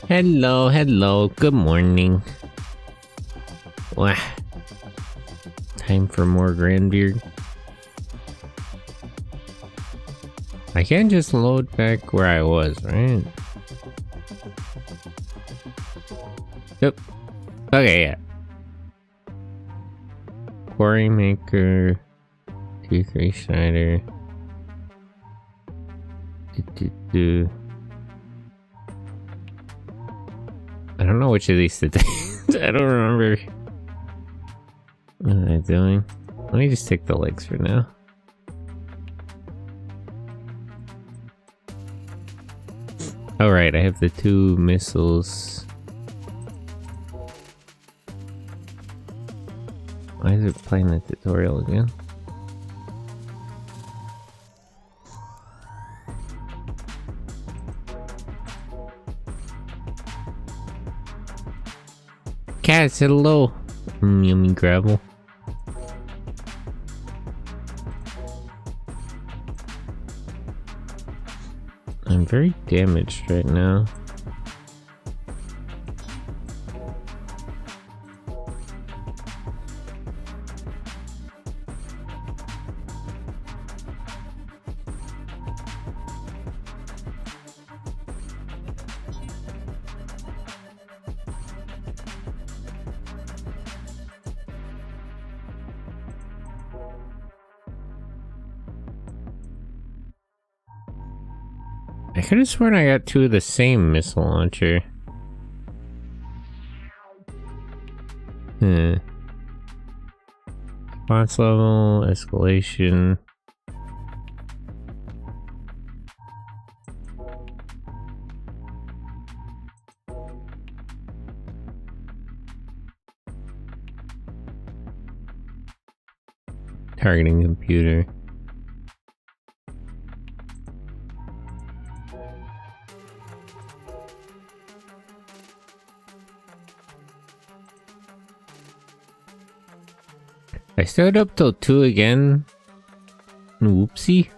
Hello, hello, good morning. Wah. Time for more Granvir. I can't just load back where I was, right? Yep. Okay, yeah. Quarry maker. 2-3 Schneider. I don't know which of these to do. I don't remember. What am I doing? Let me just take the legs for now. Alright, I have the 2 missiles. Why is it playing the tutorial again? Cats, hello! Yummy gravel. I'm very damaged right now. I could have sworn I got 2 of the same missile launcher. Response level, escalation. Targeting computer. I stayed up till 2 again. Whoopsie.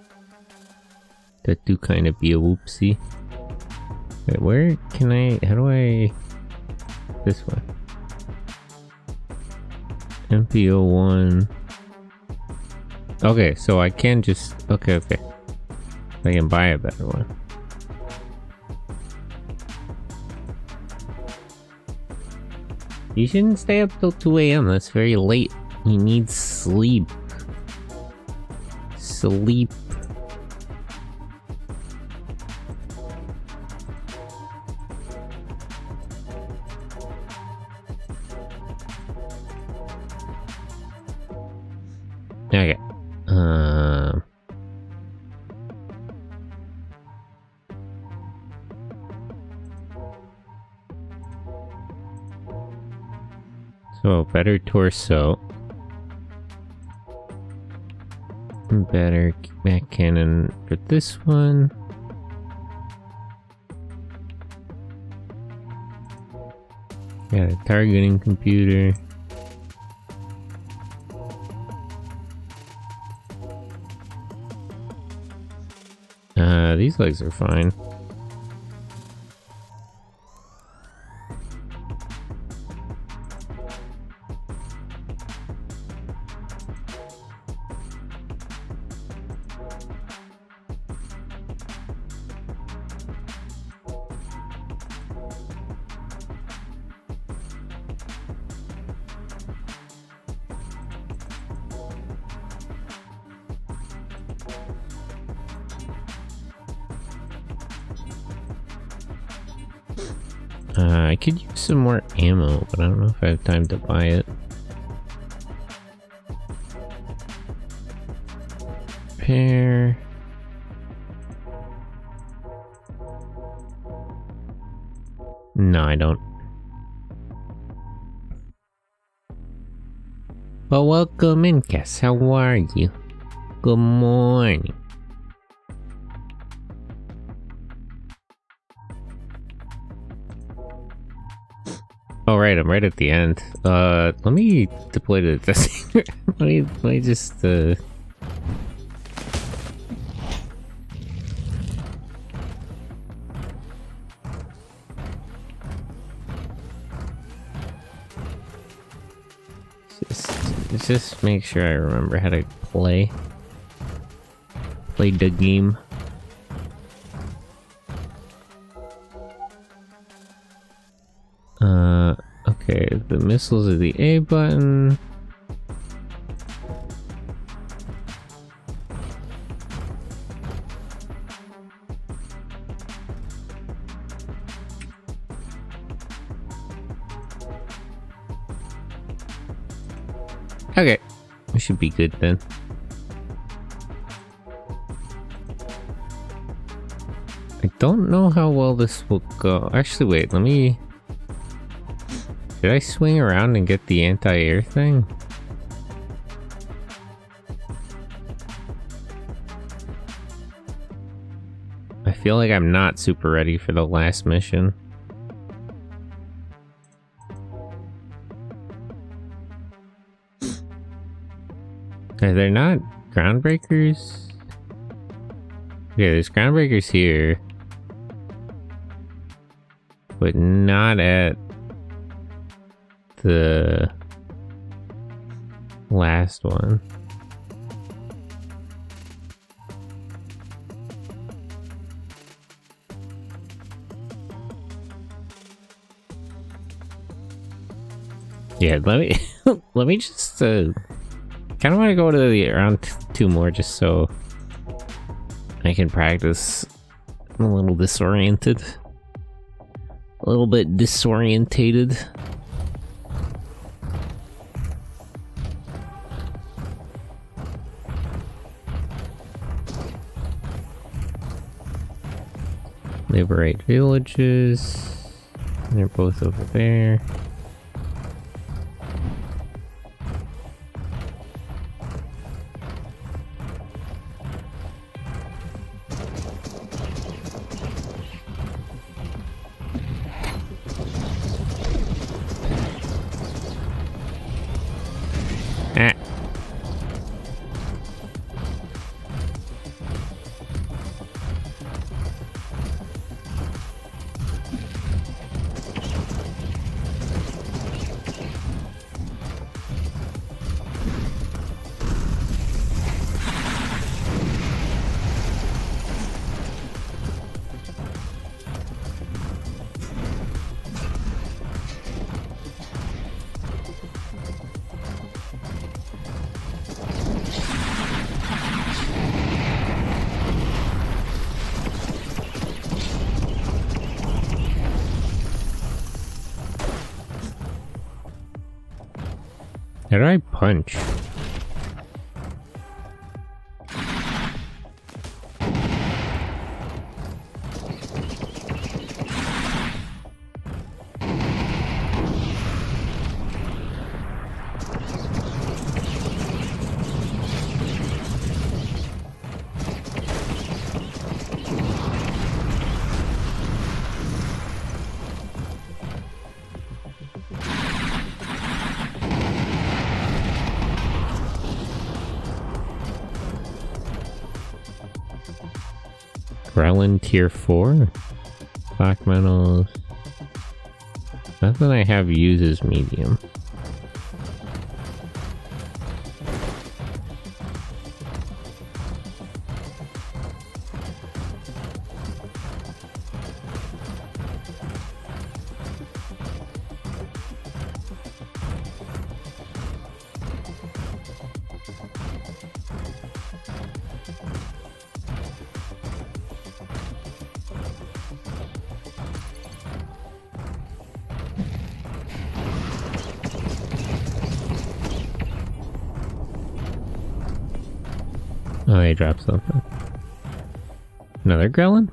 That do kind of be a whoopsie. Wait, where can I... How do I... This one. MPO1. Okay, so I can just... Okay. I can buy a better one. You shouldn't stay up till 2 AM. That's very late. You need sleep. Sleep. Okay. So better torso. Better Mech cannon for this one. Got a targeting computer. These legs are fine. I could use some more ammo, but I don't know if I have time to buy it. Repair. No, I don't. Well, welcome in, Cass. How are you? Good morning. Oh right, I'm right at the end. Let me deploy the testing. let me just Just make sure I remember how to play the game. Okay, the missiles are the A button. Okay, we should be good then. I don't know how well this will go. Actually, wait, let me... Did I swing around and get the anti-air thing? I feel like I'm not super ready for the last mission. Are there not ground breakers? Okay, there's ground breakers here. But not at the last one. Yeah, let me let me just kind of want to go to the around 2 more just so I can practice. I'm a little disoriented. A little bit disorientated. Liberate villages. They're both over there. Ah. How do I punch? Grelin tier 4? Black metals. Nothing I have uses medium. Oh, I dropped something. Another Grelin?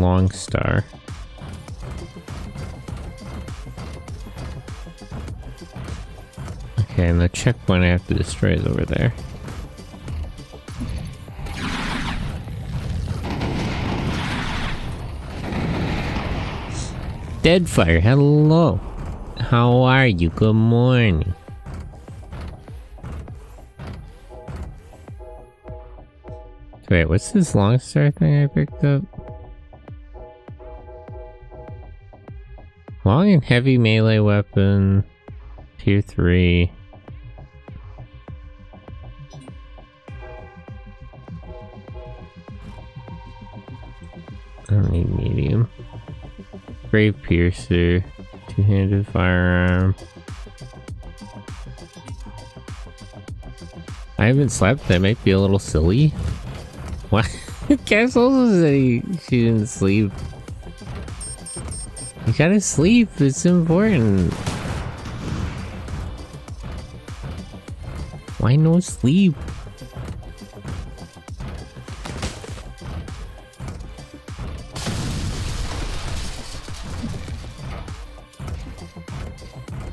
Long Star. Okay, and the checkpoint I have to destroy is over there. Deadfire, hello. How are you? Good morning. Wait, what's this Long Star thing I picked up? Long and heavy melee weapon. Tier 3. I don't need medium. Brave Piercer. Two-handed firearm. I haven't slept. That might be a little silly. What? Cass also said she didn't sleep. You gotta sleep. It's important. Why no sleep?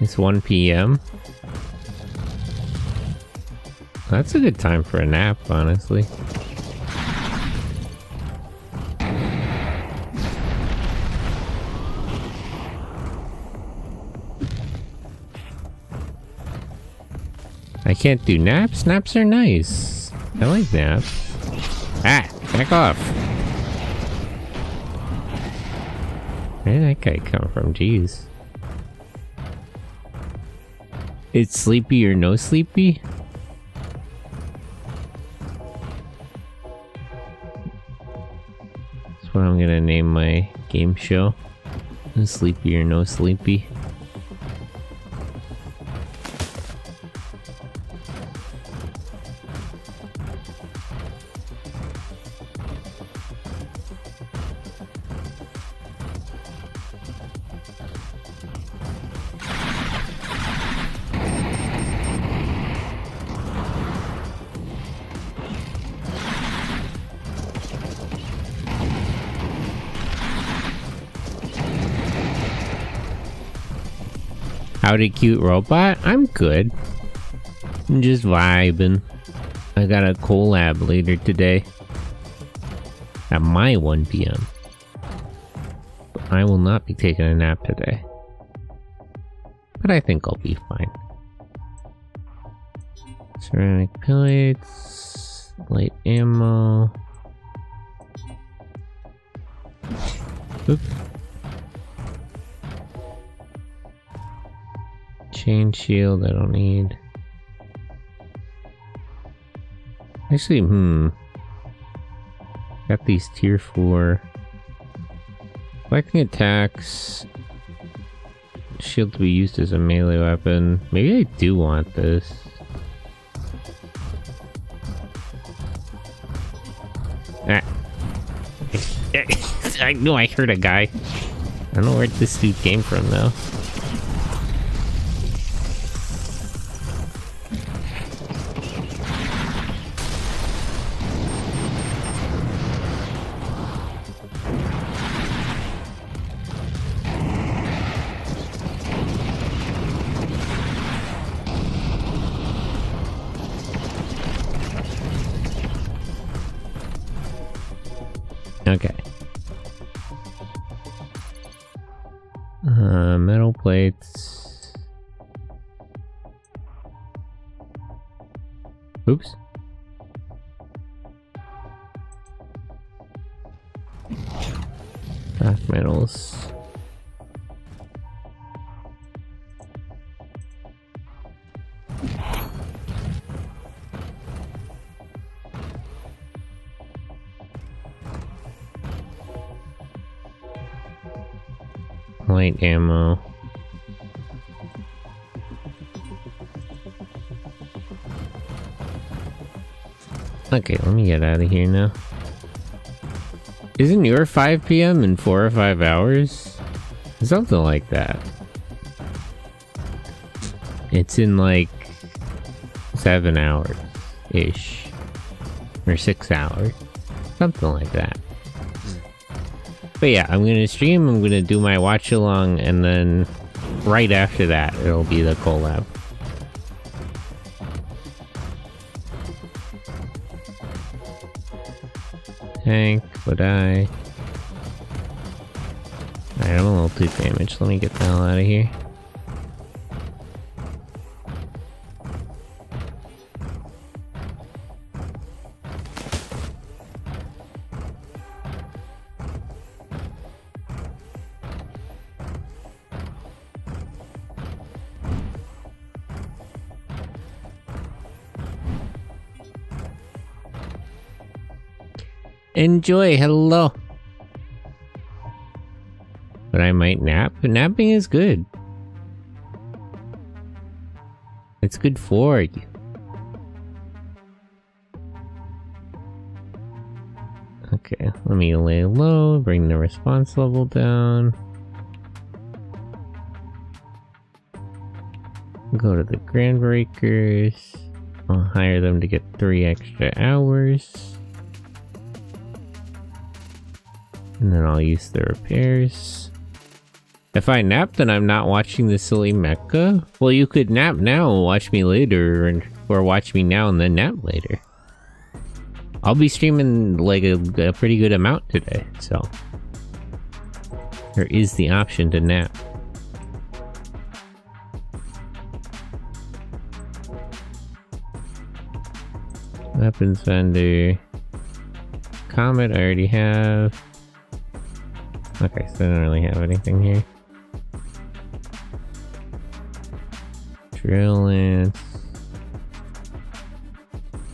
It's 1 p.m. That's a good time for a nap, honestly. I can't do naps? Naps are nice. I like naps. Ah! Back off! Where did that guy come from? Jeez. It's sleepy or no sleepy? That's what I'm gonna name my game show. Sleepy or no sleepy. Howdy, cute robot. I'm good. I'm just vibing. I got a collab later today. At my 1 p.m. But I will not be taking a nap today. But I think I'll be fine. Ceramic pellets. Light ammo. Oops. Chain shield, I don't need. Actually, got these tier 4. Collecting attacks. Shield to be used as a melee weapon. Maybe I do want this. Ah. I know I heard a guy. I don't know where this dude came from though. Okay. Metal plates. Oops. Craft metals. Light ammo. Okay, let me get out of here now. Isn't your 5 p.m. in 4 or 5 hours? Something like that. It's in like 7 hours-ish. Or 6 hours. Something like that. But yeah, I'm gonna stream, I'm gonna do my watch along, and then right after that, it'll be the collab. Tank, would I? Alright, I'm a little too damaged. Let me get the hell out of here. Enjoy, hello. But I might nap. Napping is good. It's good for you. Okay, let me lay low, bring the response level down. Go to the Granvir. I'll hire them to get 3 extra hours. And then I'll use the repairs. If I nap, then I'm not watching the silly Mecha. Well, you could nap now and watch me later, or watch me now and then nap later. I'll be streaming like a pretty good amount today, so there is the option to nap. Weapons vendor. Comet I already have. Okay, so I don't really have anything here. Drill lance.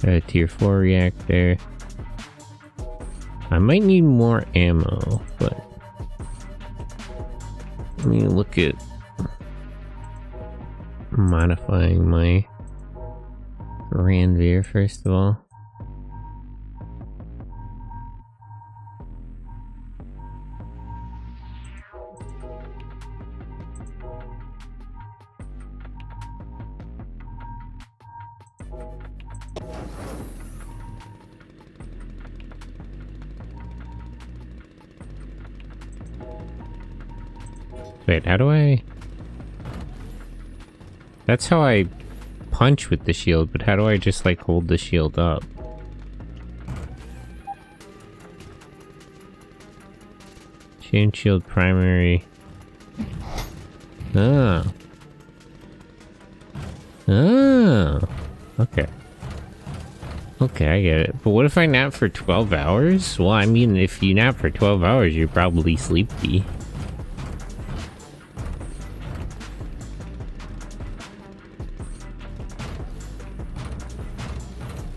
A tier 4 reactor. I might need more ammo, but let me look at modifying my Granvir first of all. Wait, how do I... That's how I punch with the shield, but how do I just like hold the shield up? Chain shield primary. Oh. Oh. Okay. Okay, I get it. But what if I nap for 12 hours? Well, I mean, if you nap for 12 hours, you're probably sleepy.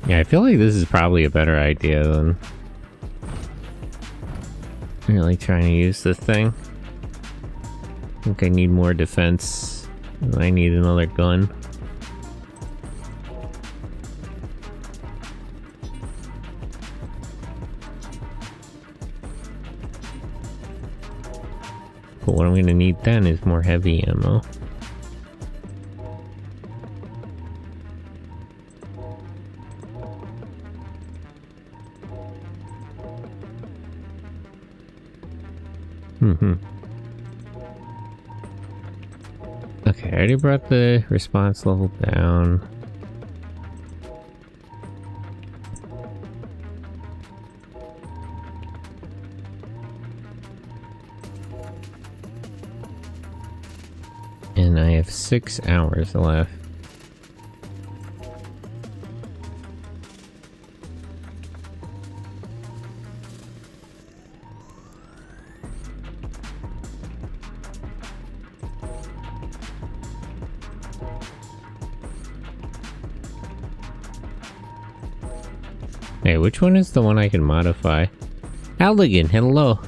Yeah, I feel like this is probably a better idea than really trying to use this thing. I think I need more defense. I need another gun. But what I'm gonna need then is more heavy ammo. Okay, I already brought the response level down. And I have 6 hours left. Hey, which one is the one I can modify? Halligan, hello!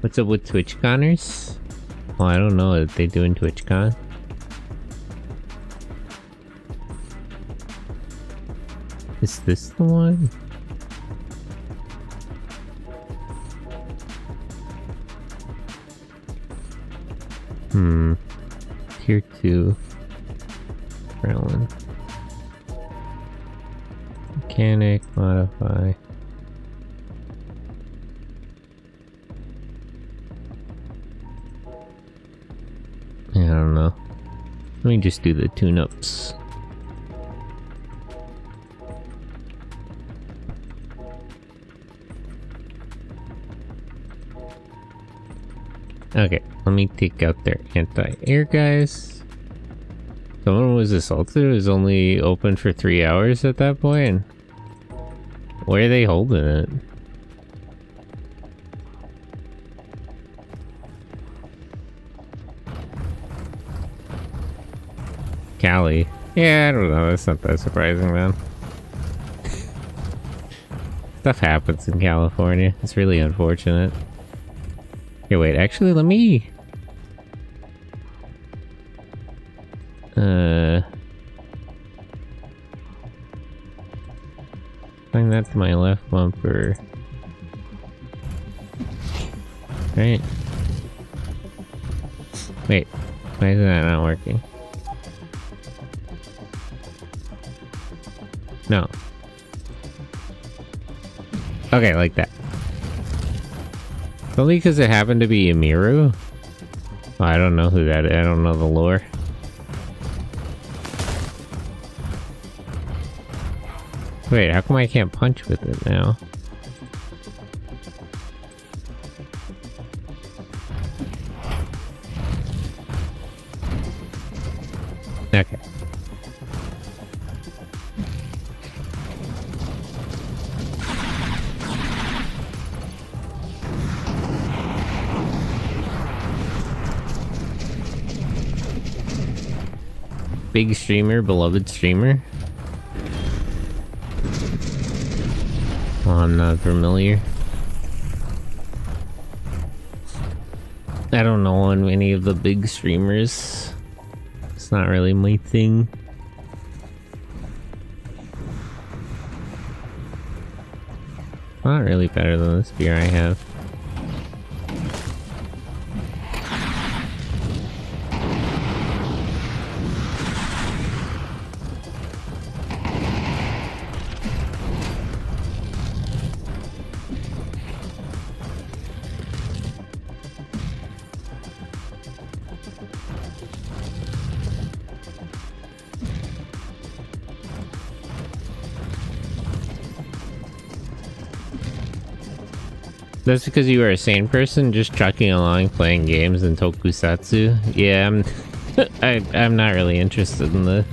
What's up with TwitchConners? Well, I don't know what they do in TwitchCon. Is this the one? Tier 2. Krellin. Mechanic, modify. don't know. Let me just do the tune-ups. Okay, let me take out their anti-air guys. Someone was assaulted. It was only open for 3 hours at that point. Where are they holding it? Cali. Yeah, I don't know. That's not that surprising, man. Stuff happens in California. It's really unfortunate. Here, wait. Actually, let me... Bring that to my left bumper. Right. Wait. Why is that not working? No. Okay, like that. Only because it happened to be Emiru? Oh, I don't know who that is. I don't know the lore. Wait, how come I can't punch with it now? Okay. Big streamer, beloved streamer. Oh, I'm not familiar. I don't know on any of the big streamers. It's not really my thing. Not really better than the spear I have. That's because you are a sane person just trucking along playing games in tokusatsu. Yeah, I'm not really interested in the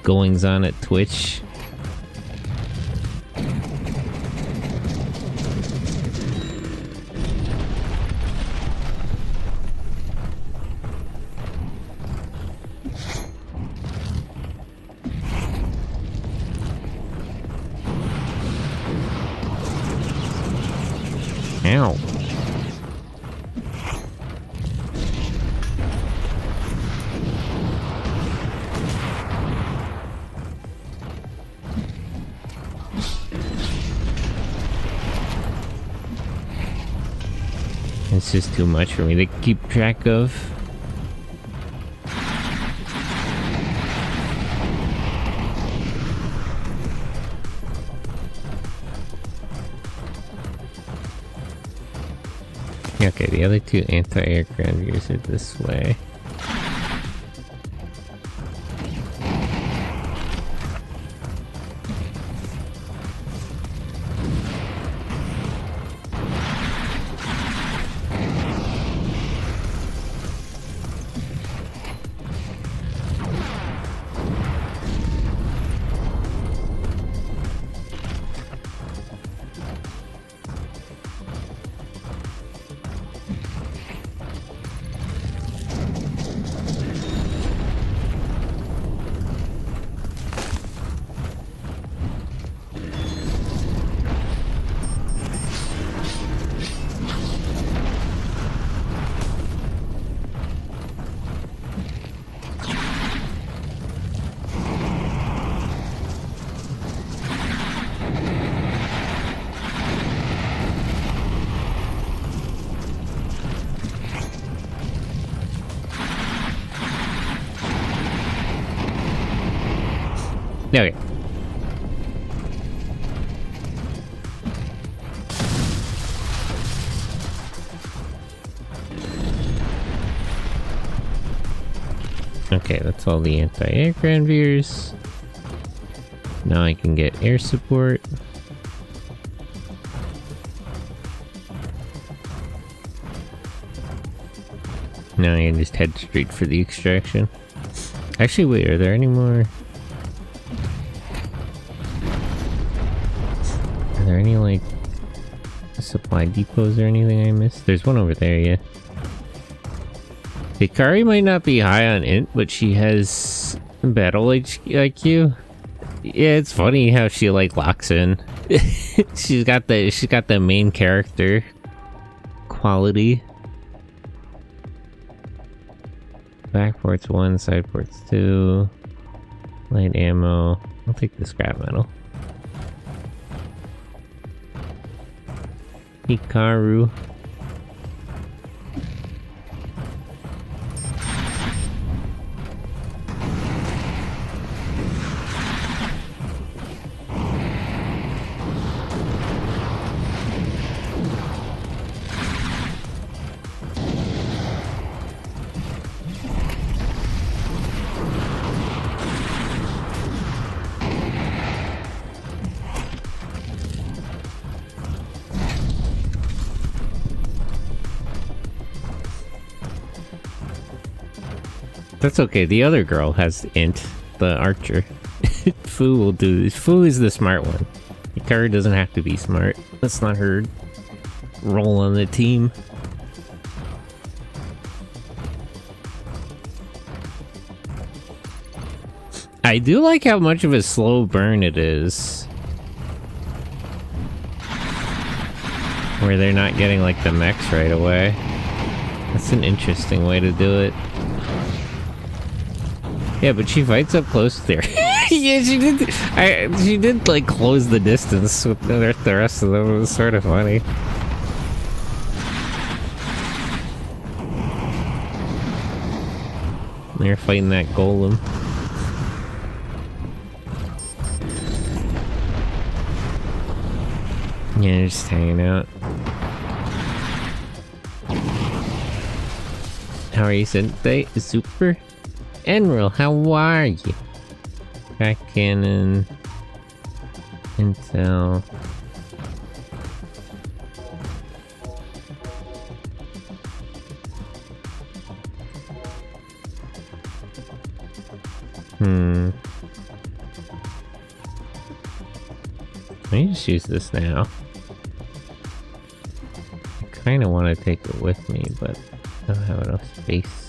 goings on at Twitch. Ow. It's just too much for me to keep track of. Okay, the other two anti-air Granvirs are this way. Okay, that's all the anti-air Granvirs. Now I can get air support. Now I can just head straight for the extraction. Actually, wait, are there any more? Are there any, like, supply depots or anything I missed? There's one over there, yeah. Hikari might not be high on int, but she has battle IQ. Yeah, it's funny how she, like, locks in. she's got the main character quality. Back ports 1, side ports 2. Light ammo. I'll take the scrap metal. Hikaru. That's okay, the other girl has int, the archer. Fu will do this. Fu is the smart one. Hikaru doesn't have to be smart. That's not her role on the team. I do like how much of a slow burn it is. Where they're not getting like the mechs right away. That's an interesting way to do it. Yeah, but she fights up close there. Yeah, she did. She did like close the distance with the rest of them. It was sort of funny. They're fighting that golem. Yeah, they're just hanging out. How are you, Sensei? Super? Enril, how are you? Back cannon. Intel. Let me just use this now. I kind of want to take it with me, but I don't have enough space.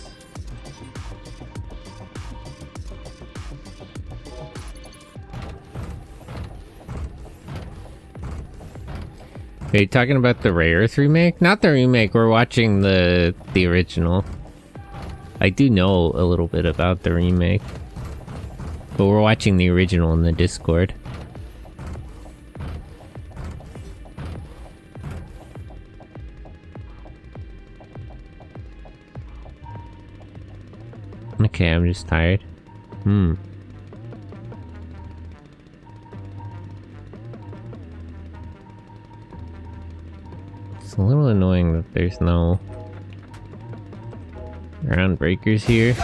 Are you talking about the Rare Earth remake? Not the remake, we're watching the original. I do know a little bit about the remake. But we're watching the original in the Discord. Okay, I'm just tired. It's a little annoying that there's no ground breakers here.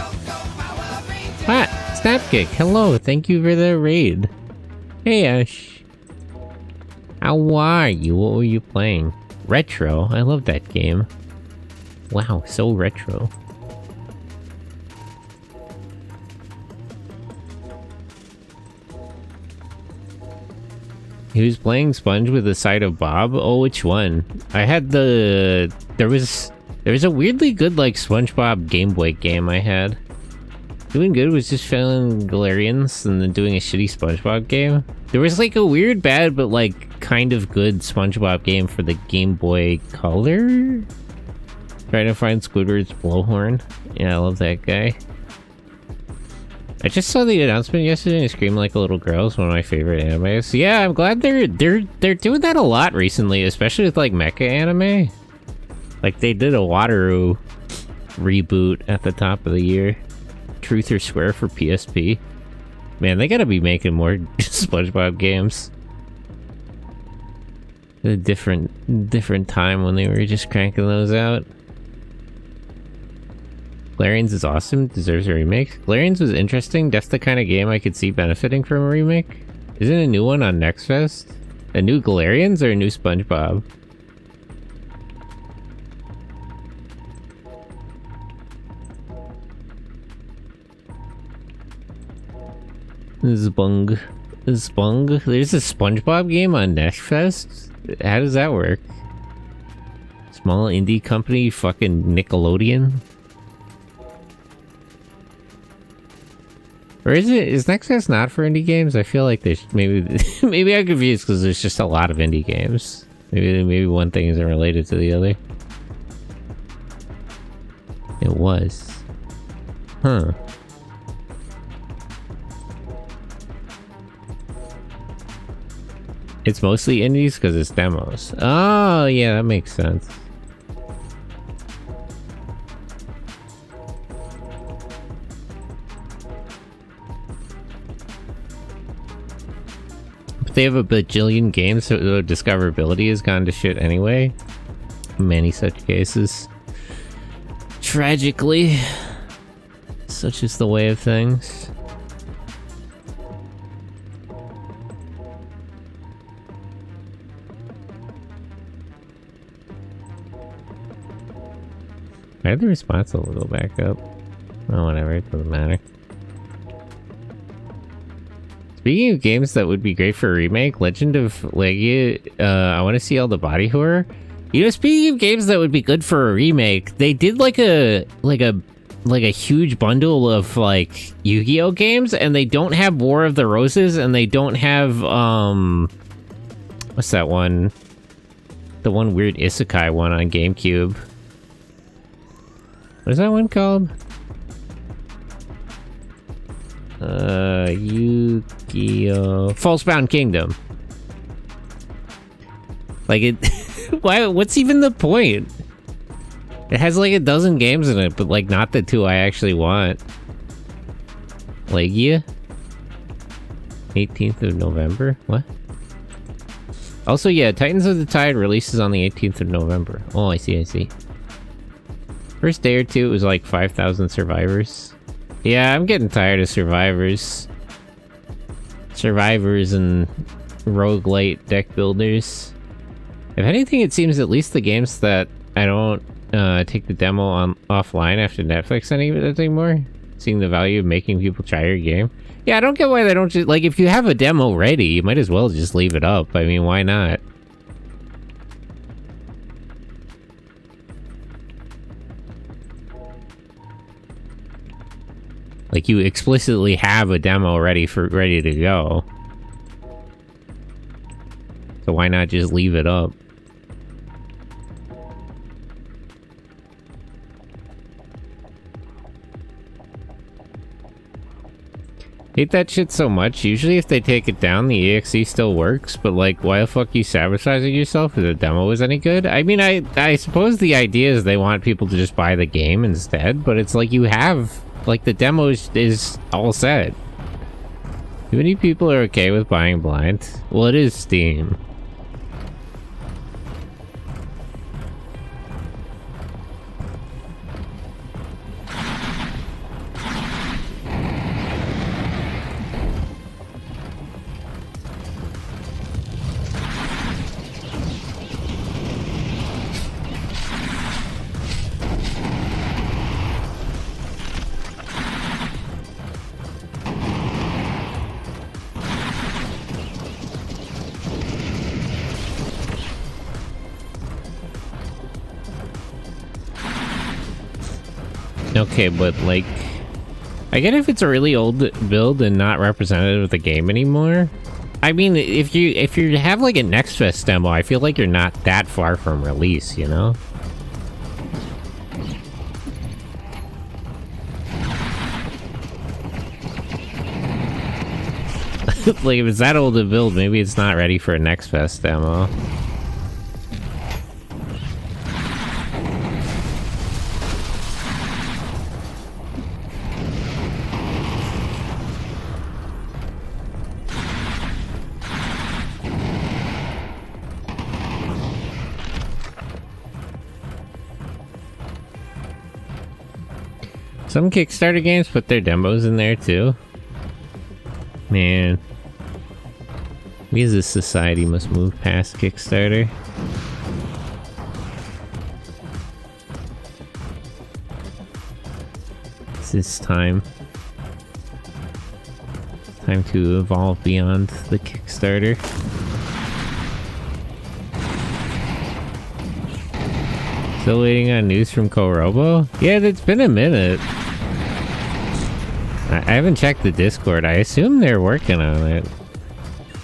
Ah! Snapkick, hello, thank you for the raid. Hey Ash. How are you? What were you playing? Retro? I love that game. Wow, so retro. He was playing Sponge with the side of Bob? Oh, which one? I had the... There was a weirdly good, like, SpongeBob Game Boy game I had. Doing good was just filling Galarians and then doing a shitty SpongeBob game. There was, like, a weird, bad, but, like, kind of good SpongeBob game for the Game Boy Color? Trying to find Squidward's blowhorn. Yeah, I love that guy. I just saw the announcement yesterday and I screamed like a little girl. It's one of my favorite animes. Yeah, I'm glad they're doing that a lot recently, especially with like mecha anime. Like they did a Wataru reboot at the top of the year. Truth or Swear for PSP. Man, they gotta be making more SpongeBob games. A different time when they were just cranking those out. Galarians is awesome, deserves a remake. Galarians was interesting, that's the kind of game I could see benefiting from a remake. Isn't a new one on Next Fest? A new Galarians or a new SpongeBob? Zbung. Zbung? There's a SpongeBob game on Next Fest? How does that work? Small indie company, fucking Nickelodeon? Or is it? Is Next Fest not for indie games? I feel like there's maybe maybe I'm confused because there's just a lot of indie games. Maybe one thing isn't related to the other. It was. Huh. It's mostly indies because it's demos. Oh, yeah, that makes sense. But they have a bajillion games, so the discoverability has gone to shit anyway. Many such cases. Tragically. Such is the way of things. Why did the response level go back up? Oh, whatever, it doesn't matter. Speaking of games that would be great for a remake, Legend of Legia, I want to see all the body horror. You know, speaking of games that would be good for a remake, they did like a huge bundle of like Yu-Gi-Oh games, and they don't have War of the Roses, and they don't have what's that one? The one weird isekai one on GameCube. What is that one called? Yu-Gi-Oh! Falsebound Kingdom. Like it... Why? What's even the point? It has like a dozen games in it, but like not the two I actually want. Legia? 18th of November? What? Also, yeah, Titans of the Tide releases on the 18th of November. Oh, I see. First day or two, it was like 5,000 survivors. Yeah, I'm getting tired of survivors. Survivors and roguelite deck builders. If anything, it seems at least the games that I don't take the demo on offline after Netflix anymore, seeing the value of making people try your game. Yeah, I don't get why they don't just, like, if you have a demo ready, you might as well just leave it up. I mean, why not? Like, you explicitly have a demo ready to go. So why not just leave it up? Hate that shit so much. Usually if they take it down, the EXE still works, but like, why the fuck are you sabotaging yourself if the demo is any good? I mean, I suppose the idea is they want people to just buy the game instead, but it's like you have... Like, the demo is all set. Too many people are okay with buying blind. Well, it is Steam. Okay, but like, I get if it's a really old build and not representative of the game anymore. I mean, if you have like a Next Fest demo, I feel like you're not that far from release, you know? Like, if it's that old a build, maybe it's not ready for a Next Fest demo. Some Kickstarter games put their demos in there too. Man. We as a society must move past Kickstarter. It's time. Time to evolve beyond the Kickstarter. Still waiting on news from Korobo? Yeah, it's been a minute. I haven't checked the Discord. I assume they're working on it.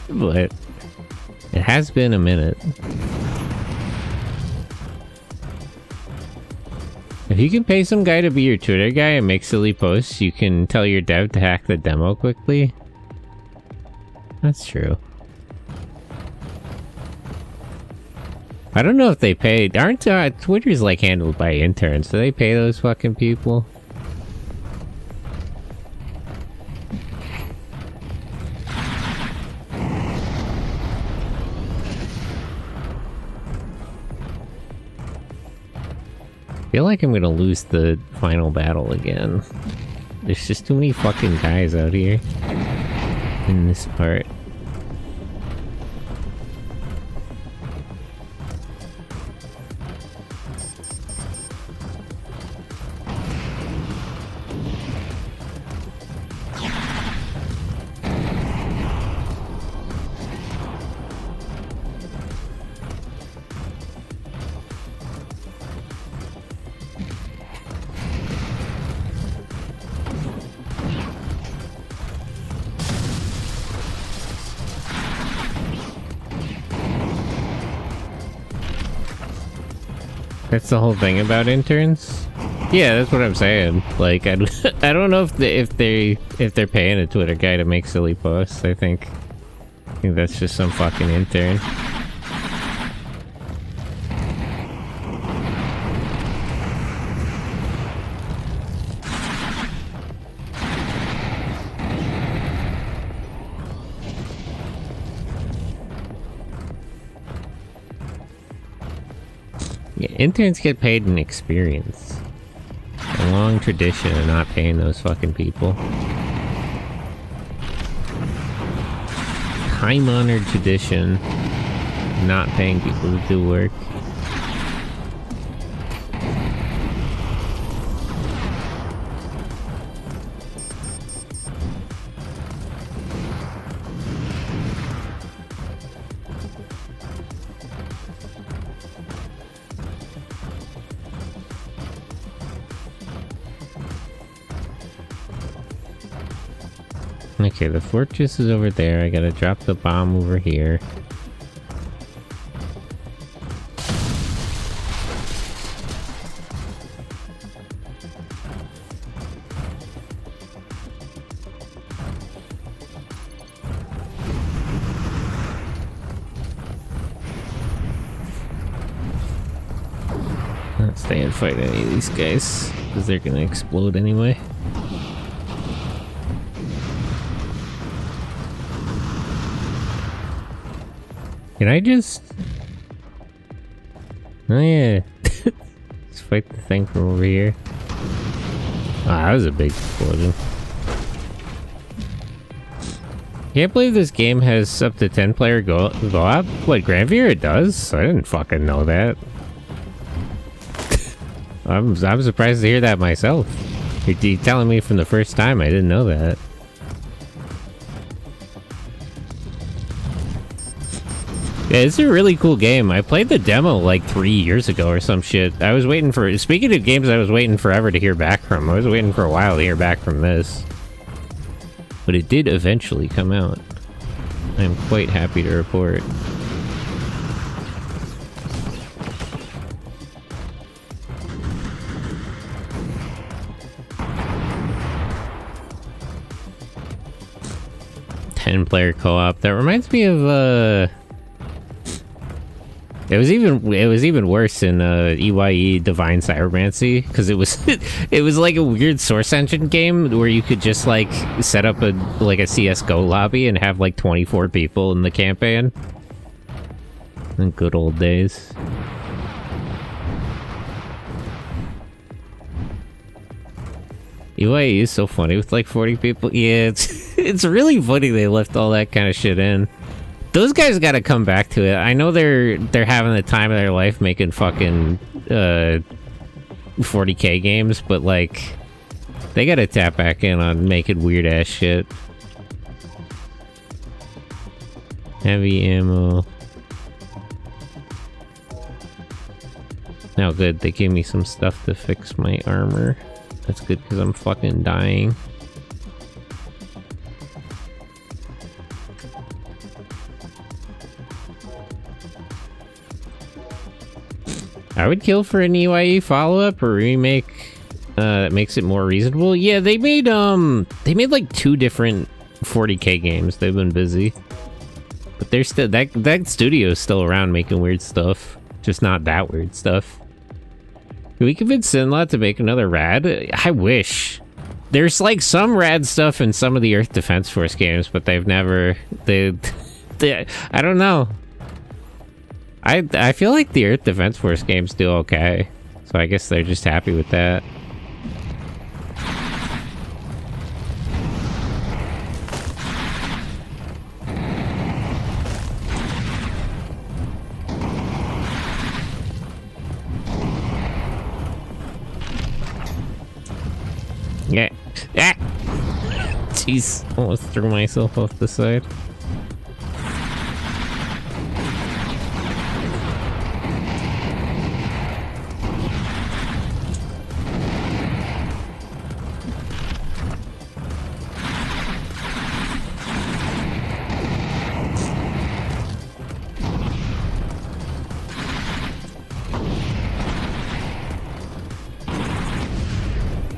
But it has been a minute. If you can pay some guy to be your Twitter guy and make silly posts, you can tell your dev to hack the demo quickly. That's true. I don't know if they pay. Aren't Twitter's like handled by interns? Do they pay those fucking people? I feel like I'm gonna lose the final battle again. There's just too many fucking guys out here in this part. That's the whole thing about interns? Yeah, that's what I'm saying. Like, I don't know if they're paying a Twitter guy to make silly posts. I think that's just some fucking intern. Yeah, interns get paid in experience. A long tradition of not paying those fucking people. Time-honored tradition of not paying people to do work. Okay, the fortress is over there. I gotta drop the bomb over here. Not stay and fight any of these guys, because they're gonna explode anyway. Can I just... Oh yeah. Let's fight the thing from over here. Oh, that was a big explosion. Can't believe this game has up to 10 player go-op. What, Granvir it does? I didn't fucking know that. I'm surprised to hear that myself. You're telling me from the first time, I didn't know that. Yeah, it's a really cool game. I played the demo like 3 years ago or some shit. I was waiting for... Speaking of games I was waiting forever to hear back from, I was waiting for a while to hear back from this. But it did eventually come out. I'm quite happy to report. Player co-op. That reminds me of it was even worse in EYE Divine Cybermancy, because it was like a weird Source Engine game where you could just like set up a CS:GO lobby and have like 24 people in the campaign. In good old days. EYE is so funny with like 40 people. Yeah, it's really funny they left all that kind of shit in. Those guys got to come back to it. I know they're having the time of their life making fucking 40k games, but like they got to tap back in on making weird ass shit. Heavy ammo. Now good, they gave me some stuff to fix my armor. That's good because I'm fucking dying. I would kill for an EYE follow-up or remake that makes it more reasonable. Yeah, they made like 2 different 40k games. They've been busy. But they're still that studio's still around making weird stuff. Just not that weird stuff. Can we convince Sinlot to make another rad? I wish. There's like some rad stuff in some of the Earth Defense Force games, but they've never I don't know. I feel like the Earth Defense Force games do okay. So I guess they're just happy with that. Yeah. Ah! Jeez, almost threw myself off the side.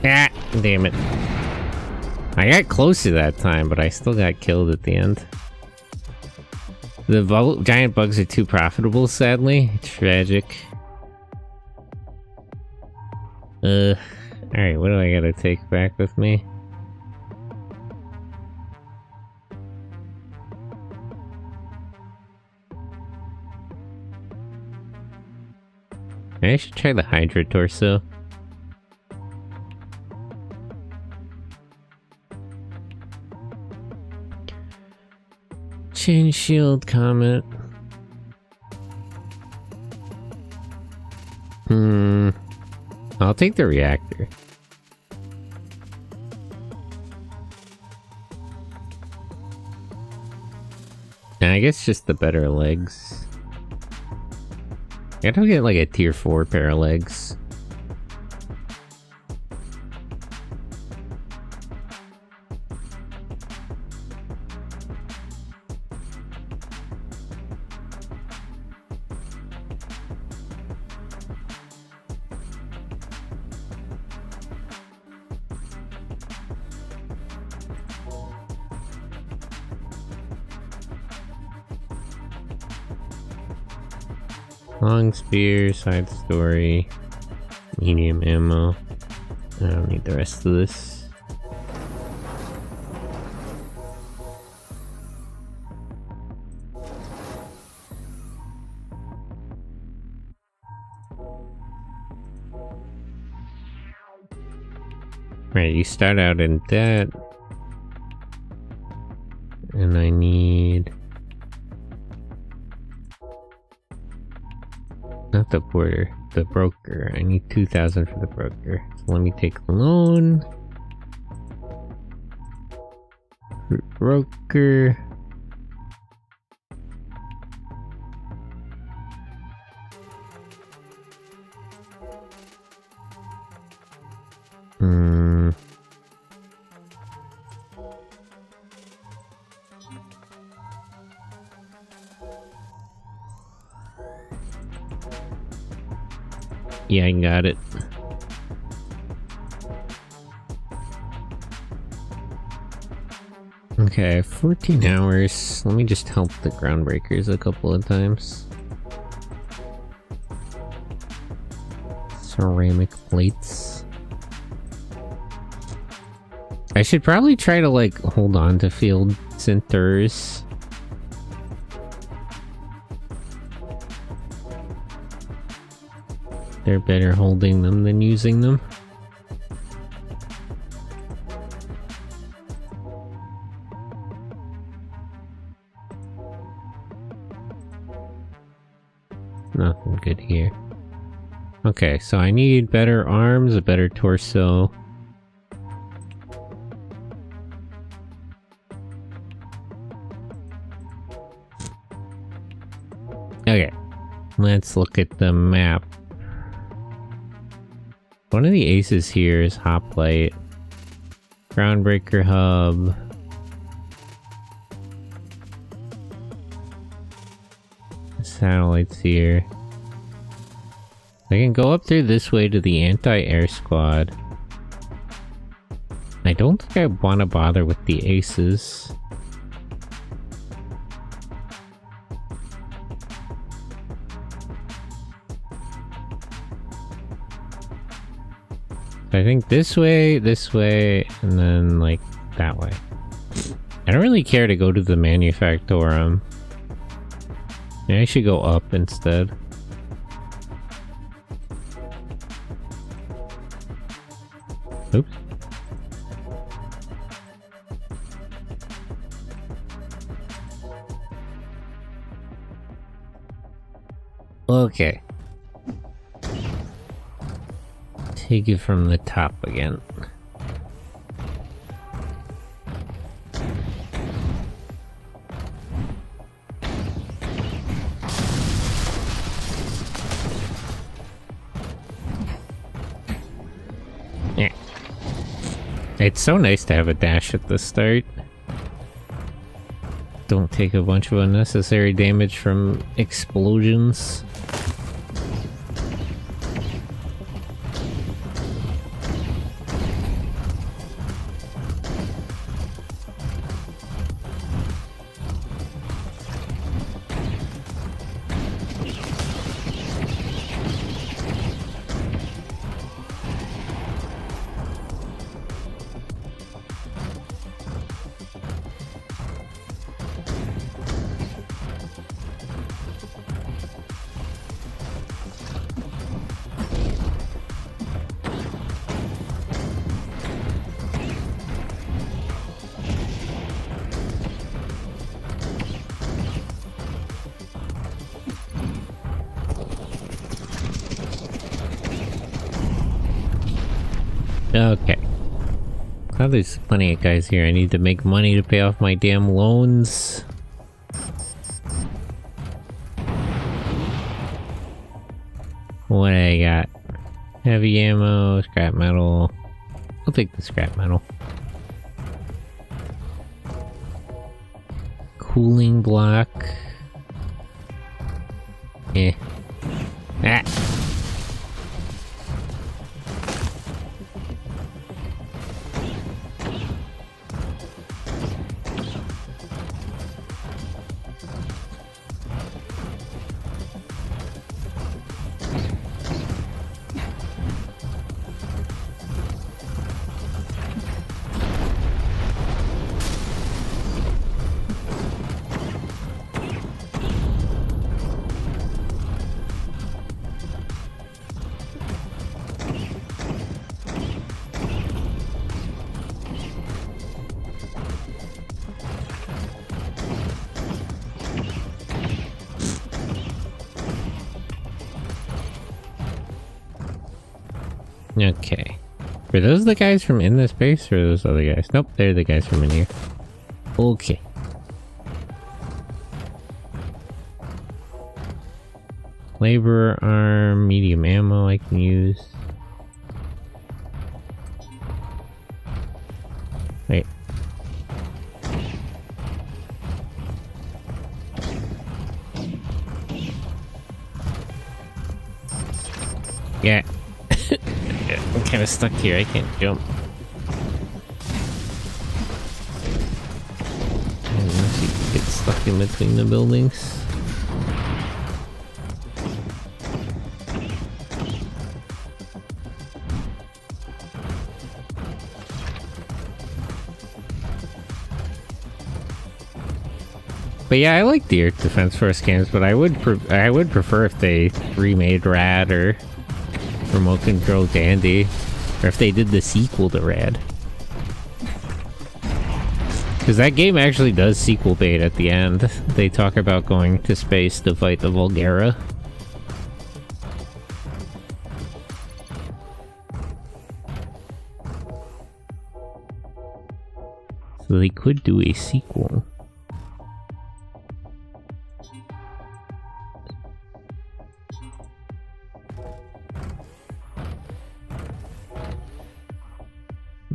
Ah, damn it. I got close to that time, but I still got killed at the end. The giant bugs are too profitable, sadly. Tragic. Alright, what do I gotta take back with me? I should try the Hydra torso. Chain shield comet. I'll take the reactor. And I guess just the better legs. I don't get like a tier 4 pair of legs. Long spear, side story, medium ammo. I don't need the rest of this. Right, you start out in that. And I need... not the porter, the broker. I need 2,000 for the broker. So let me take a loan. Broker. Yeah, I got it. Okay, 14 hours. Let me just help the groundbreakers a couple of times. Ceramic plates. I should probably try to like hold on to field centers. They're better holding them than using them. Nothing good here. Okay, so I need better arms, a better torso. Okay, let's look at the map. One of the aces here is Hoplite. Groundbreaker Hub. Satellites here. I can go up through this way to the anti-air squad. I don't think I want to bother with the aces. I think this way, and then, like, that way. I don't really care to go to the Manufactorum. Maybe I should go up instead. Oops. Okay. Take it from the top again. Yeah. It's so nice to have a dash at the start. Don't take a bunch of unnecessary damage from explosions. Okay. Glad there's plenty of guys here. I need to make money to pay off my damn loans. What do I got? Heavy ammo, scrap metal. I'll take the scrap metal. Cooling block. Eh. Ah! Okay. Were those the guys from in this base, or are those other guys? Nope, they're the guys from in here. Okay. Laborer arm, medium ammo I can use. Wait. Yeah. I'm kind of stuck here, I can't jump. Unless you get stuck in between the buildings. But yeah, I like the Earth Defense Force games, but I would prefer if they remade Rad or Remote Control Dandy, or if they did the sequel to Rad. Because that game actually does sequel bait at the end. They talk about going to space to fight the Vulgara. So they could do a sequel.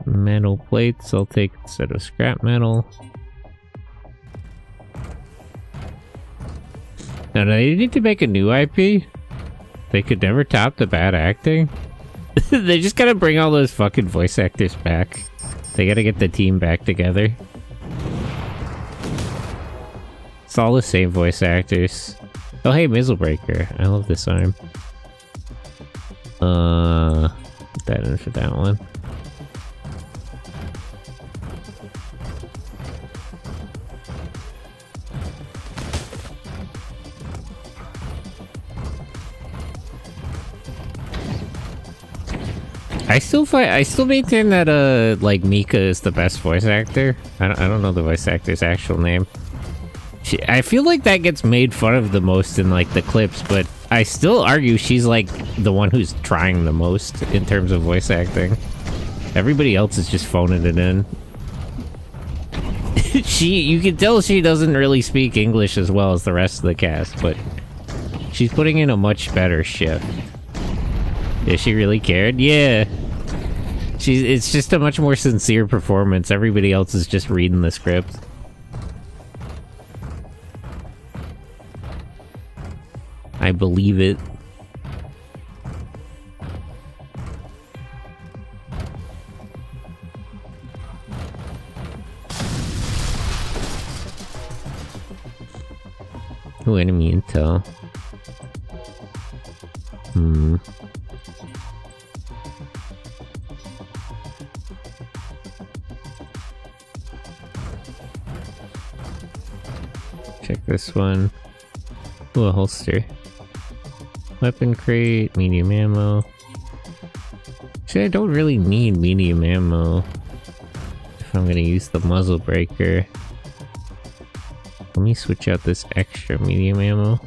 Metal plates I'll take instead of scrap metal. Now, do they need to make a new IP? They could never top the bad acting. They just gotta bring all those fucking voice actors back. They gotta get the team back together. It's all the same voice actors. Oh hey, Mizzlebreaker. I love this arm. Put that in for that one. I still maintain that like Mecha is the best voice actor. I don't know the voice actor's actual name. I feel like that gets made fun of the most in like the clips, but I still argue she's like the one who's trying the most in terms of voice acting. Everybody else is just phoning it in. You can tell she doesn't really speak English as well as the rest of the cast, but she's putting in a much better shift. Is she really cared? Yeah. It's just a much more sincere performance. Everybody else is just reading the script. I believe it. Oh, enemy intel. Check this one. Ooh, a holster. Weapon crate, medium ammo. Actually, I don't really need medium ammo if I'm gonna use the muzzle breaker. Let me switch out this extra medium ammo.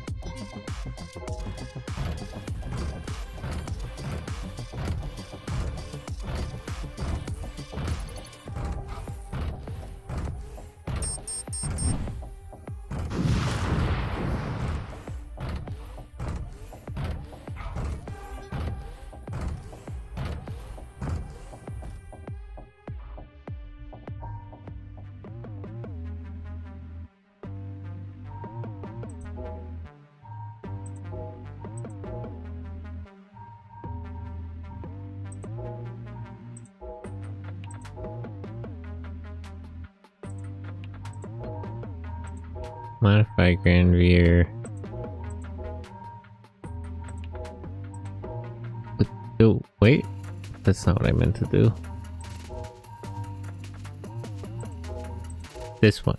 Modify Granvir. Oh, wait. That's not what I meant to do. This one.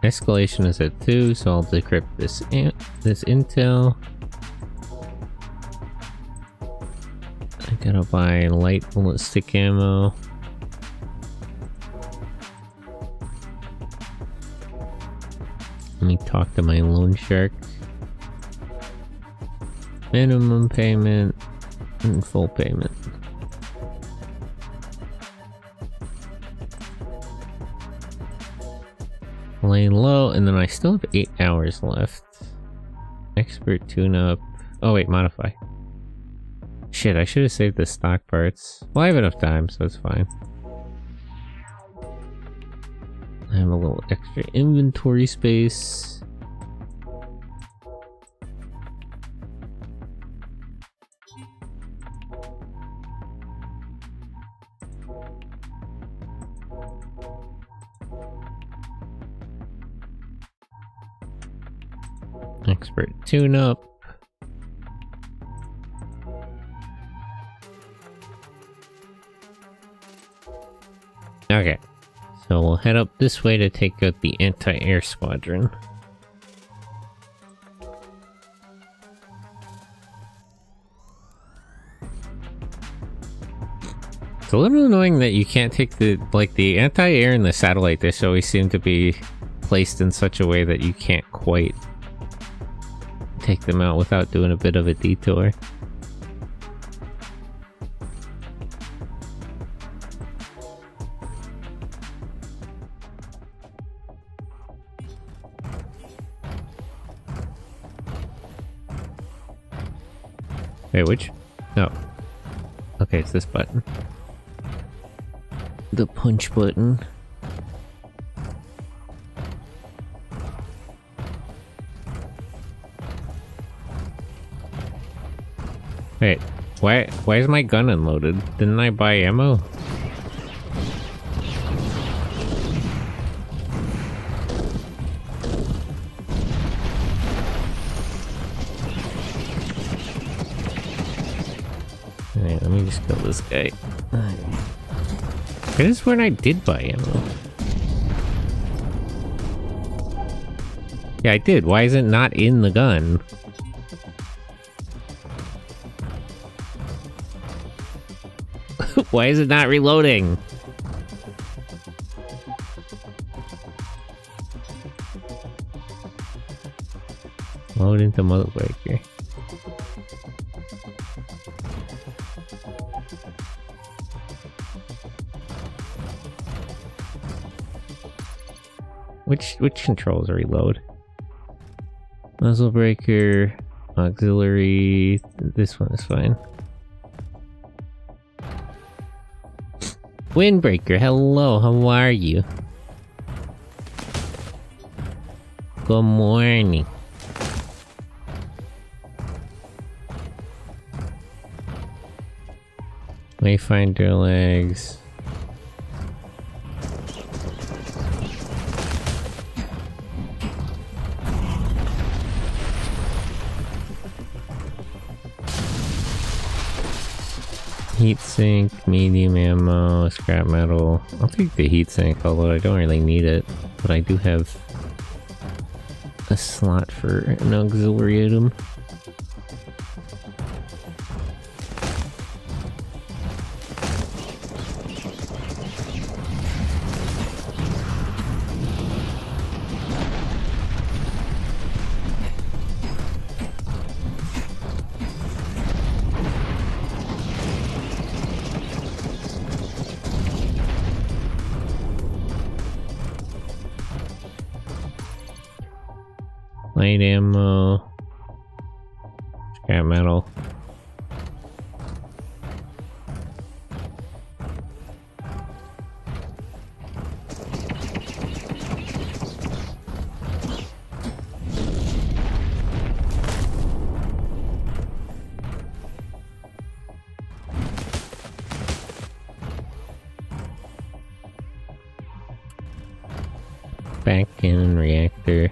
Escalation is at 2, so I'll decrypt this intel. I gotta buy light ballistic ammo. Let me talk to my loan shark. Minimum payment and full payment. Lay low, and then I still have 8 hours left. Expert tune-up. Oh wait, modify. Shit, I should have saved the stock parts. Well, I have enough time, so it's fine. I have a little extra inventory space. Expert tune-up. Okay, so we'll head up this way to take out the anti-air squadron. It's a little annoying that you can't take the anti-air and the satellite dish always seem to be placed in such a way that you can't quite take them out without doing a bit of a detour. Wait, which? No. Okay, it's this button. The punch button. Wait, why is my gun unloaded? Didn't I buy ammo? Alright, let me just kill this guy. I just when I did buy ammo. Yeah, I did. Why is it not in the gun? Why is it not reloading? Load into motherfucker. Which controls reload? Muzzle breaker, auxiliary. This one is fine. Windbreaker, hello, how are you? Good morning. Wayfinder legs. Heatsink, medium ammo, scrap metal. I'll take the heatsink, although I don't really need it. But I do have a slot for an auxiliary item. Light ammo, scrap metal. Back in reactor.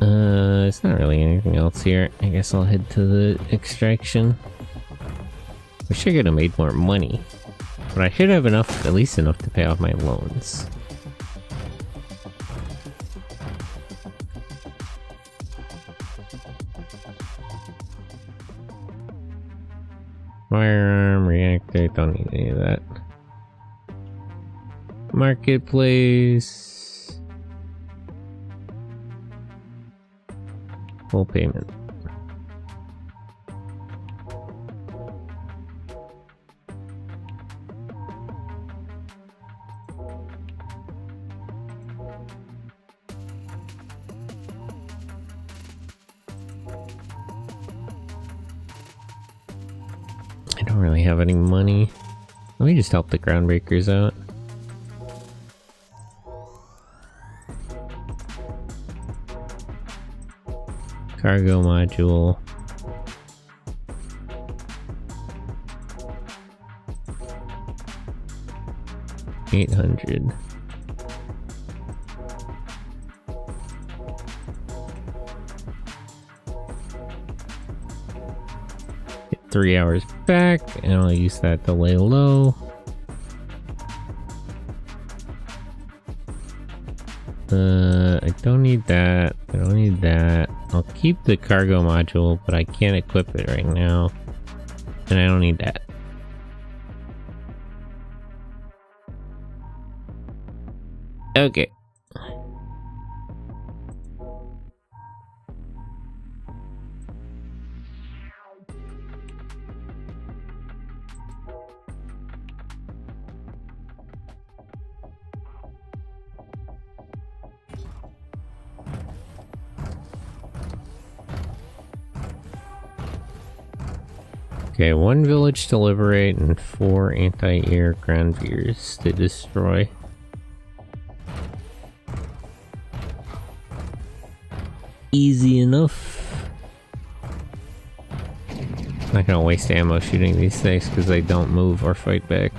There's not really anything else here. I guess I'll head to the extraction. Wish I could have made more money. But I should have enough, at least enough to pay off my loans. Firearm, reactor, don't need any of that. Marketplace. Full payment. I don't really have any money. Let me just help the groundbreakers out. Cargo module. $800. Get 3 hours back, and I'll use that to lay low. I don't need that. I don't need that. I'll keep the cargo module, but I can't equip it right now. And I don't need that. Okay. Okay, 1 village to liberate and 4 anti-air Granvirs to destroy. Easy enough. Not gonna waste ammo shooting these things because they don't move or fight back.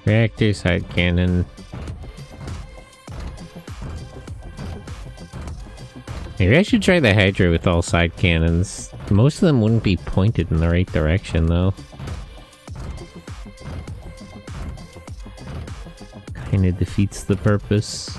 Reactor side cannon. Maybe I should try the Hydra with all side cannons. Most of them wouldn't be pointed in the right direction though. Kinda defeats the purpose.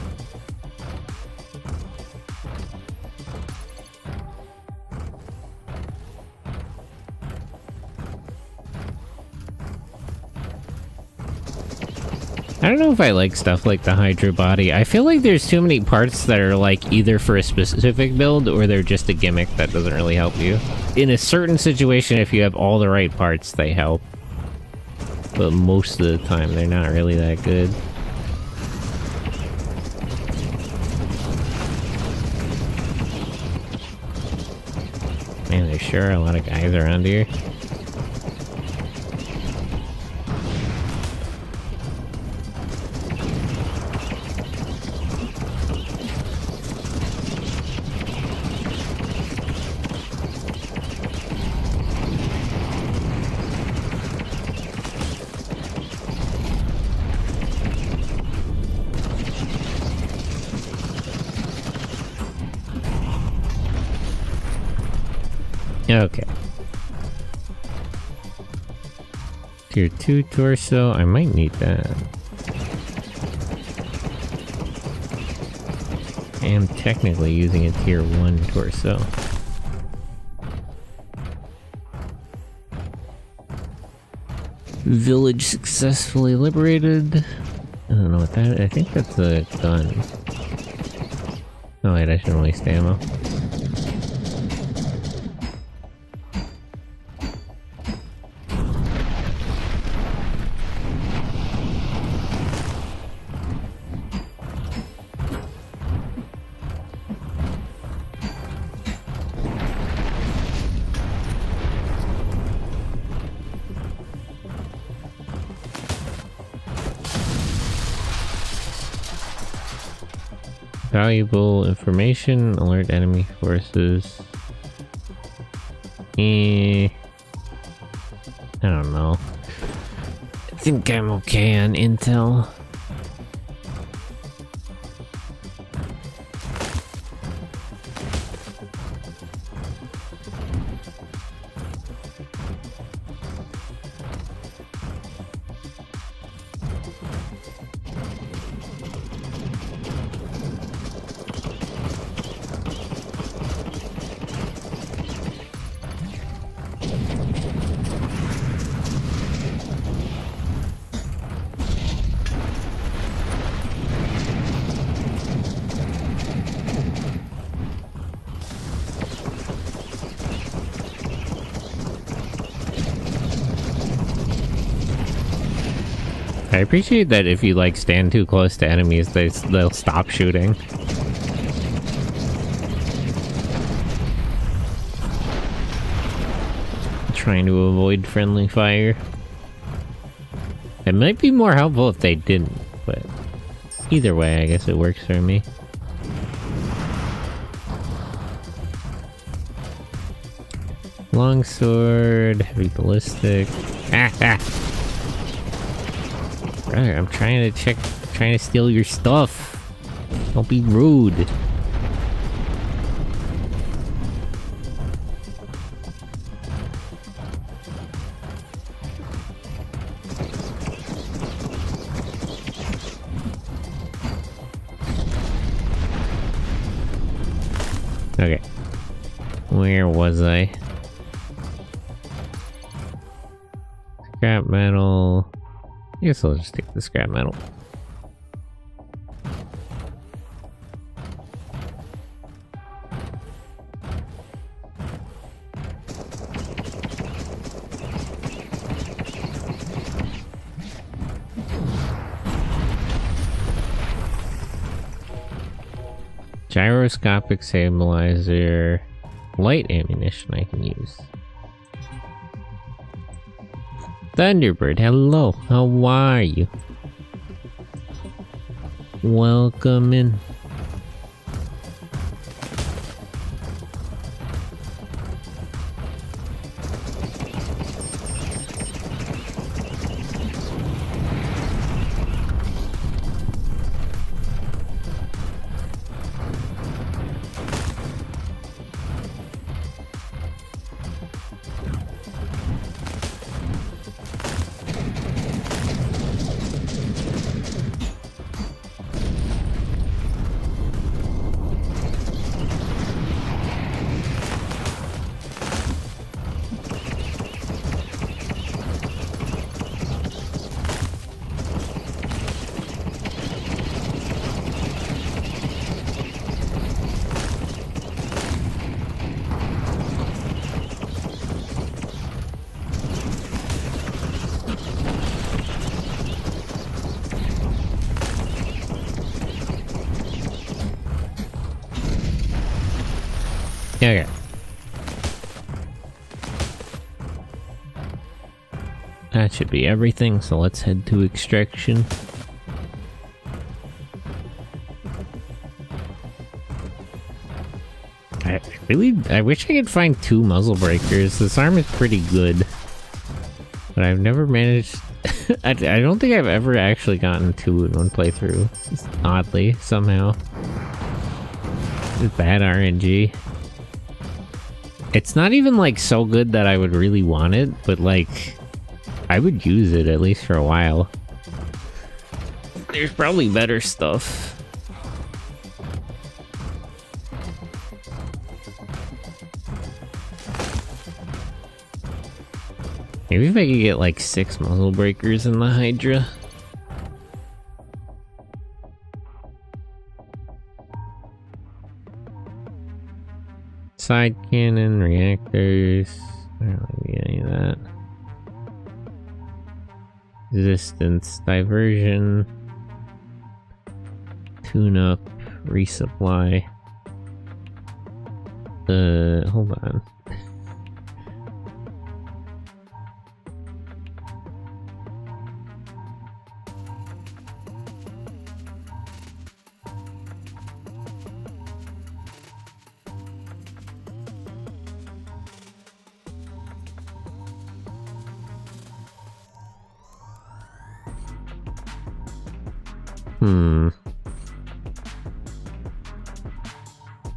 I don't know if I like stuff like the Hydra body. I feel like there's too many parts that are like either for a specific build or they're just a gimmick that doesn't really help you. In a certain situation, if you have all the right parts, they help. But most of the time, they're not really that good. Man, there's sure a lot of guys around here. Okay. Tier 2 torso, I might need that. I am technically using a tier 1 torso. Village successfully liberated. I don't know what that is. I think that's a gun. Oh wait, I shouldn't waste ammo. Valuable information, alert enemy forces. I don't know. I think I'm okay on intel. I appreciate that if you like stand too close to enemies, they'll stop shooting. Trying to avoid friendly fire. It might be more helpful if they didn't, but either way, I guess it works for me. Longsword, heavy ballistic. Brother, I'm trying to steal your stuff. Don't be rude. Okay. Where was I? Scrap metal. I guess I'll just take the scrap metal. Gyroscopic stabilizer. Light ammunition I can use. Thunderbird, hello. How are you? Welcome in. Okay. That should be everything, so let's head to extraction. I wish I could find 2 muzzle breakers. This arm is pretty good. But I've never managed... I don't think I've ever actually gotten 2 in one playthrough. Just oddly, somehow. It's bad RNG. It's not even like so good that I would really want it, but like I would use it at least for a while. There's probably better stuff. Maybe if I could get like 6 muzzle breakers in the Hydra. Side cannon, reactors. I don't really need any of that. Resistance, diversion, tune up, resupply. Hold on.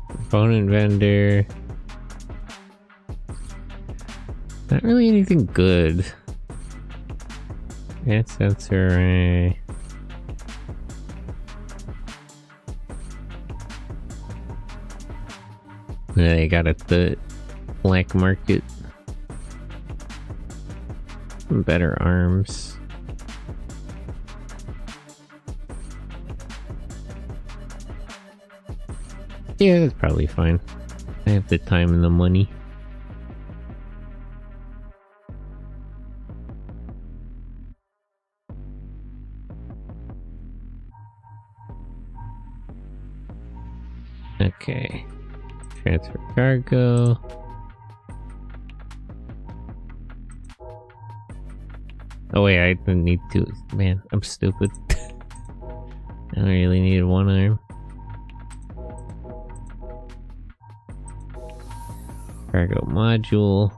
Component vendor. Not really anything good. Advanced sensor array. They got it at the black market. Some better arms. Yeah, that's probably fine. I have the time and the money. Okay. Transfer cargo. Oh wait, I didn't need to. Man, I'm stupid. I really needed 1 arm. Cargo module.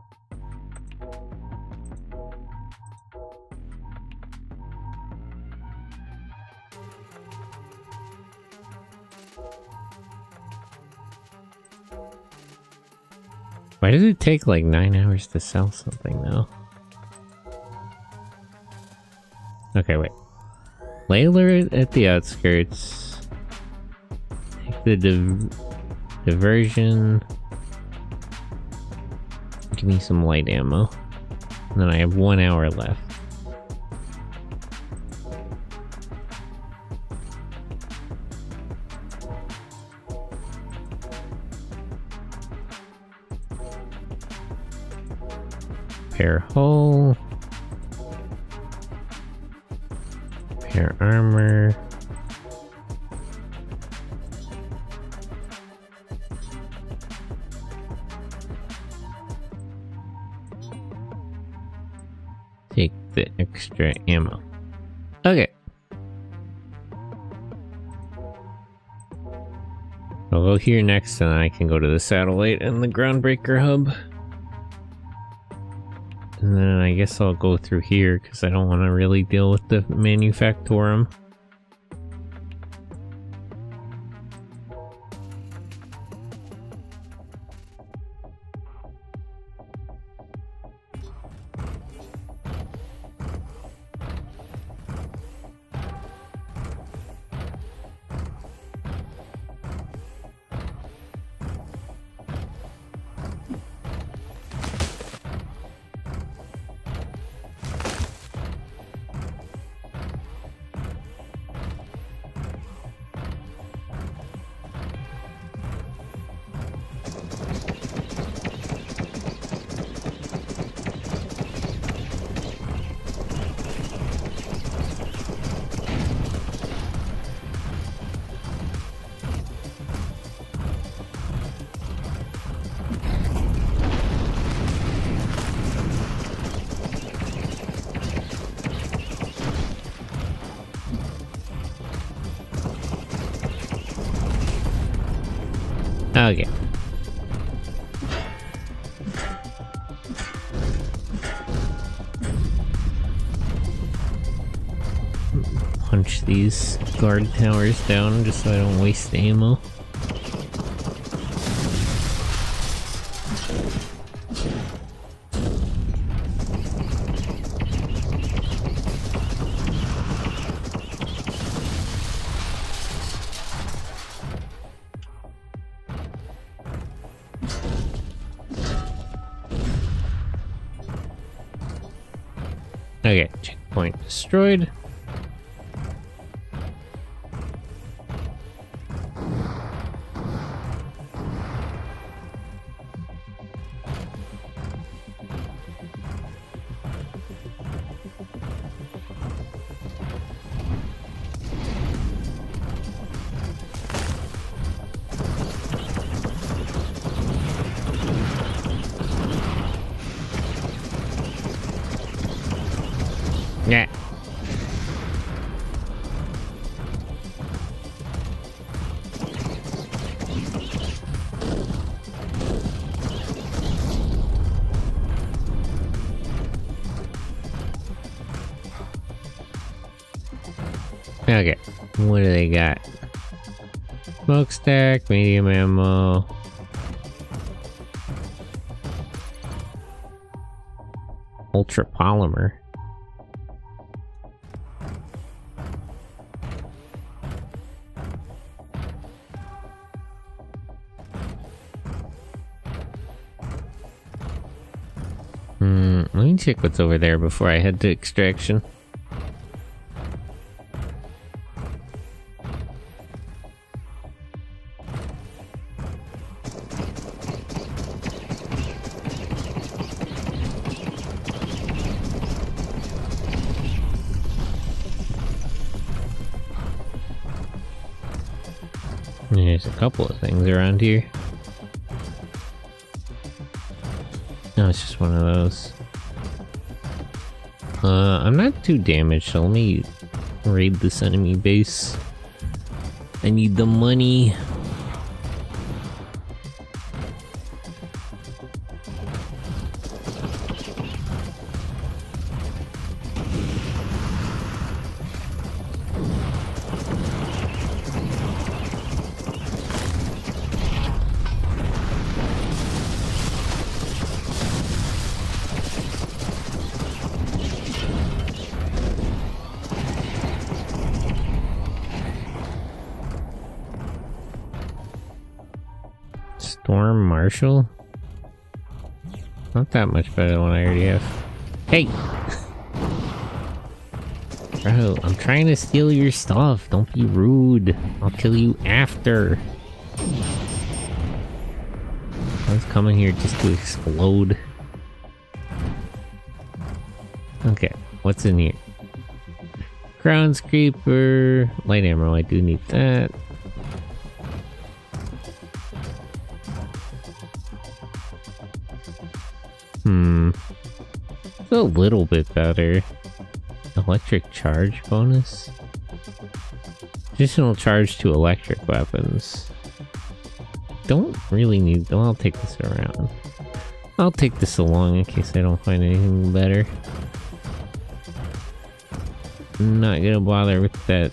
Why does it take like 9 hours to sell something though? Okay, wait. Layler at the outskirts. Take the Diversion. Give me some light ammo. And then I have 1 hour left. Repair hull. Repair armor. Take the extra ammo. Okay. I'll go here next and then I can go to the satellite and the groundbreaker hub. And then I guess I'll go through here because I don't want to really deal with the manufactorum. Okay. Punch these guard towers down just so I don't waste ammo. Okay, checkpoint destroyed. Yeah. Okay, what do they got? Smokestack, medium ammo. Ultra polymer. Let me check what's over there before I head to extraction. There's a couple of things around here. No, it's just one of those. I'm not too damaged, so let me raid this enemy base. I need the money. Storm Marshal? Not that much better than what I already have. Hey! Bro, I'm trying to steal your stuff. Don't be rude. I'll kill you after. I was coming here just to explode. Okay, what's in here? Crown Scraper, light ammo, I do need that. It's a little bit better. Electric charge bonus? Additional charge to electric weapons. Don't really need... Well, I'll take this around. I'll take this along in case I don't find anything better. I'm not gonna bother with that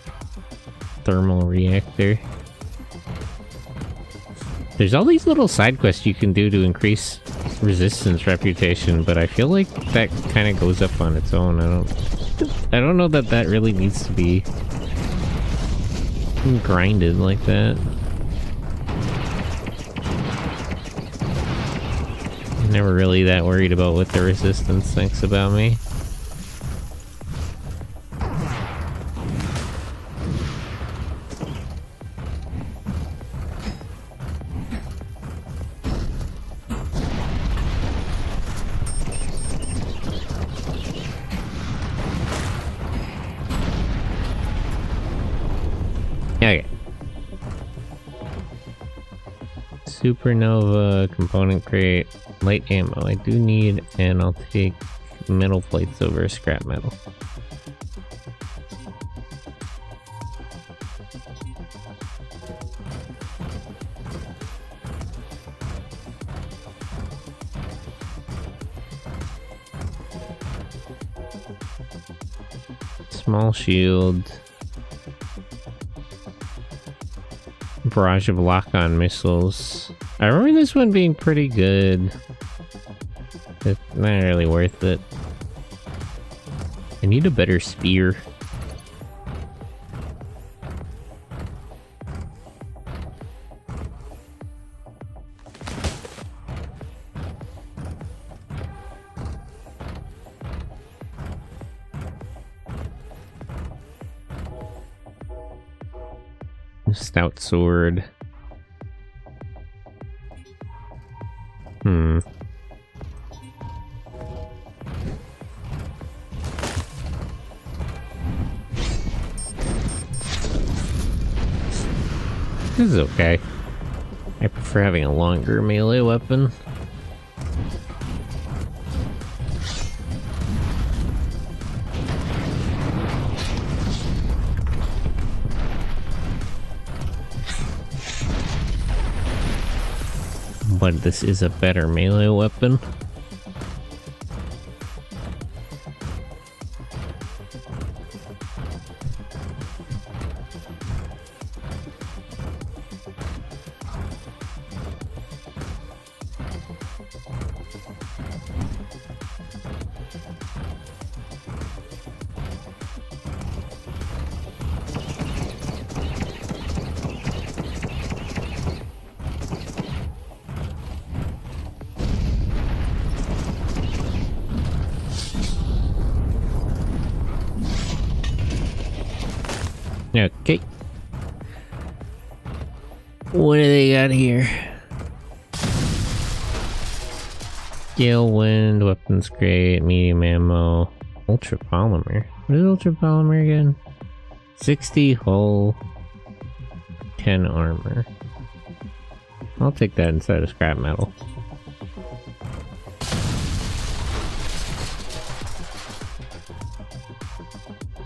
thermal reactor. There's all these little side quests you can do to increase resistance reputation, but I feel like that kind of goes up on its own. I don't know that that really needs to be grinded like that. I'm never really that worried about what the resistance thinks about me. Okay. Supernova, component crate, light ammo. I do need, and I'll take metal plates over scrap metal. Small shield. Barrage of lock-on missiles. I remember this one being pretty good. It's not really worth it. I need a better spear. Stout sword. This is okay. I prefer having a longer melee weapon. But this is a better melee weapon. Okay. What do they got here? Gale wind, weapons crate, medium ammo, ultra polymer. What is ultra polymer again? 60 hull, 10 armor. I'll take that instead of scrap metal.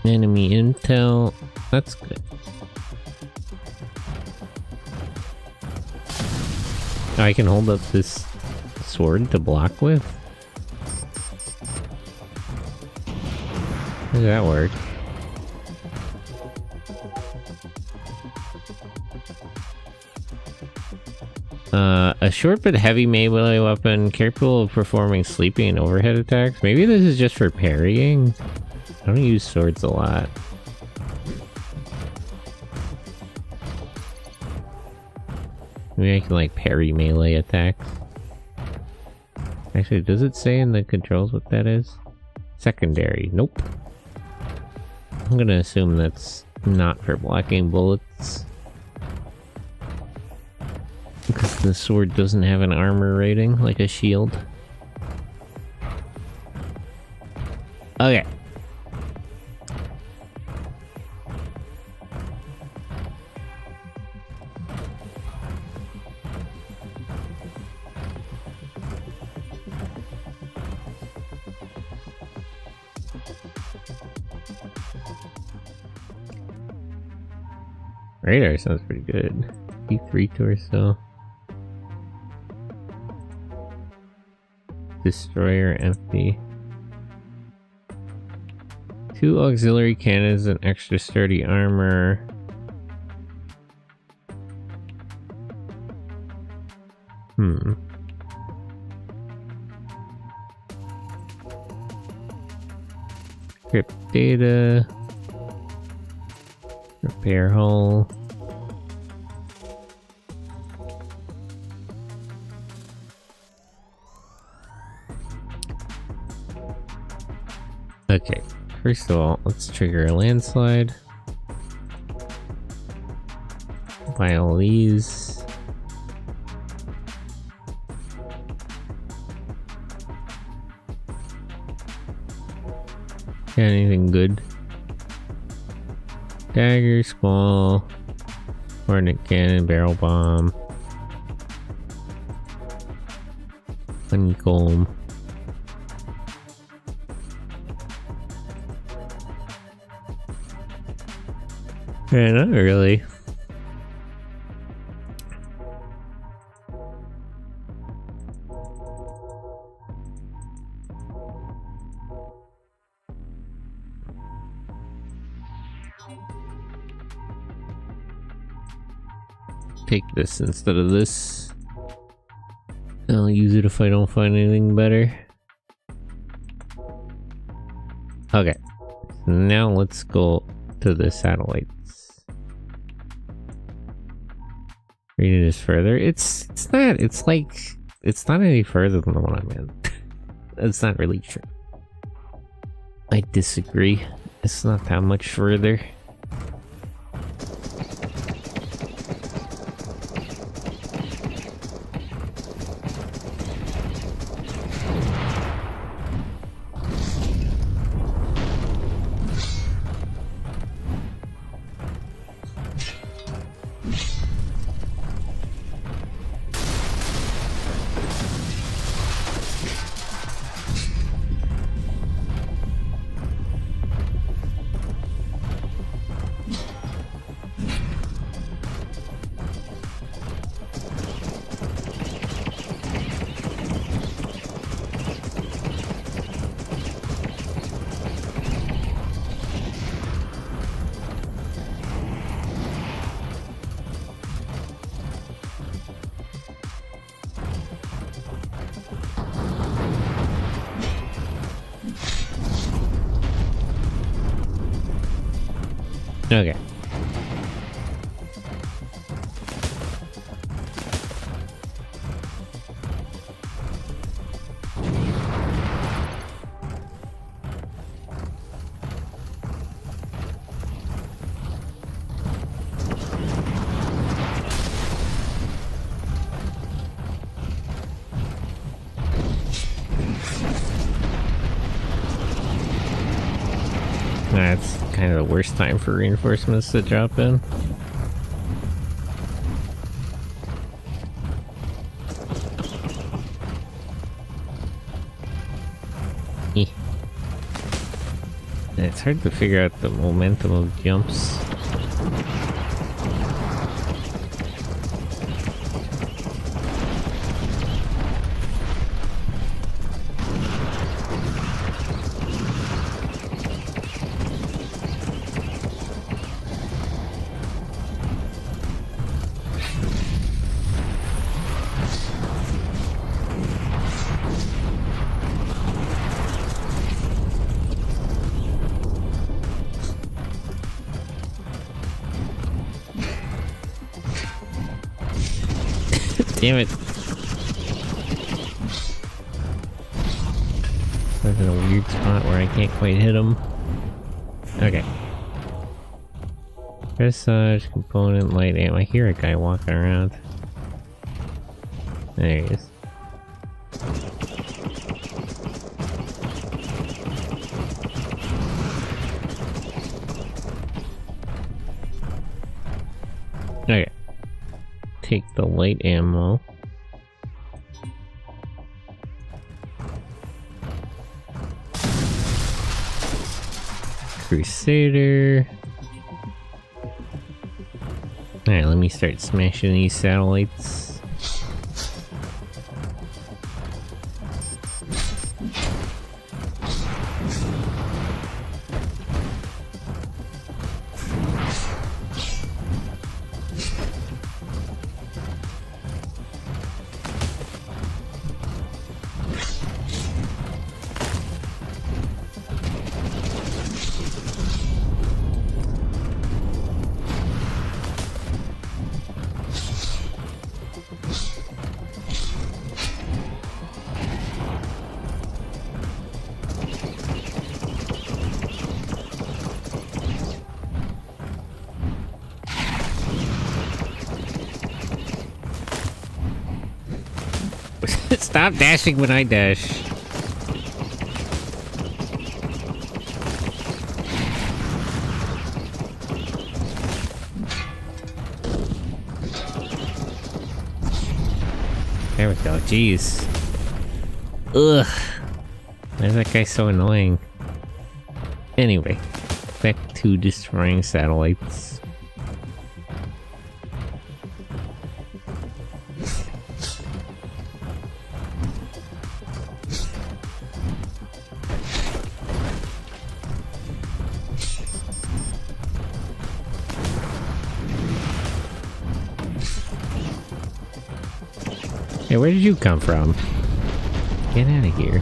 Enemy intel. That's good. I can hold up this sword to block with? How does that work? A short but heavy melee weapon capable of performing sleeping and overhead attacks. Maybe this is just for parrying? I don't use swords a lot. Maybe I can like parry melee attacks. Actually, does it say in the controls what that is? Secondary. Nope. I'm gonna assume that's not for blocking bullets. Because the sword doesn't have an armor rating like a shield. Okay. Radar sounds pretty good. D3 torso. Destroyer empty. 2 auxiliary cannons and extra sturdy armor. Crypt data. Repair hull. Okay, first of all, let's trigger a landslide. Buy all these. Got anything good? Dagger, squall, hornet cannon, barrel bomb, honeycomb. Yeah, not really. Take this instead of this. I'll use it if I don't find anything better. Okay, so now let's go to the satellites. Read this further. It's not any further than the one I'm in. That's not really true. I disagree. It's not that much further. Okay. That's kind of the worst time for reinforcements to drop in. It's hard to figure out the momentum of jumps. Damn it. That's in a weird spot where I can't quite hit him. Okay. Dressage, component, light ammo. I hear a guy walking around. There he is. Okay. Take the light ammo. Crusader. Alright, let me start smashing these satellites. Stop dashing when I dash. There we go, jeez. Ugh. Why is that guy so annoying? Anyway, back to destroying satellites. Hey, where did you come from? Get out of here.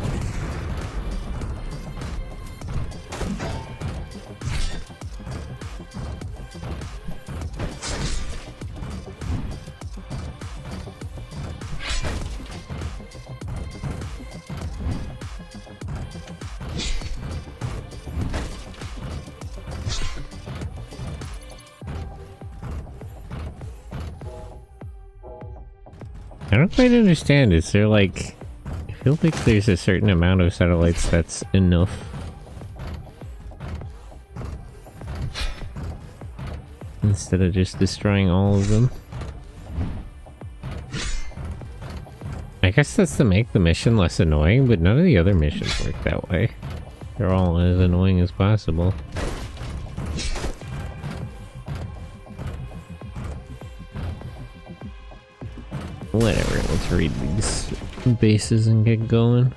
I don't quite understand. Is there like... I feel like there's a certain amount of satellites that's enough. Instead of just destroying all of them. I guess that's to make the mission less annoying, but none of the other missions work that way. They're all as annoying as possible. Whatever, let's read these bases and get going.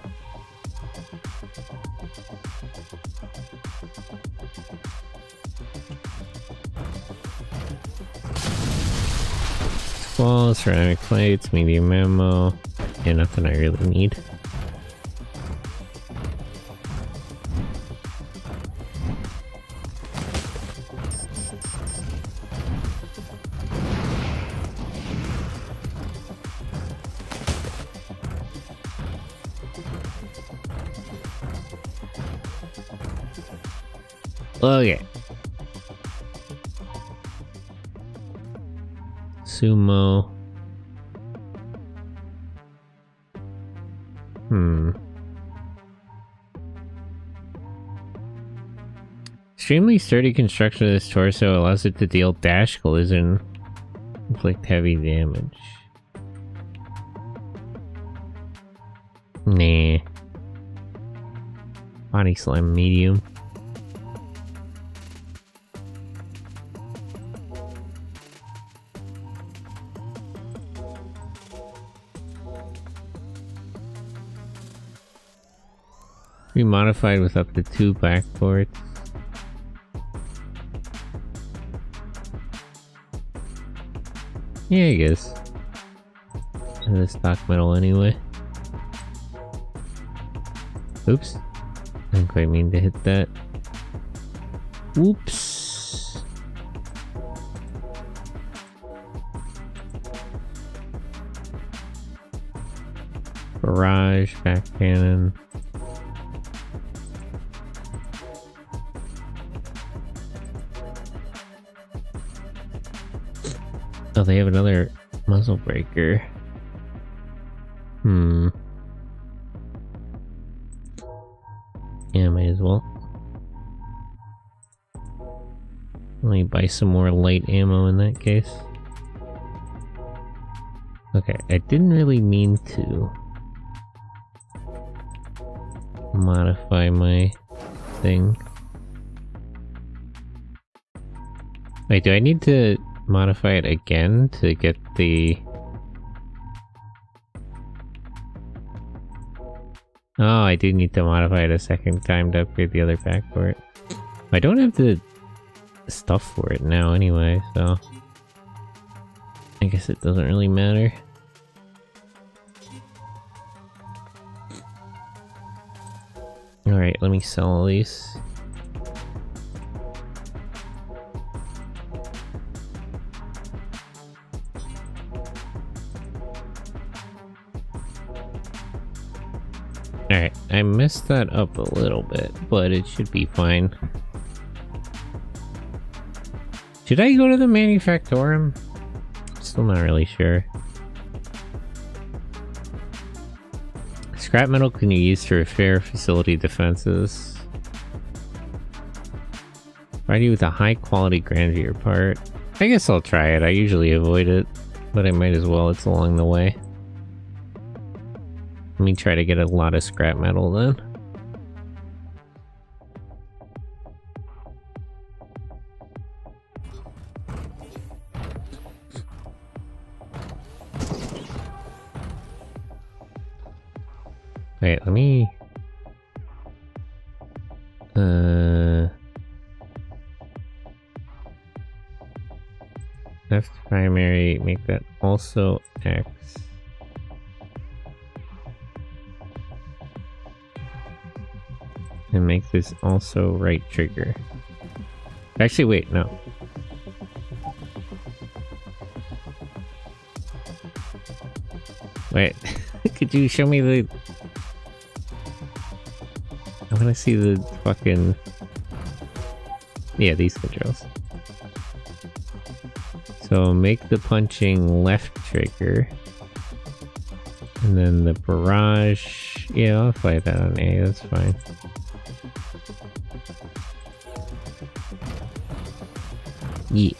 Walls, ceramic plates, medium ammo. Yeah, nothing I really need. Okay. Sumo. Extremely sturdy construction of this torso allows it to deal dash collision, inflict heavy damage. Nah. Body slam medium. Modified with up to 2 backports. Yeah, I guess. The stock metal anyway. Oops. Didn't quite mean to hit that. Oops. barrage, back cannon. Oh, they have another muzzle breaker. Yeah, might as well. Let me buy some more light ammo in that case. Okay, I didn't really mean to modify my thing. Wait, do I need to modify it again to get the... Oh, I do need to modify it a second time to upgrade the other pack for it. I don't have the stuff for it now anyway, so... I guess it doesn't really matter. Alright, let me sell all these. Alright, I messed that up a little bit, but it should be fine. Should I go to the manufactorum? Still not really sure. Scrap metal can you use to repair facility defenses? Provide you with a high quality Granvir part. I guess I'll try it. I usually avoid it, but I might as well. It's along the way. Let me try to get a lot of scrap metal then. Wait, let me... Left primary, make that also X. And make this also right trigger. Actually, wait, no. Wait, could you show me the... I want to see the fucking... Yeah, these controls. So make the punching left trigger. And then the barrage... Yeah, I'll play that on A, that's fine. Yeah.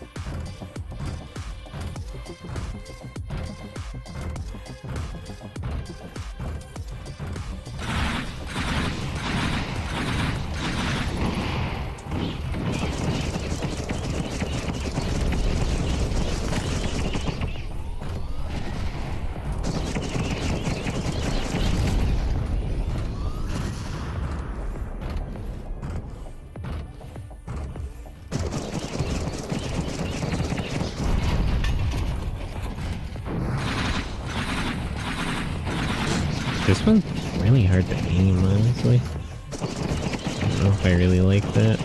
This one's really hard to aim, honestly. I don't know if I really like that.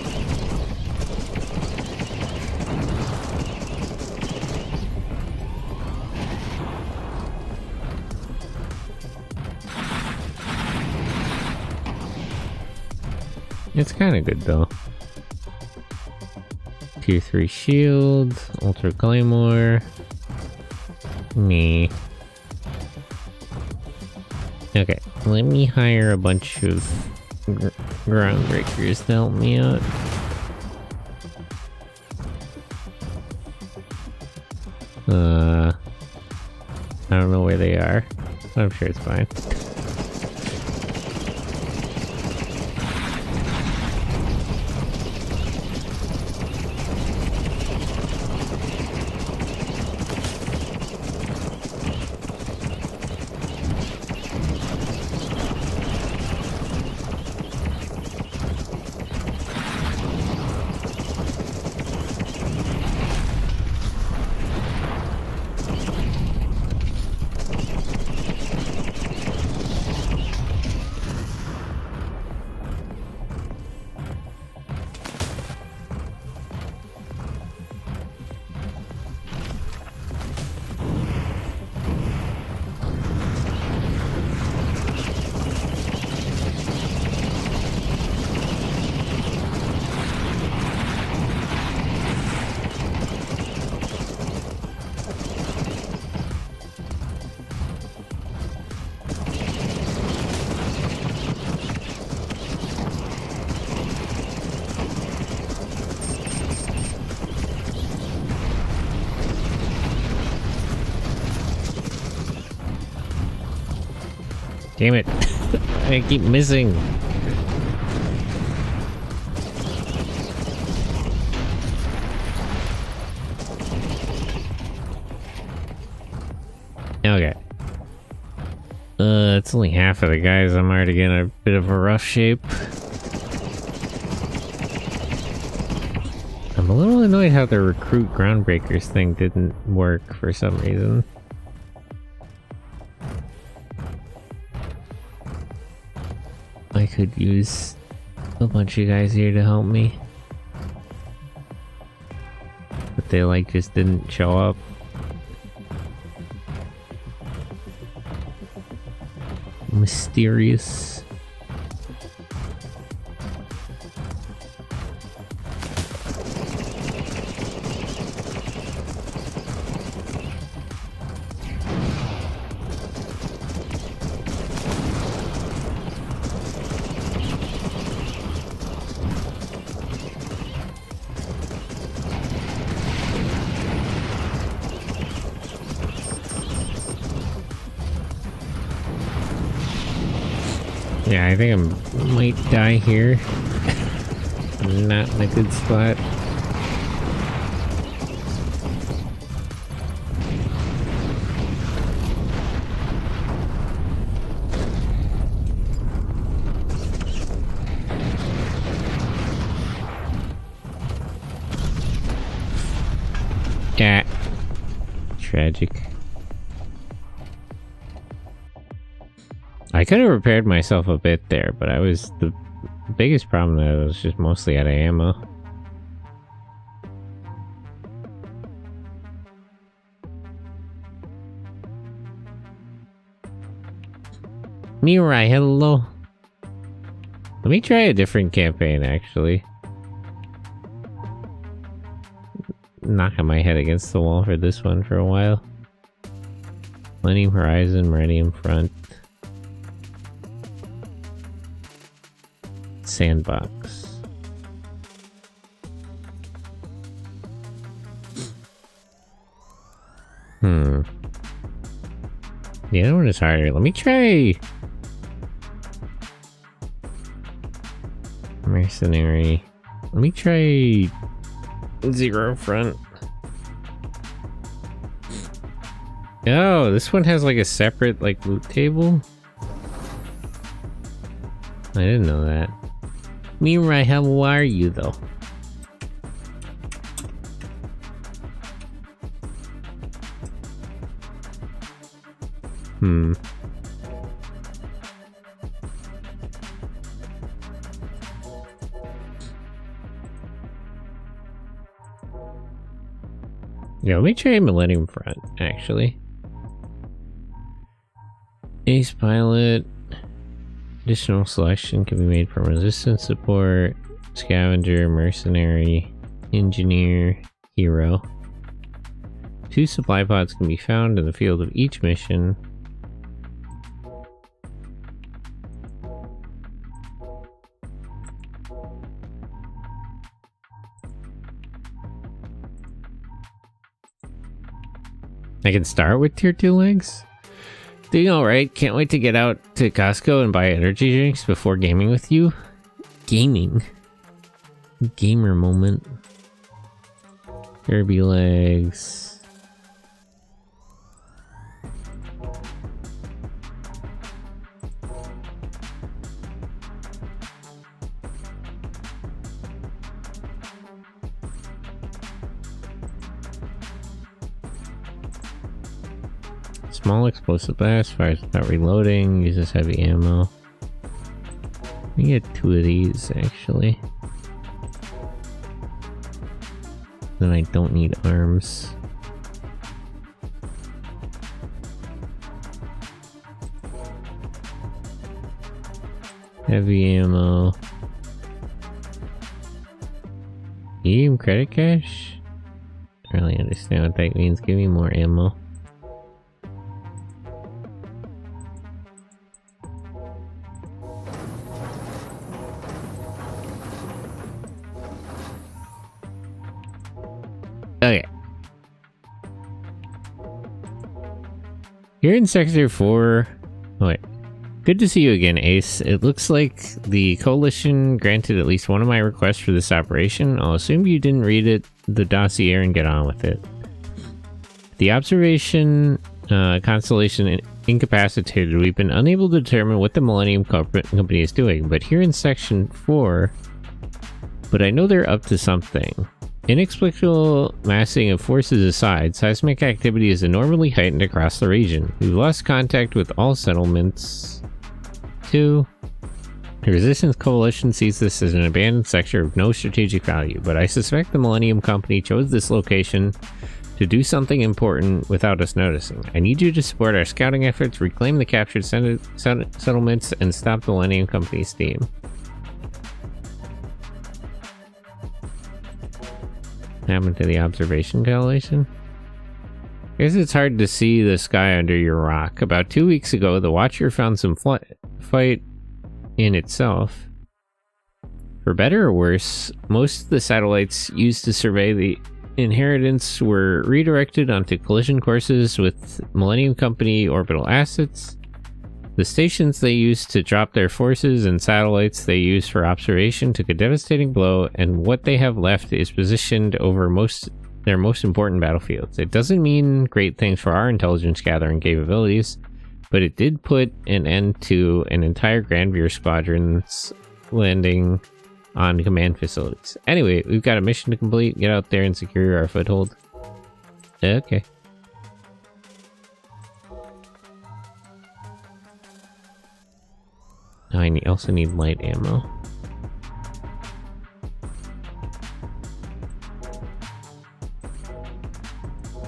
It's kind of good though. Tier 3 shield, Ultra Claymore. Me. Okay, let me hire a bunch of ground breakers to help me out. I don't know where they are. I'm sure it's fine. Damn it. I keep missing. Okay. It's only half of the guys. I'm already getting a bit of a rough shape. I'm a little annoyed how the recruit groundbreakers thing didn't work for some reason. I could use a bunch of guys here to help me. But they like just didn't show up. Mysterious. Yeah, I think I might die here. Not in a good spot. Yeah. Tragic. I could have repaired myself a bit there, but I was the biggest problem that I was just mostly out of ammo. Mirai, hello. Let me try a different campaign, actually. Knocking my head against the wall for this one for a while. Millennium Horizon, Millennium Front. Sandbox. The other one is harder. Let me try Mercenary. Let me try Zero Front. Oh, this one has like a separate like loot table. I didn't know that. Mirai, how are you though? Yeah, let me try Millennium Front, actually. Ace Pilot. Additional selection can be made from Resistance Support, Scavenger, Mercenary, Engineer, Hero. 2 supply pods can be found in the field of each mission. I can start with tier 2 legs? Doing alright, can't wait to get out to Costco and buy energy drinks before gaming with you. Gaming? Gamer moment. Derby legs. Small explosive blast, fires without reloading, uses heavy ammo. Let me get 2 of these, actually. Then I don't need arms. Heavy ammo. Medium credit cash? I don't really understand what that means. Give me more ammo. Okay. Here in Sector 4... Oh wait. Good to see you again, Ace. It looks like the Coalition granted at least one of my requests for this operation. I'll assume you didn't read the dossier and get on with it. The observation constellation incapacitated. We've been unable to determine what the Millennium Company is doing, but here in Section 4... But I know they're up to something. Inexplicable massing of forces aside, seismic activity is enormously heightened across the region. We've lost contact with all settlements. 2. The Resistance Coalition sees this as an abandoned sector of no strategic value, but I suspect the Millennium Company chose this location to do something important without us noticing. I need you to support our scouting efforts, reclaim the captured settlements, and stop the Millennium Company's steam. What happened to the observation coalition? I guess it's hard to see the sky under your rock. About 2 weeks ago, the Watcher found some fight in itself. For better or worse, most of the satellites used to survey the inheritance were redirected onto collision courses with Millennium Company orbital assets. The stations they used to drop their forces and satellites they used for observation took a devastating blow, and what they have left is positioned over their most important battlefields. It doesn't mean great things for our intelligence gathering capabilities, but it did put an end to an entire Granvir squadron's landing on command facilities. Anyway, we've got a mission to complete. Get out there and secure our foothold. Okay. I also need light ammo.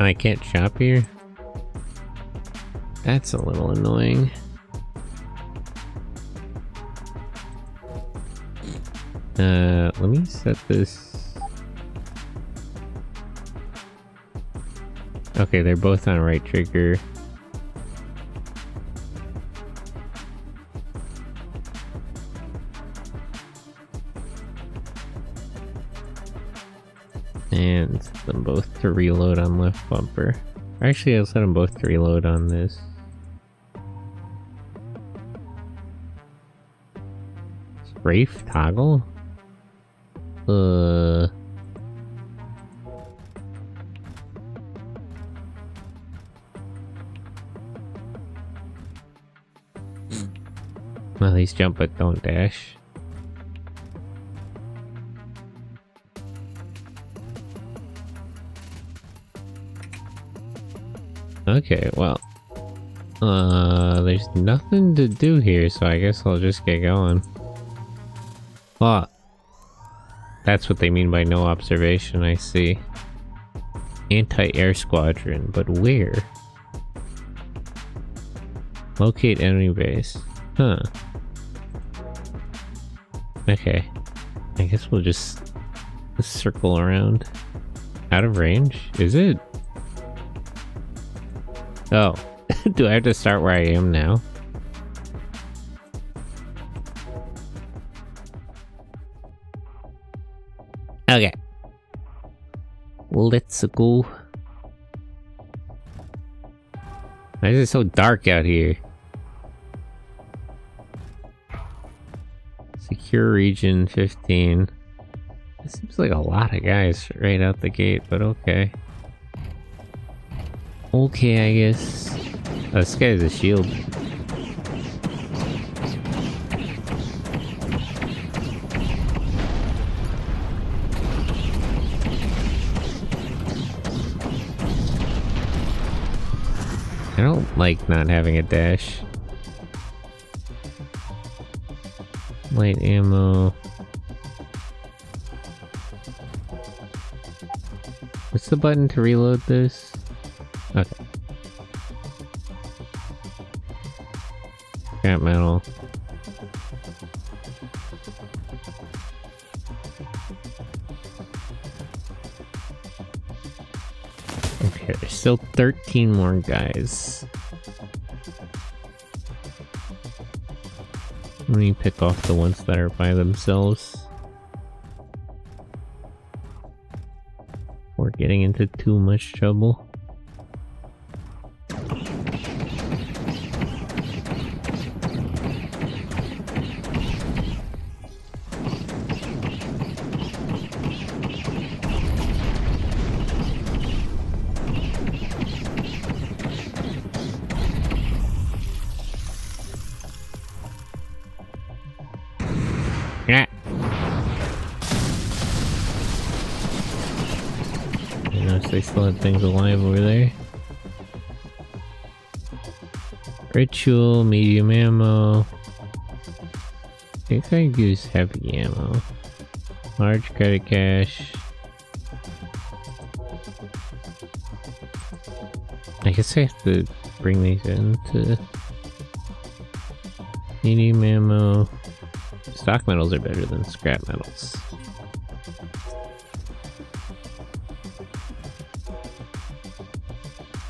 I can't shop here? That's a little annoying. Let me set this. Okay, they're both on right trigger. And set them both to reload on left bumper. Actually, I'll set them both to reload on this. Strafe toggle? Well, these jump but don't dash. Okay, well, there's nothing to do here, so I guess I'll just get going. Well, that's what they mean by no observation, I see. Anti-air squadron, but where? Locate enemy base. Huh. Okay. I guess we'll just circle around. Out of range? Is it? Oh. Do I have to start where I am now? Okay. Let's go. Why is it so dark out here? Secure region 15. It seems like a lot of guys right out the gate, but okay. Okay, I guess. Oh, this guy has a shield. I don't like not having a dash. Light ammo. What's the button to reload this? Okay. Scrap metal. Okay, there's still 13 more guys. Let me pick off the ones that are by themselves. We're getting into too much trouble. unless they still have things alive over there. Ritual, medium ammo. I think I use heavy ammo. Large credit cache. I guess I have to bring these into medium ammo. Stock metals are better than scrap metals.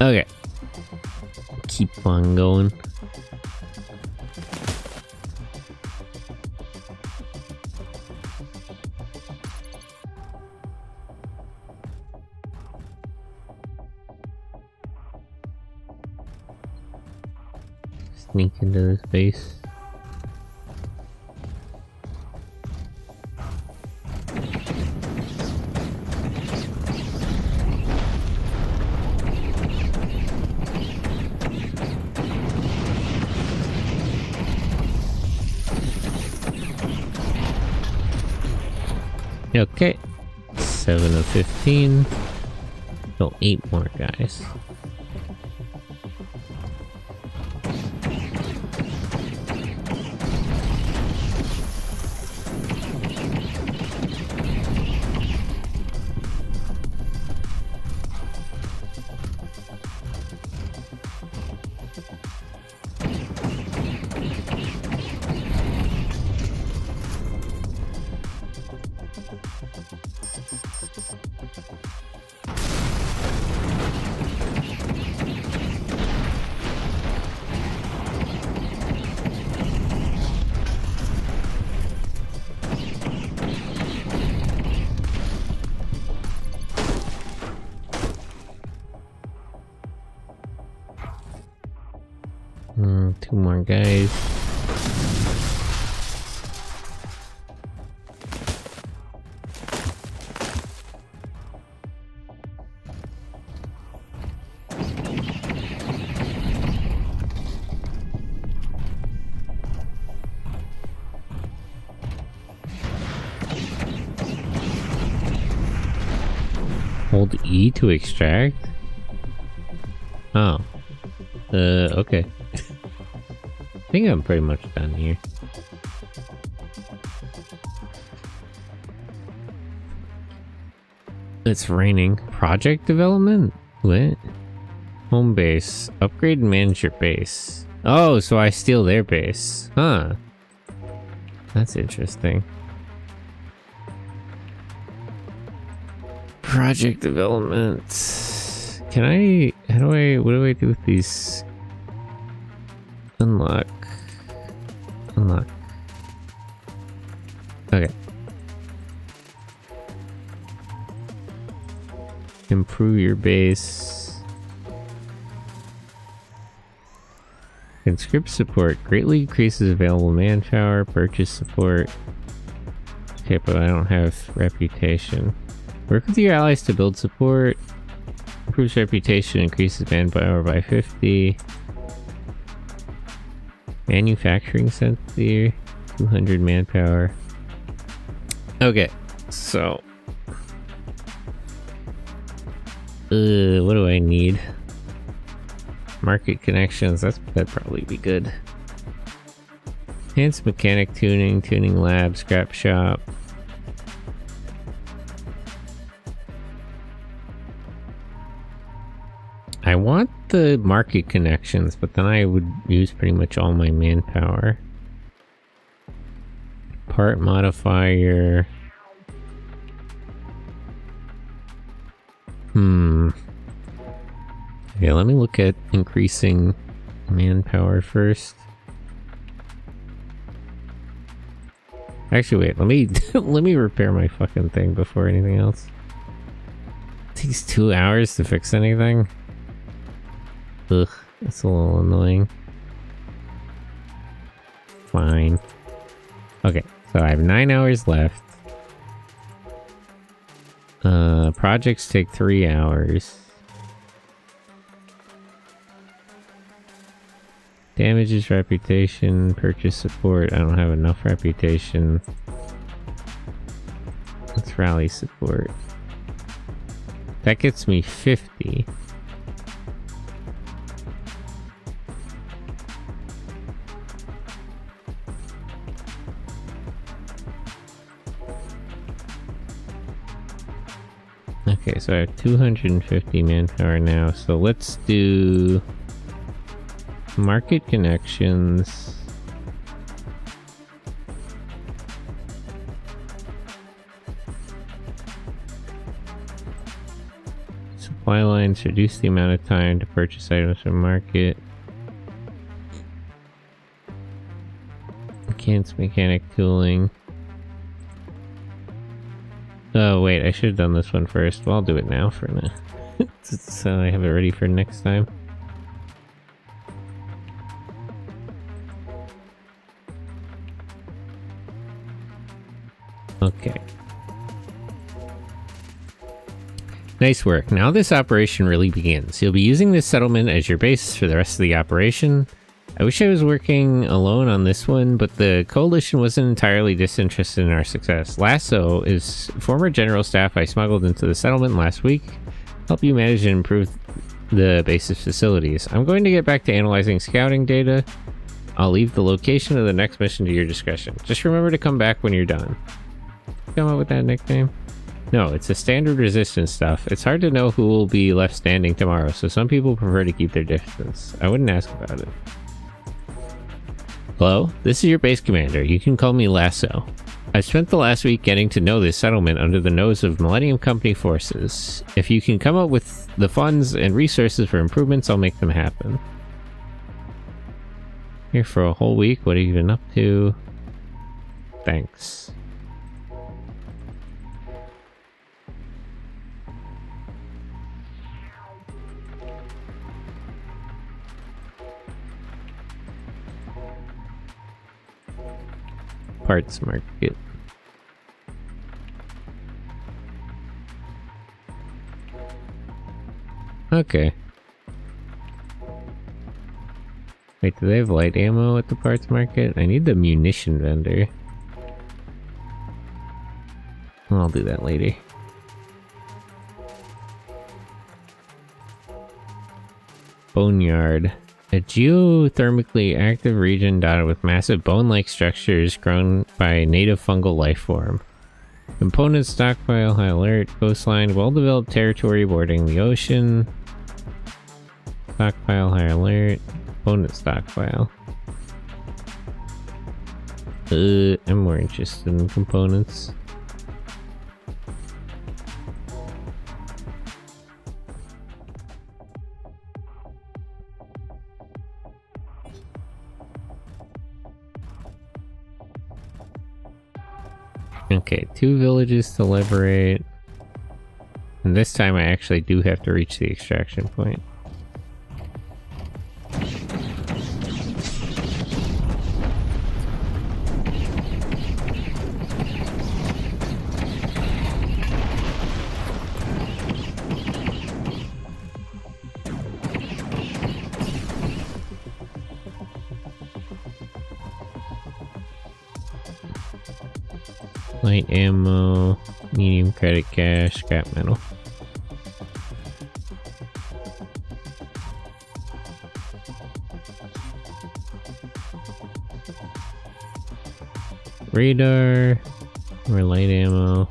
Okay. Keep on going. Sneak into this base. Okay, 7 of 15. Still 8 more guys. Two more guys. Hold E to extract? Oh. Okay. I think I'm pretty much done here. It's raining. Project development? What? Home base. Upgrade and manage your base. Oh, so I steal their base. Huh. That's interesting. Project development. Can I... what do I do with these? Unlock. Unlock. Okay. Improve your base. Conscript support greatly increases available manpower. Purchase support. Okay, but I don't have reputation. Work with your allies to build support. Improves reputation, increases manpower by 50. Manufacturing center, 200 manpower. Okay, so what do I need? Market connections, that'd probably be good. Enhanced mechanic tuning, tuning lab, scrap shop. I want the market connections, but then I would use pretty much all my manpower. Part modifier. Okay, let me look at increasing manpower first. Actually, wait, let me let me repair my fucking thing before anything else. It takes 2 hours to fix anything. Ugh, that's a little annoying. Fine. Okay, so I have 9 hours left. Projects take 3 hours. Damages reputation, purchase support. I don't have enough reputation. Let's rally support. That gets me 50. Okay, so I have 250 manpower now, so let's do market connections. Supply lines, reduce the amount of time to purchase items from market. Enhance mechanic tooling. Oh wait, I should have done this one first. Well, I'll do it now for now. So I have it ready for next time. Okay. Nice work. Now this operation really begins. You'll be using this settlement as your base for the rest of the operation. I wish I was working alone on this one, but the coalition wasn't entirely disinterested in our success. Lasso is former general staff I smuggled into the settlement last week. Help you manage and improve the base's facilities. I'm going to get back to analyzing scouting data. I'll leave the location of the next mission to your discretion. Just remember to come back when you're done. Come up with that nickname? No, it's a standard resistance stuff. It's hard to know who will be left standing tomorrow, so some people prefer to keep their distance. I wouldn't ask about it. Hello, this is your base commander. You can call me Lasso. I spent the last week getting to know this settlement under the nose of Millennium Company forces. If you can come up with the funds and resources for improvements, I'll make them happen. Here for a whole week, what have you been up to? Thanks. Parts market. Okay. Wait, do they have light ammo at the parts market? I need the munition vendor. I'll do that later. Boneyard. A geothermically active region dotted with massive bone-like structures grown by a native fungal life form. Components stockpile, high alert, coastline, well-developed territory bordering the ocean. Stockpile, high alert, component stockpile. I'm more interested in components. Okay, 2 villages to liberate. And this time I actually do have to reach the extraction point. Light ammo, medium credit cash, scrap metal. Radar, more light ammo.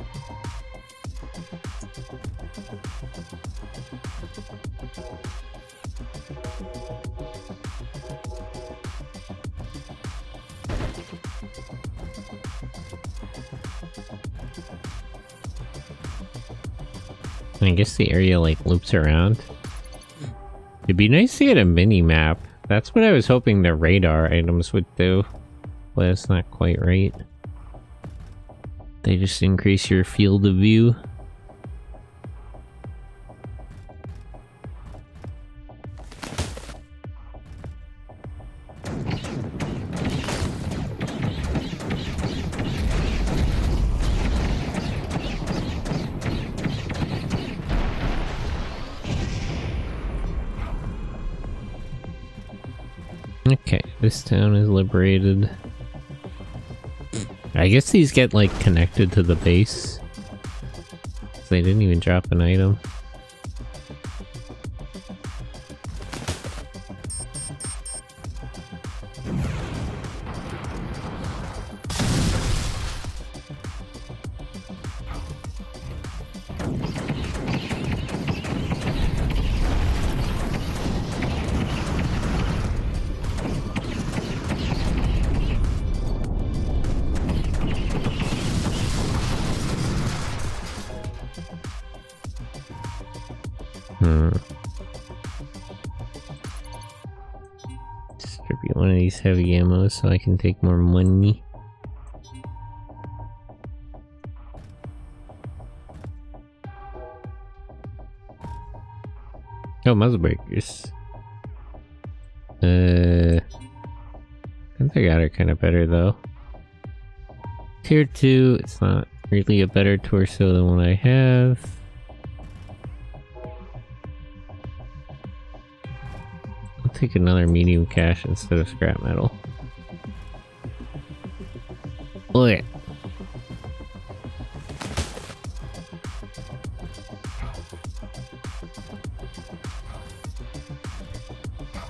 I guess the area like loops around. It'd be nice to get a mini map. That's what I was hoping the radar items would do. But it's not quite right. They just increase your field of view. Okay, this town is liberated. I guess these get like connected to the base. They didn't even drop an item. Distribute one of these heavy ammo so I can take more money. Oh, muzzle breakers. I think I got it kind of better though. Tier 2, it's not really a better torso than what I have. I'll take another medium cash instead of scrap metal. Oh yeah.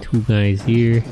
Two guys here.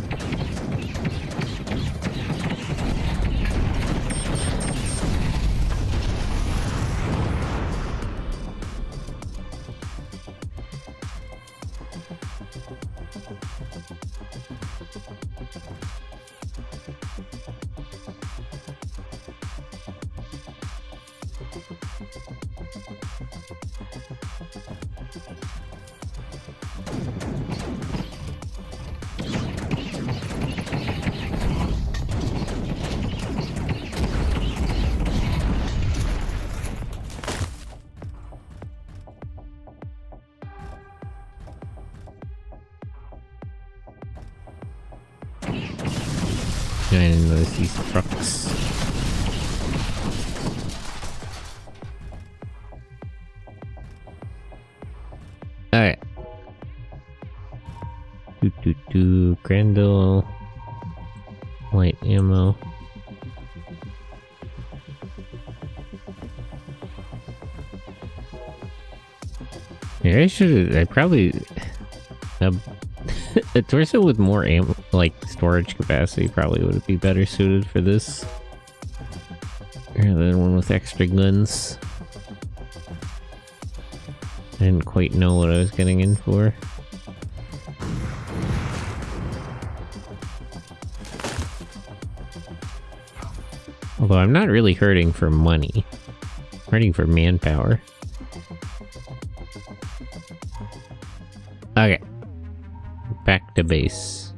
I didn't notice these trucks. Alright. Grendel. Light ammo. Yeah, I probably... a torso with more ammo, like storage capacity, probably would be better suited for this rather than one with extra guns. I didn't quite know what I was getting in for. Although I'm not really hurting for money, I'm hurting for manpower. Okay. Back to base.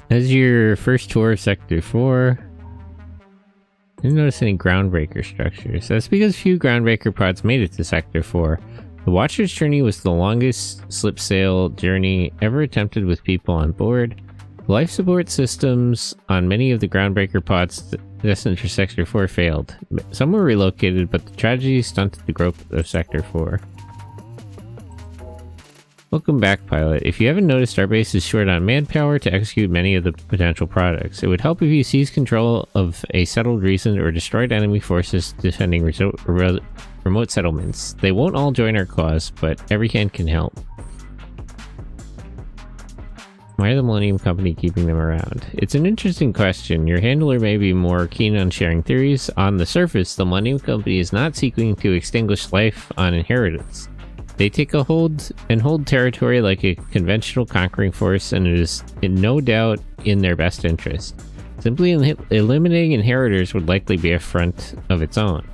As your first tour of Sector 4, I didn't notice any groundbreaker structures. That's because few groundbreaker pods made it to Sector 4. The Watcher's journey was the longest slip sail journey ever attempted with people on board. The life support systems on many of the groundbreaker pods destined for Sector 4 failed. Some were relocated, but the tragedy stunted the growth of Sector 4. Welcome back, pilot. If you haven't noticed, our base is short on manpower to execute many of the potential projects. It would help if you seize control of a settled region or destroyed enemy forces defending remote settlements. They won't all join our cause, but every hand can help. Why are the Millennium Company keeping them around? It's an interesting question. Your handler may be more keen on sharing theories. On the surface, the Millennium Company is not seeking to extinguish life on inheritance. They take a hold territory like a conventional conquering force, and it is no doubt in their best interest. Simply eliminating inheritors would likely be a front of its own.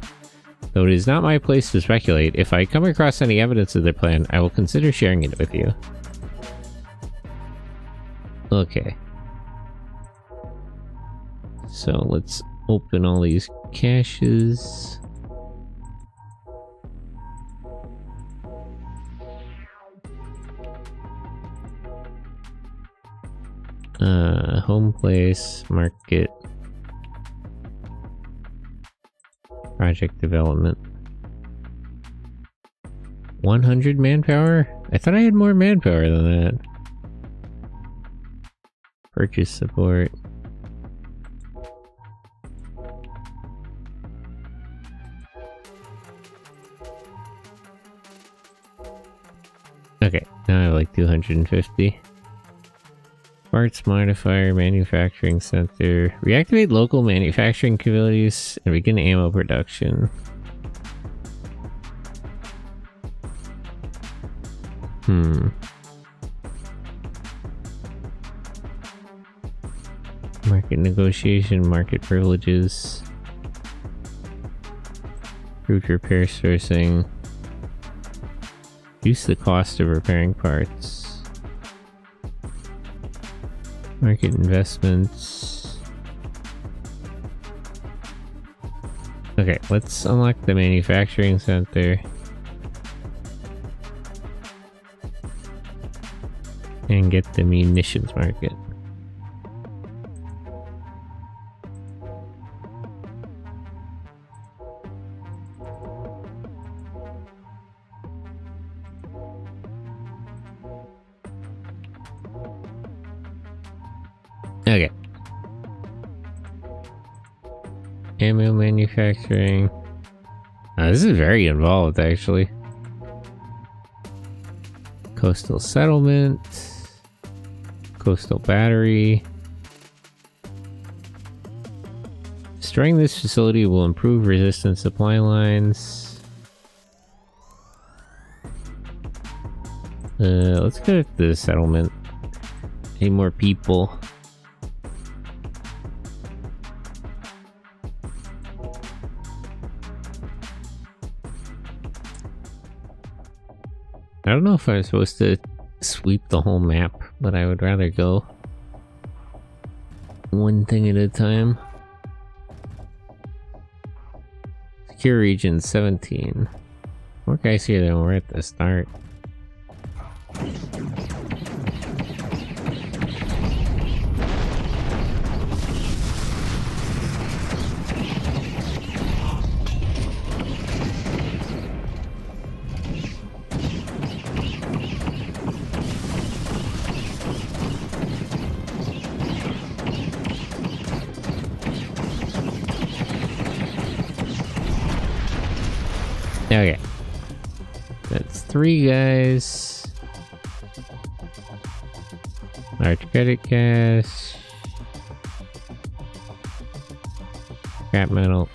Though it is not my place to speculate, if I come across any evidence of their plan, I will consider sharing it with you. Okay. So let's open all these caches. Home place, market, project development. 100 manpower? I thought I had more manpower than that. Purchase support. Okay, now I have like 250. Parts modifier, manufacturing center. Reactivate local manufacturing capabilities and begin ammo production. Market negotiation, market privileges. Route repair sourcing. Reduce the cost of repairing parts. Market investments. Okay, let's unlock the manufacturing center. And get the munitions market. Okay. Ammo manufacturing. This is very involved, actually. Coastal settlement. Coastal battery. Destroying this facility will improve resistance supply lines. Let's go to the settlement. Need more people. I don't know if I'm supposed to sweep the whole map, but I would rather go one thing at a time. Secure region 17. More guys here than we're at the start. Okay. That's 3 guys. Large credit cash. Scrap metal.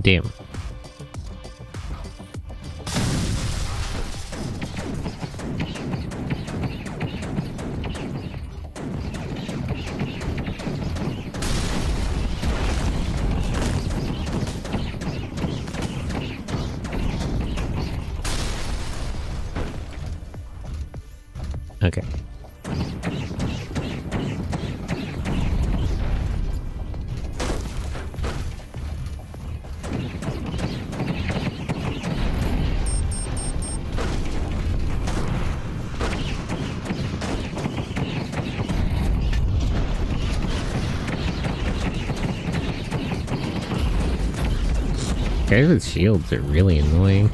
Damn. Okay. Guys with shields are really annoying.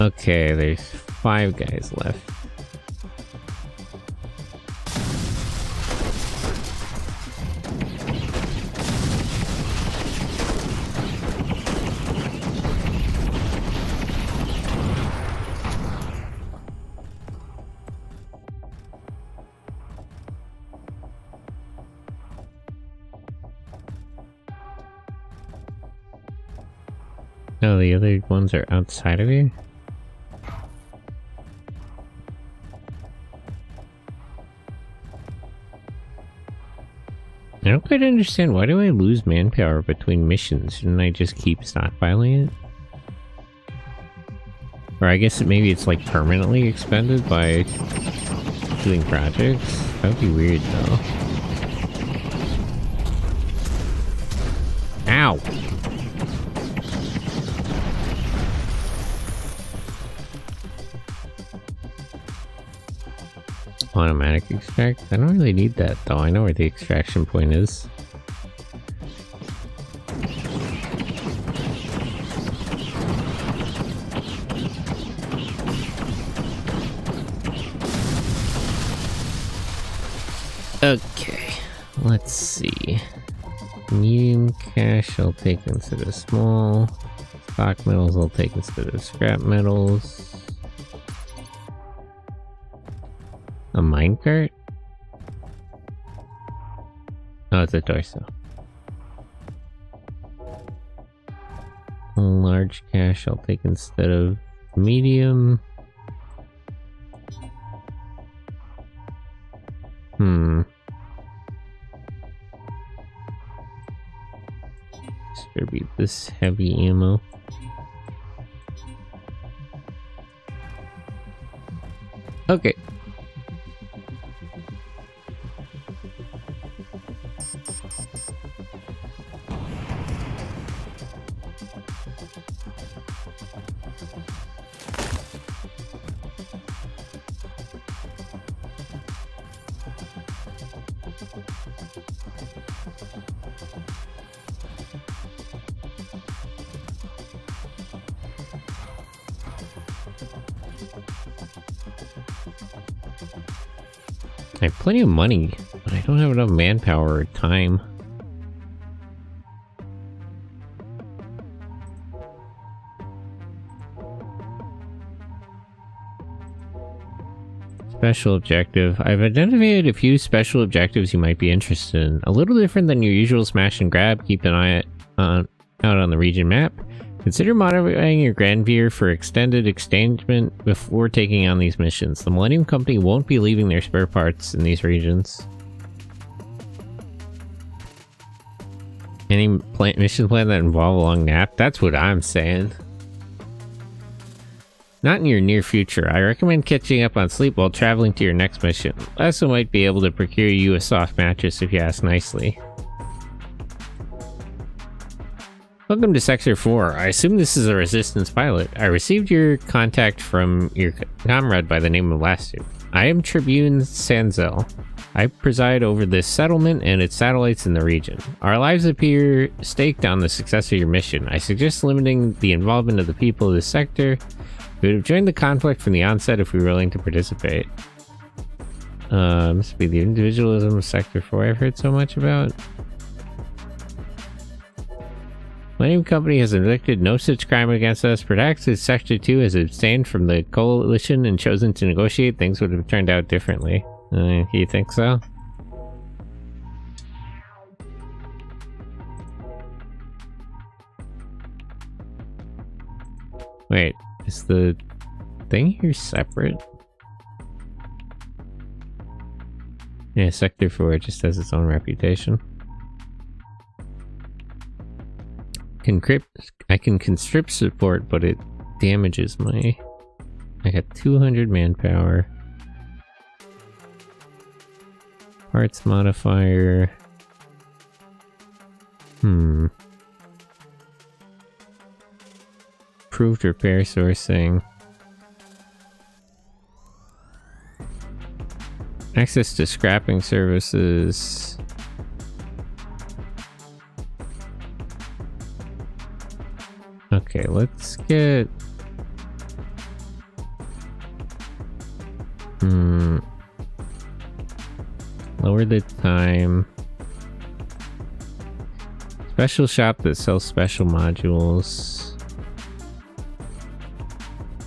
Okay, there's 5 guys left. No, the other ones are outside of here? I don't quite understand. Why do I lose manpower between missions? Shouldn't I just keep stockpiling it? Or I guess maybe it's like permanently expended by doing projects? That would be weird though. Ow! Automatic extract? I don't really need that though. I know where the extraction point is. Okay, let's see. Medium cache I'll take instead of small. Stock metals I'll take instead of scrap metals. A minecart? Oh, it's a torso. Large cash I'll take instead of medium. Distribute this heavy ammo. Okay. I have plenty of money, but I don't have enough manpower or time. Special objective. I've identified a few special objectives you might be interested in. A little different than your usual smash and grab. Keep an eye out on the region map. Consider modifying your Granvir for extended exchangement before taking on these missions. The Millennium Company won't be leaving their spare parts in these regions. Any mission plan that involve a long nap? That's what I'm saying. Not in your near future. I recommend catching up on sleep while traveling to your next mission. I also might be able to procure you a soft mattress if you ask nicely. Welcome to Sector 4. I assume this is a Resistance pilot. I received your contact from your comrade by the name of Lastu. I am Tribune Sanzel. I preside over this settlement and its satellites in the region. Our lives appear staked on the success of your mission. I suggest limiting the involvement of the people of this sector. We would have joined the conflict from the onset if we were willing to participate. Must be the individualism of Sector 4 I've heard so much about. Millennium Company has inflicted no such crime against us. Perhaps if Sector 2 has abstained from the coalition and chosen to negotiate, things would have turned out differently. You think so? Wait, is the thing here separate? Yeah, Sector 4 just has its own reputation. I can constrict support, but it damages my... I got 200 manpower. Parts modifier. Improved repair sourcing. Access to scrapping services. Okay, let's get... Lower the time. Special shop that sells special modules.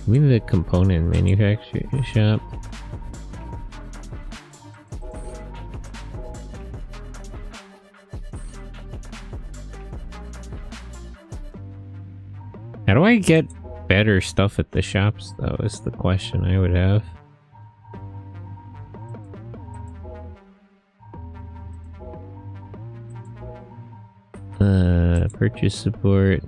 We need a component manufacturing shop. How do I get better stuff at the shops, though, is the question I would have. Purchase support.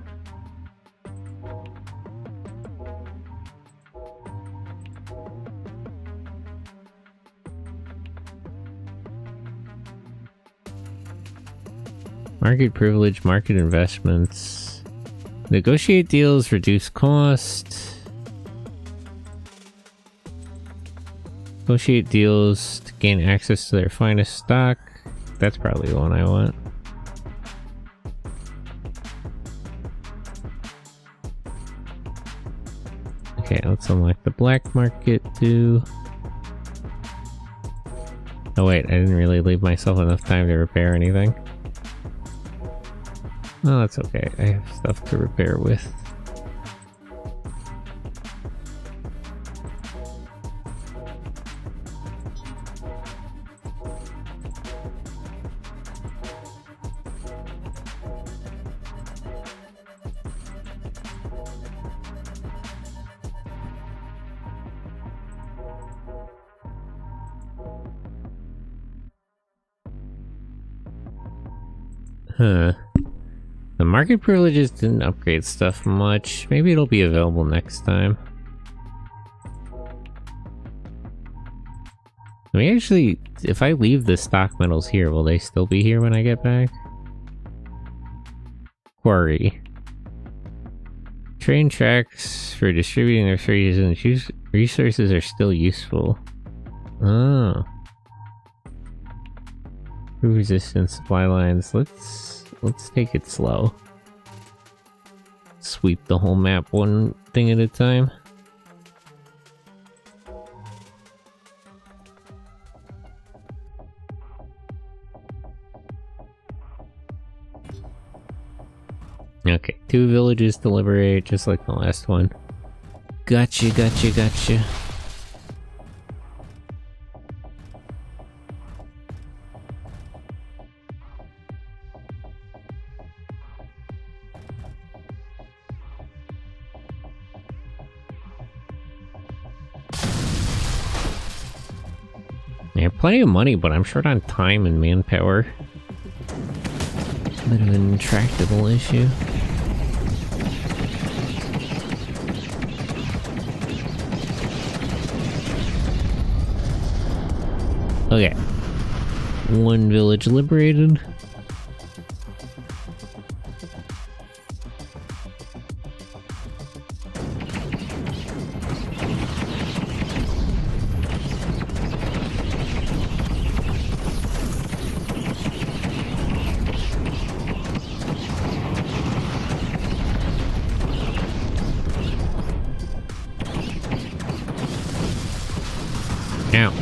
Market privilege, market investments. Negotiate deals, reduce cost. Negotiate deals to gain access to their finest stock. That's probably the one I want. Okay, let's unlock the black market too. Oh wait, I didn't really leave myself enough time to repair anything. Oh, that's okay. I have stuff to repair with. Huh. The market privileges didn't upgrade stuff much. Maybe it'll be available next time. I mean, actually, if I leave the stock metals here, will they still be here when I get back? Quarry. Train tracks for distributing their resources are still useful. Oh. Crew resistance supply lines. Let's take it slow. Sweep the whole map one thing at a time. Okay, 2 villages to liberate, just like the last one. Gotcha, gotcha, gotcha. I have plenty of money, but I'm short on time and manpower. Bit of an intractable issue. Okay. 1 village liberated. Ow.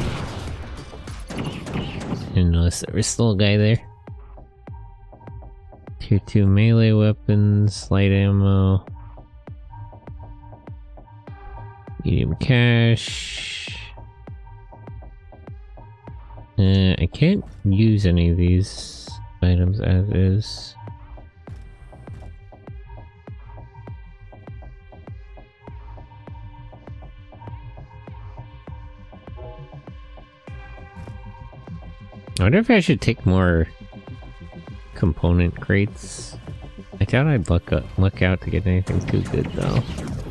Didn't notice there was still a guy there. Tier 2 melee weapons, light ammo. Medium cash. I can't use any of these items as is. I wonder if I should take more component crates. I doubt I'd look out to get anything too good though.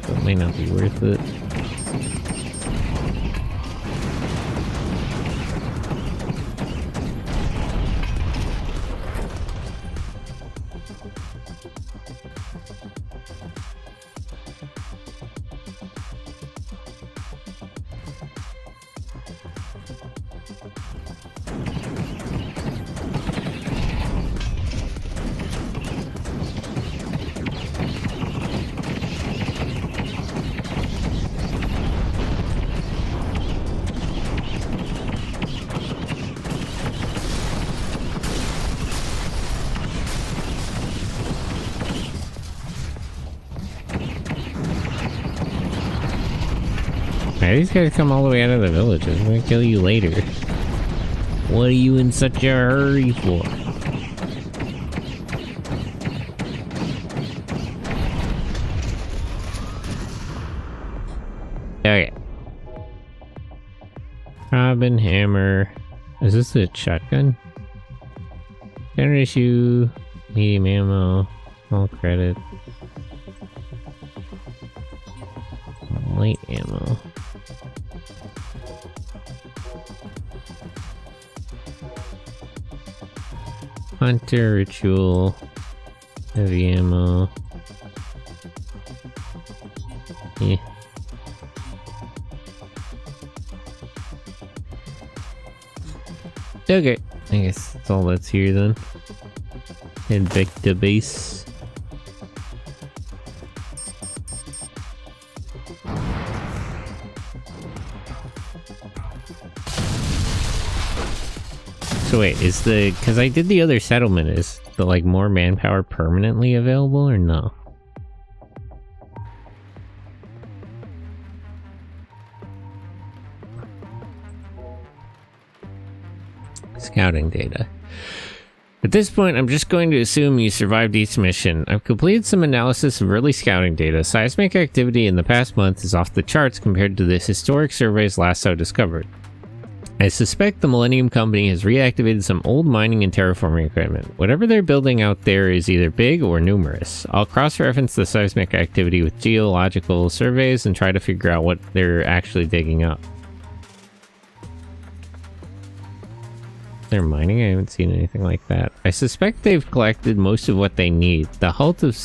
So it may not be worth it. These guys come all the way out of the village. I'm gonna kill you later. What are you in such a hurry for? Okay. Robin hammer. Is this a shotgun? Standard issue. Medium ammo. All credit. Light ammo. Hunter ritual, heavy ammo. Yeah. Okay, I guess that's all that's here then. Head back to base. So wait, is the, because I did the other settlement, is the like more manpower permanently available or no? Scouting data. At this point, I'm just going to assume you survived each mission. I've completed some analysis of early scouting data. Seismic activity in the past month is off the charts compared to the historic surveys last so discovered. I suspect the Millennium Company has reactivated some old mining and terraforming equipment. Whatever they're building out there is either big or numerous. I'll cross-reference the seismic activity with geological surveys and try to figure out what they're actually digging up. They're mining? I haven't seen anything like that. I suspect they've collected most of what they need. The halt of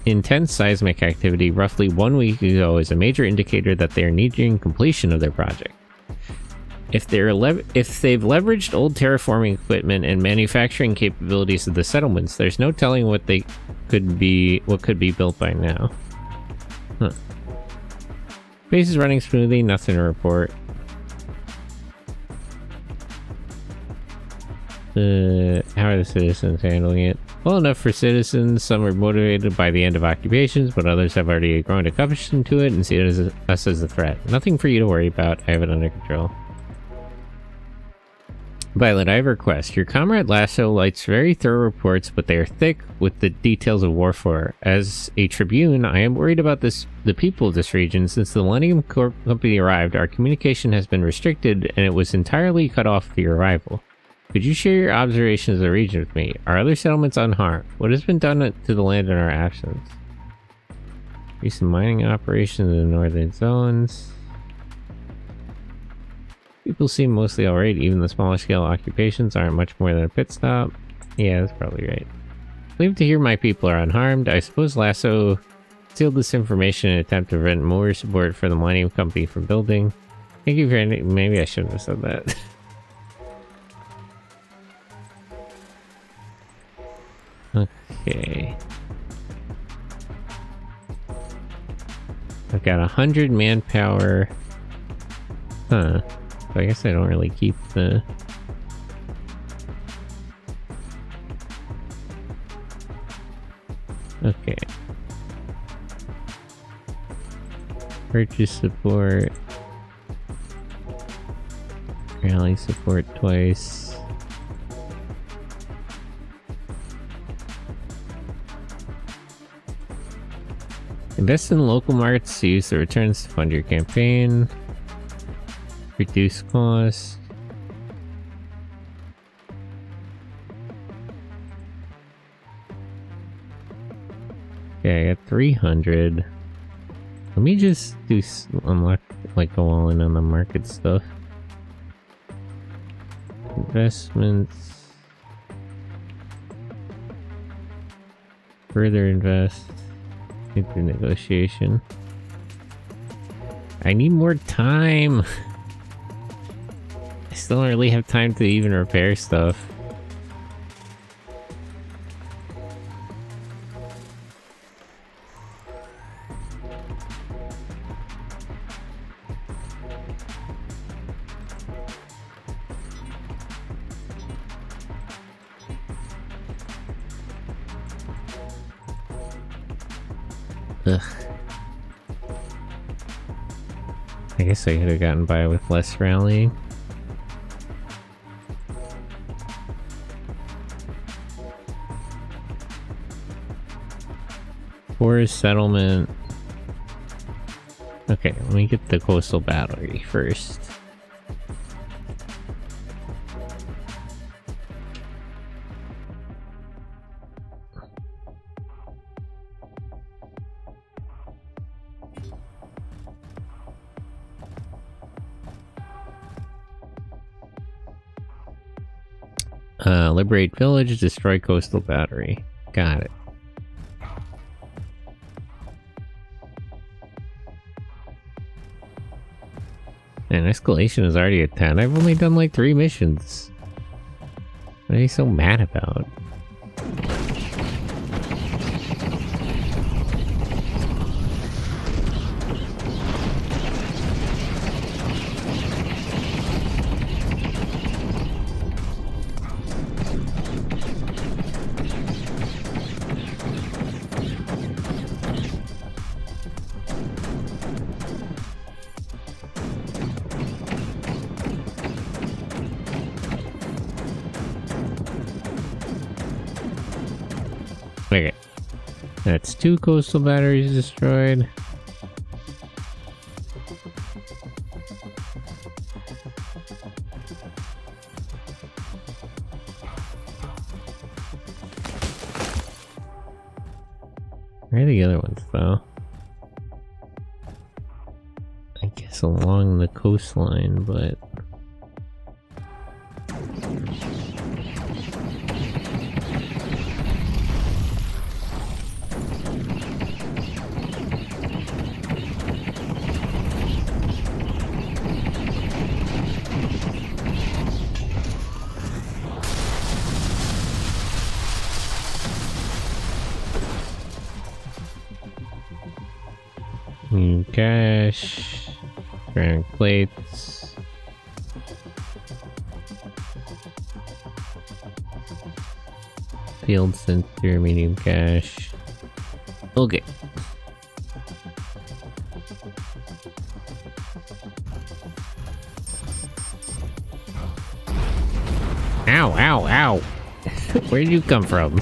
intense seismic activity roughly 1 week ago is a major indicator that they are nearing completion of their project. If they've leveraged old terraforming equipment and manufacturing capabilities of the settlements, there's no telling what could be built by now. Huh. Base is running smoothly, nothing to report. How are the citizens handling it? Well enough for citizens. Some are motivated by the end of occupations, but others have already grown accustomed to it and see us as a threat. Nothing for you to worry about. I have it under control. Violet, I have a request. Your comrade Lasso writes very thorough reports, but they are thick with the details of warfare. As a Tribune, I am worried about the people of this region. Since the Millennium Company arrived, our communication has been restricted, and it was entirely cut off with your arrival. Could you share your observations of the region with me? Are other settlements unharmed? What has been done to the land in our absence? Recent mining operations in the northern zones. People seem mostly alright, even the smaller scale occupations aren't much more than a pit stop. Yeah, that's probably right. Relieved to hear my people are unharmed. I suppose Lasso sealed this information in an attempt to prevent more support for the Millennium Company from building. Thank you for any— maybe I shouldn't have said that. Okay. I've got 100 manpower. Huh. So I guess I don't really keep the... Okay. Purchase support. Rally support twice. Invest in local markets to use the returns to fund your campaign. Reduce costs. Okay, I got 300. Let me just do unlock, like, go all in on the market stuff. Investments. Further invest. Into negotiation. I need more time. I still don't really have time to even repair stuff. Ugh. I guess I could have gotten by with less rallying. Forest settlement. Okay, let me get the coastal battery first. Liberate village, destroy coastal battery. Got it. And escalation is already at 10. I've only done like 3 missions. What are you so mad about? Okay, that's 2 coastal batteries destroyed. Where are the other ones, though? I guess along the coastline, but... New cash, ceramic plates. Field center, medium cash. Okay. Ow, ow, ow. Where did you come from?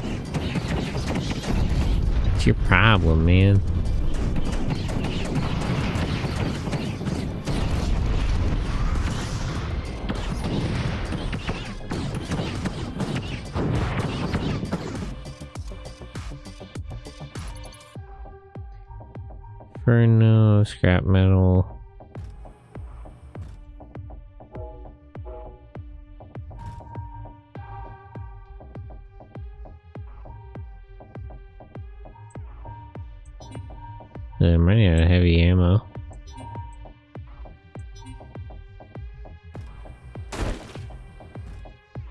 What's your problem, man? Inferno, scrap metal. I'm running out of heavy ammo.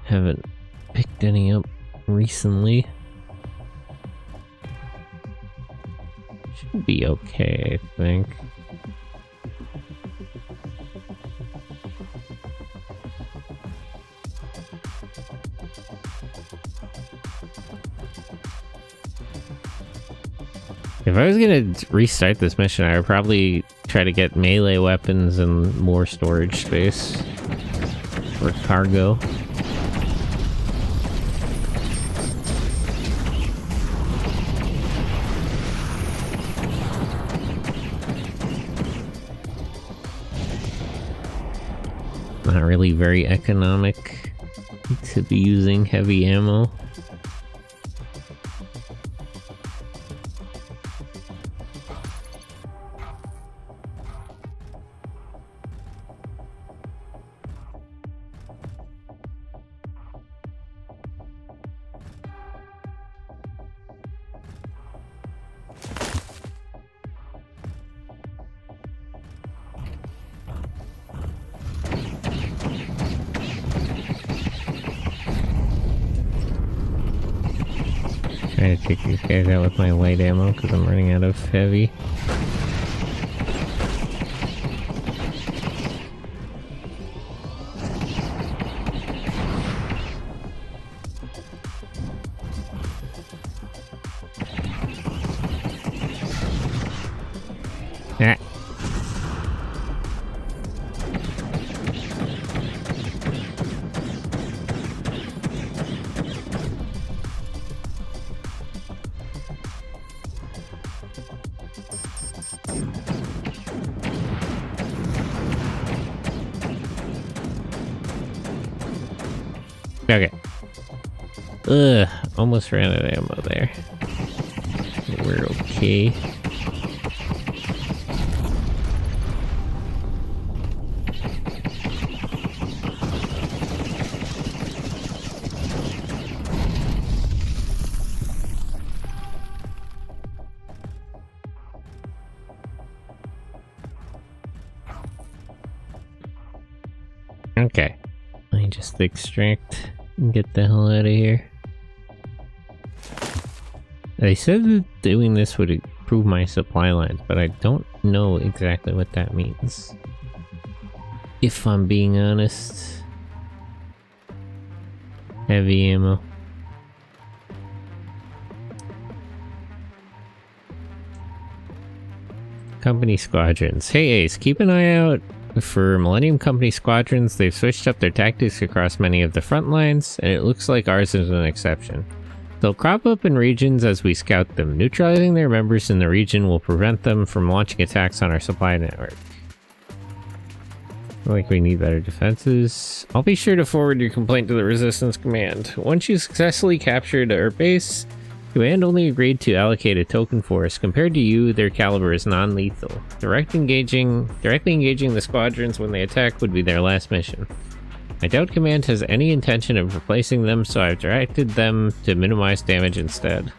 Haven't picked any up recently. Should be okay, I think. If I was gonna restart this mission, I would probably try to get melee weapons and more storage space for cargo. Not really very economic to be using heavy ammo. Trying to take these guys out with my light ammo because I'm running out of heavy. Ah. Okay. Ugh, almost ran out of ammo there. We're okay. Okay. Let me just extract and get the hell out of here. They said that doing this would improve my supply lines, but I don't know exactly what that means. If I'm being honest. Heavy ammo. Company squadrons. Hey Ace, keep an eye out for Millennium Company squadrons. They've switched up their tactics across many of the front lines, and it looks like ours is an exception. They'll crop up in regions as we scout them. Neutralizing their members in the region will prevent them from launching attacks on our supply network. I think we need better defenses. I'll be sure to forward your complaint to the Resistance Command. Once you successfully captured our base, Command only agreed to allocate a token force. Compared to you, their caliber is non-lethal. Directly engaging the squadrons when they attack would be their last mission. I doubt Command has any intention of replacing them, so I've directed them to minimize damage instead.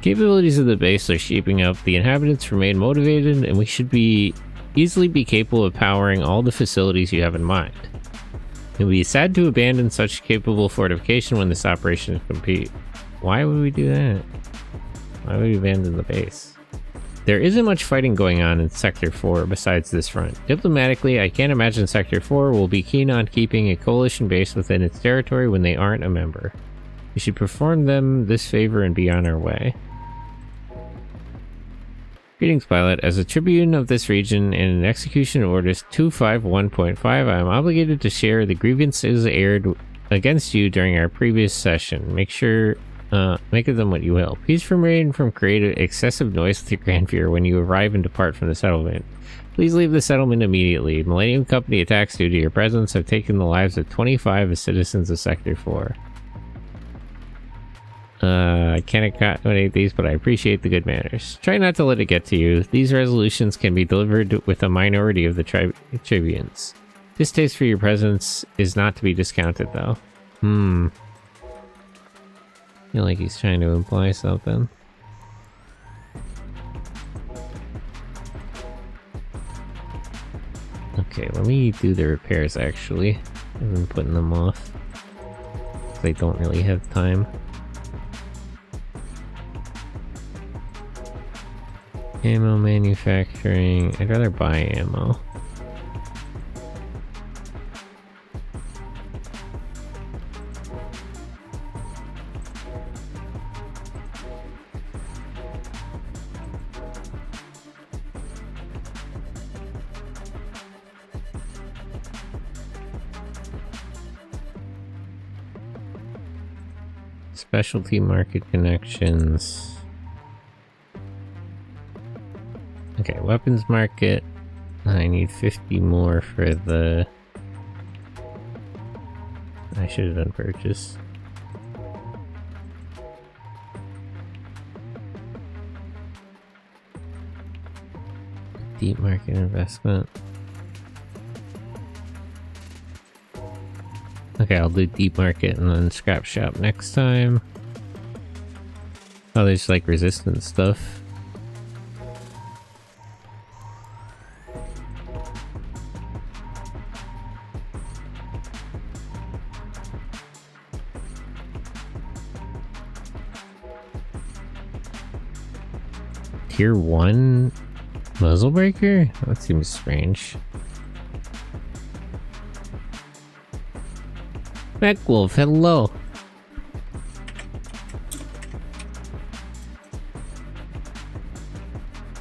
Capabilities of the base are shaping up. The inhabitants remain motivated, and we should easily be capable of powering all the facilities you have in mind. It would be sad to abandon such capable fortification when this operation is complete. Why would we do that? Why would we abandon the base? There isn't much fighting going on in Sector 4 besides this front. Diplomatically, I can't imagine Sector 4 will be keen on keeping a coalition base within its territory when they aren't a member. We should perform them this favor and be on our way. Greetings, pilot. As a tribune of this region and in execution of Orders 251.5, I am obligated to share the grievances aired against you during our previous session. Make of them what you will. Please refrain from creating excessive noise with your Granvir when you arrive and depart from the settlement. Please leave the settlement immediately. Millennium Company attacks due to your presence have taken the lives of 25 of citizens of Sector 4. I can't accommodate these, but I appreciate the good manners. Try not to let it get to you. These resolutions can be delivered with a minority of the tribunes. Distaste for your presence is not to be discounted, though. I feel like he's trying to imply something. Okay, let me do the repairs, actually. I've been putting them off. They don't really have time. Ammo manufacturing. I'd rather buy ammo. Specialty market connections. Okay, weapons market. I need 50 more for the... I should have done purchase. Deep market investment. Okay, I'll do deep market and then scrap shop next time. Oh, there's like resistance stuff. Tier 1 muzzle breaker? That seems strange. MechWolf, hello.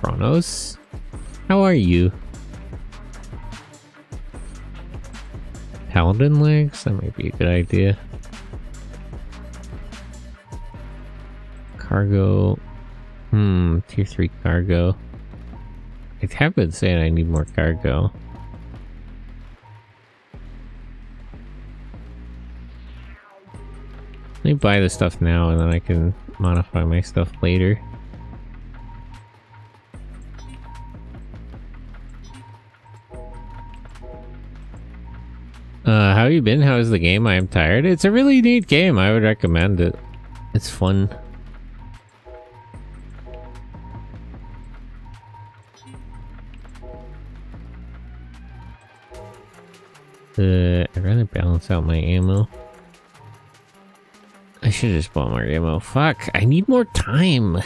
Kronos, how are you? Paladin legs? That might be a good idea. Cargo. Tier 3 cargo. I have been saying I need more cargo. Let me buy the stuff now and then I can modify my stuff later. How you been? How is the game? I am tired. It's a really neat game. I would recommend it. It's fun. I'd rather balance out my ammo. I should have just bought more ammo. Fuck, I need more time.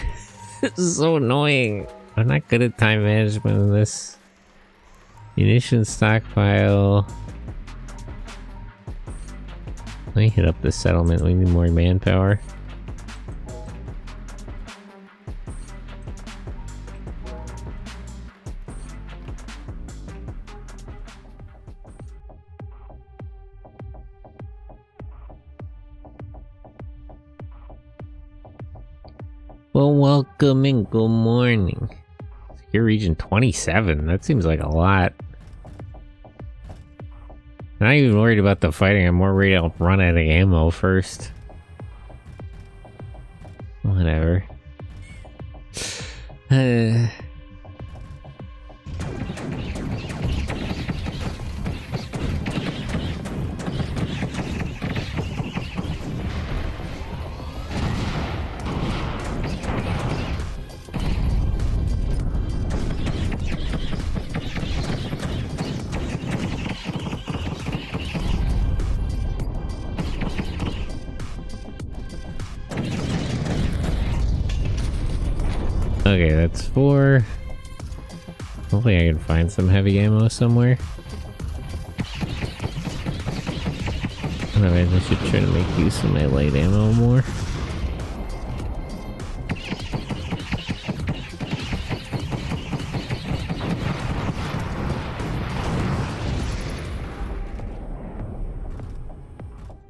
This is so annoying. I'm not good at time management in this. Munitions stockpile. Let me hit up the settlement. We need more manpower. Well, welcome and good morning. Secure region 27. That seems like a lot. I'm not even worried about the fighting. I'm more worried I'll run out of ammo first. Whatever. Okay, that's 4. Hopefully I can find some heavy ammo somewhere. Otherwise I should try to make use of my light ammo more.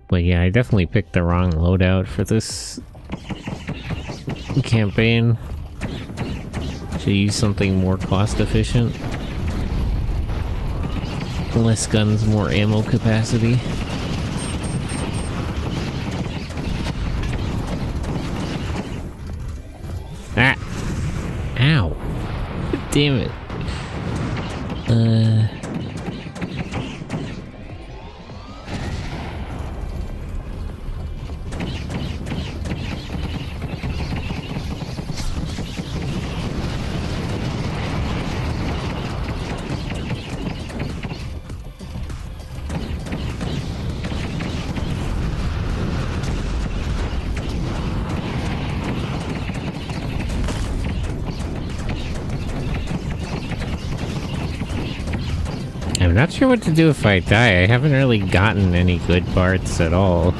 But yeah, I definitely picked the wrong loadout for this campaign. Should use something more cost efficient. Less guns, more ammo capacity. Ah! Ow! Damn it. I'm not sure what to do if I die. I haven't really gotten any good parts at all.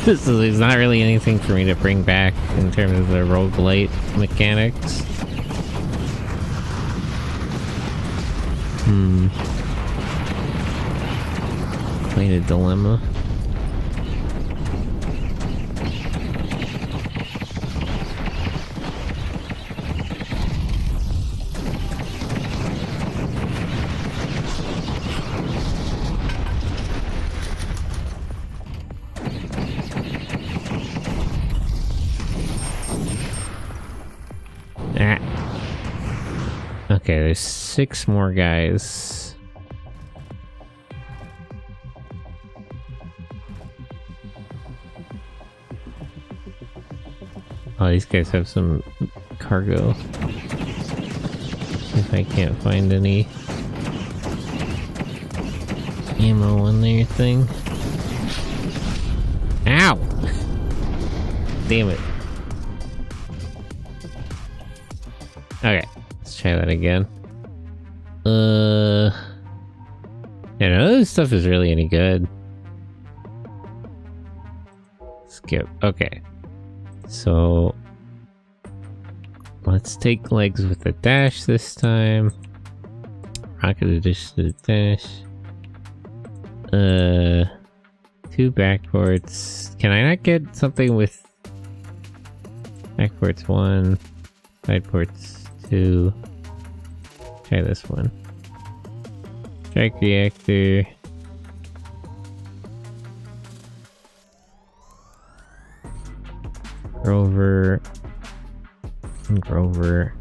So there's not really anything for me to bring back in terms of the roguelite mechanics. Quite a dilemma. Okay, there's 6 more guys. Oh, these guys have some cargo. If I can't find any ammo on their thing. Ow! Damn it. Okay. Try that again. Yeah, none of this stuff is really any good. Skip. Okay. So let's take legs with a dash this time. Rocket addition to the dash. 2 backports. Can I not get something with backports 1, sideports 2? Try this one. Strike reactor. Grover. And Grover.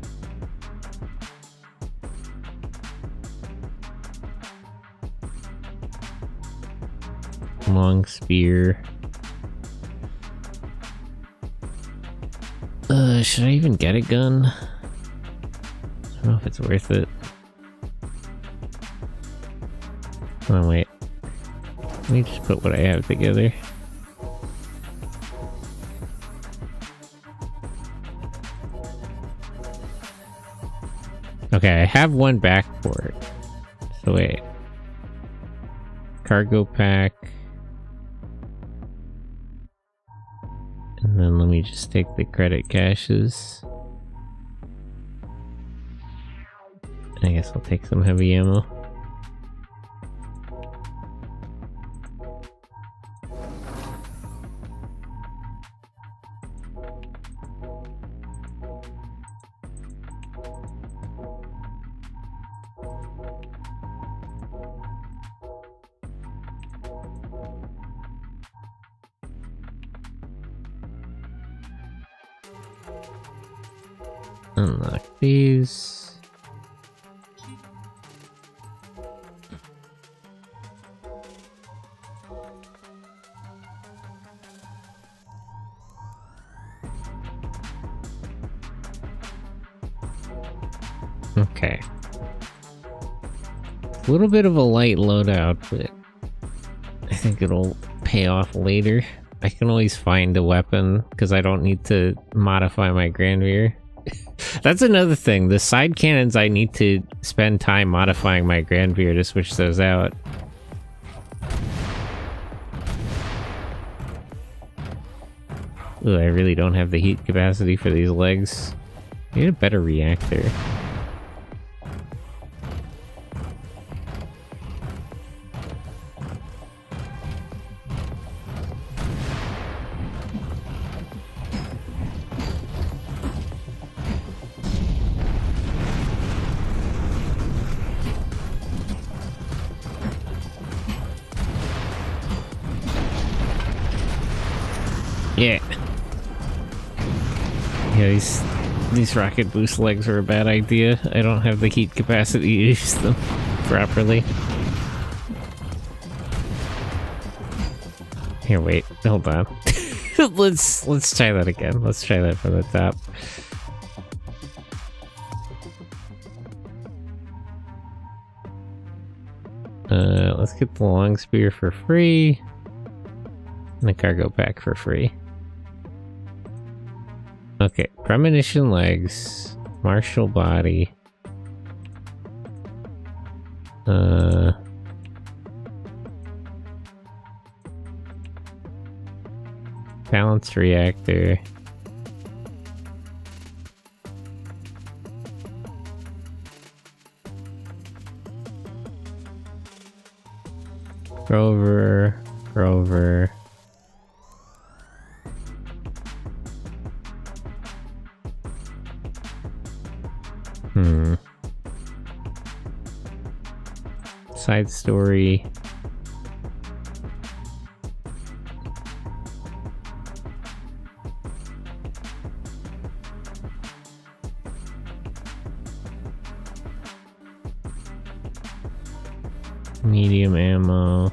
Long spear. Should I even get a gun? I don't know if it's worth it. Oh wait. Let me just put what I have together. Okay, I have 1 backport. So wait. Cargo pack. And then let me just take the credit caches. I guess I'll take some heavy ammo. Unlock these. Okay. A little bit of a light loadout, but I think it'll pay off later. I can always find a weapon because I don't need to modify my Granvir. That's another thing. The side cannons, I need to spend time modifying my Granvir to switch those out. Ooh, I really don't have the heat capacity for these legs. I need a better reactor. Yeah. Yeah, these rocket boost legs are a bad idea. I don't have the heat capacity to use them properly. Here, wait, hold on. let's try that again. Let's try that from the top. Let's get the long spear for free. And the cargo pack for free. Okay, premonition legs, martial body. Balanced reactor. Grover. Side story. Medium ammo.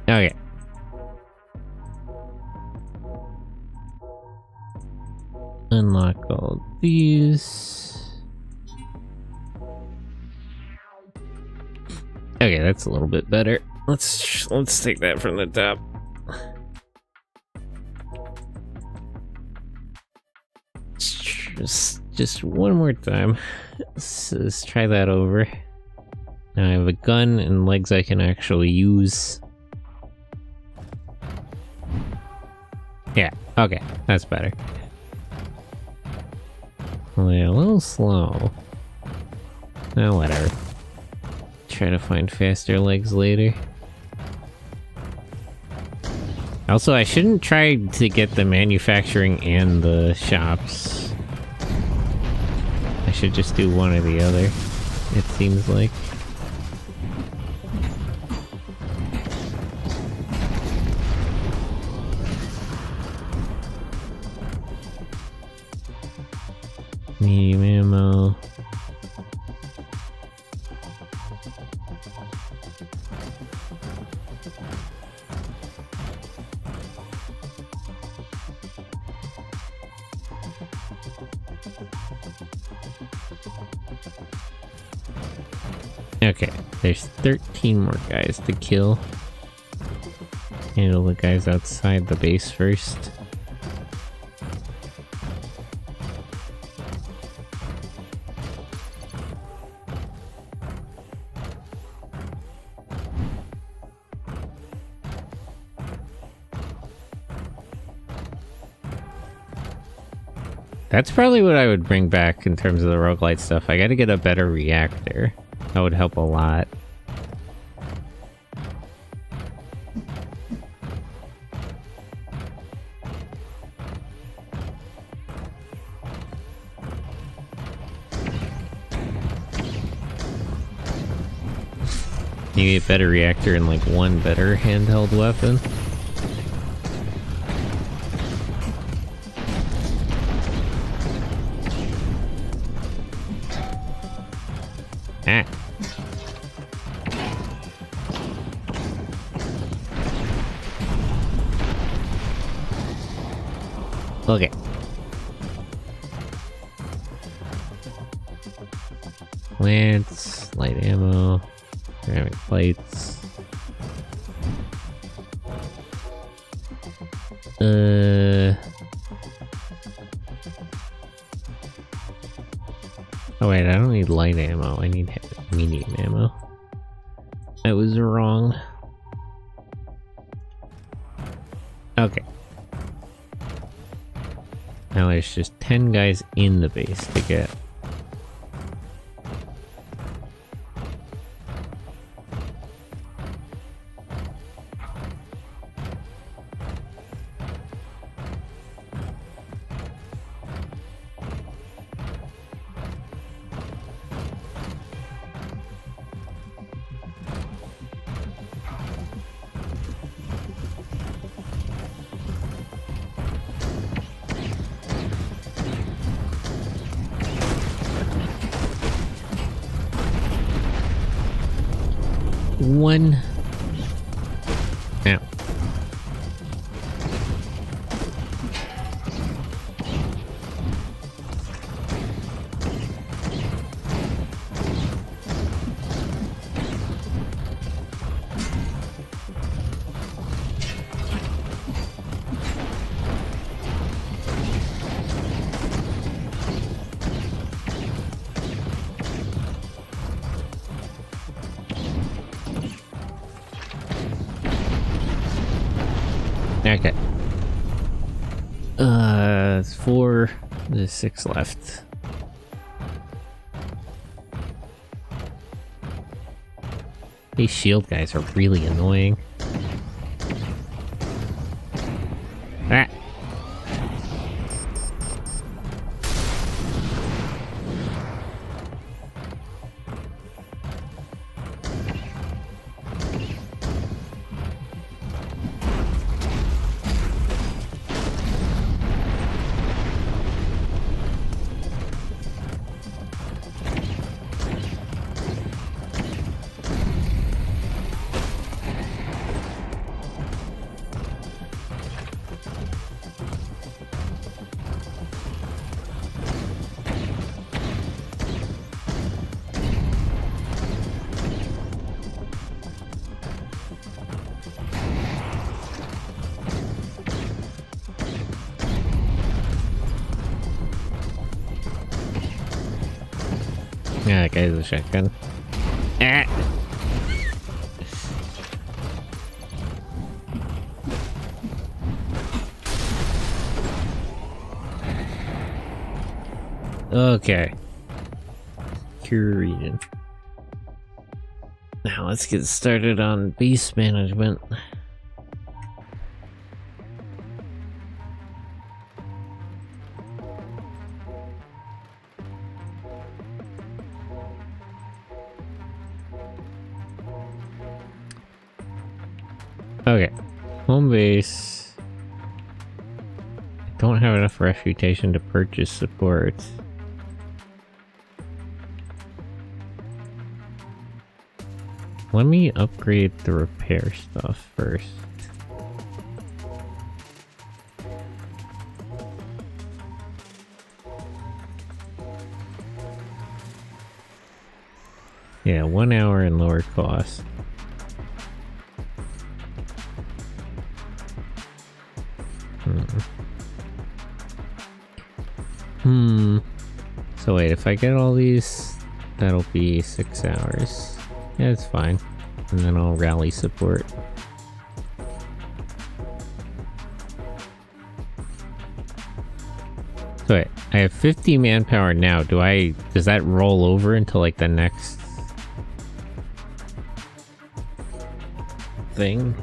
Okay. Unlock all these. Okay, that's a little bit better. Let's take that from the top. Just one more time. Let's try that over. Now I have a gun and legs I can actually use. Yeah, okay, that's better. Well, yeah, a little slow. Oh, whatever. Try to find faster legs later. Also, I shouldn't try to get the manufacturing and the shops. I should just do one or the other, it seems like. Medium ammo. Okay, there's 13 more guys to kill. Handle the guys outside the base first. That's probably what I would bring back in terms of the roguelite stuff. I gotta get a better reactor. That would help a lot. You get better reactor and like one better handheld weapon. Ah. Okay. Lance, light ammo, ceramic plates. Oh wait, I don't need light ammo. I need medium ammo. I was wrong. Okay. Now there's just 10 guys in the base to get. One. Now. Okay. It's 4. There's 6 left. These shield guys are really annoying. Ah. Yeah, that guy's a shotgun. Ah. Okay. Secure region. Now let's get started on base management. Okay, home base. I don't have enough reputation to purchase support. Let me upgrade the repair stuff first. Yeah, 1 hour and lower cost. So wait, if I get all these, that'll be 6 hours. Yeah, it's fine. And then I'll rally support. So wait, I have 50 manpower now. Does that roll over into like the next thing?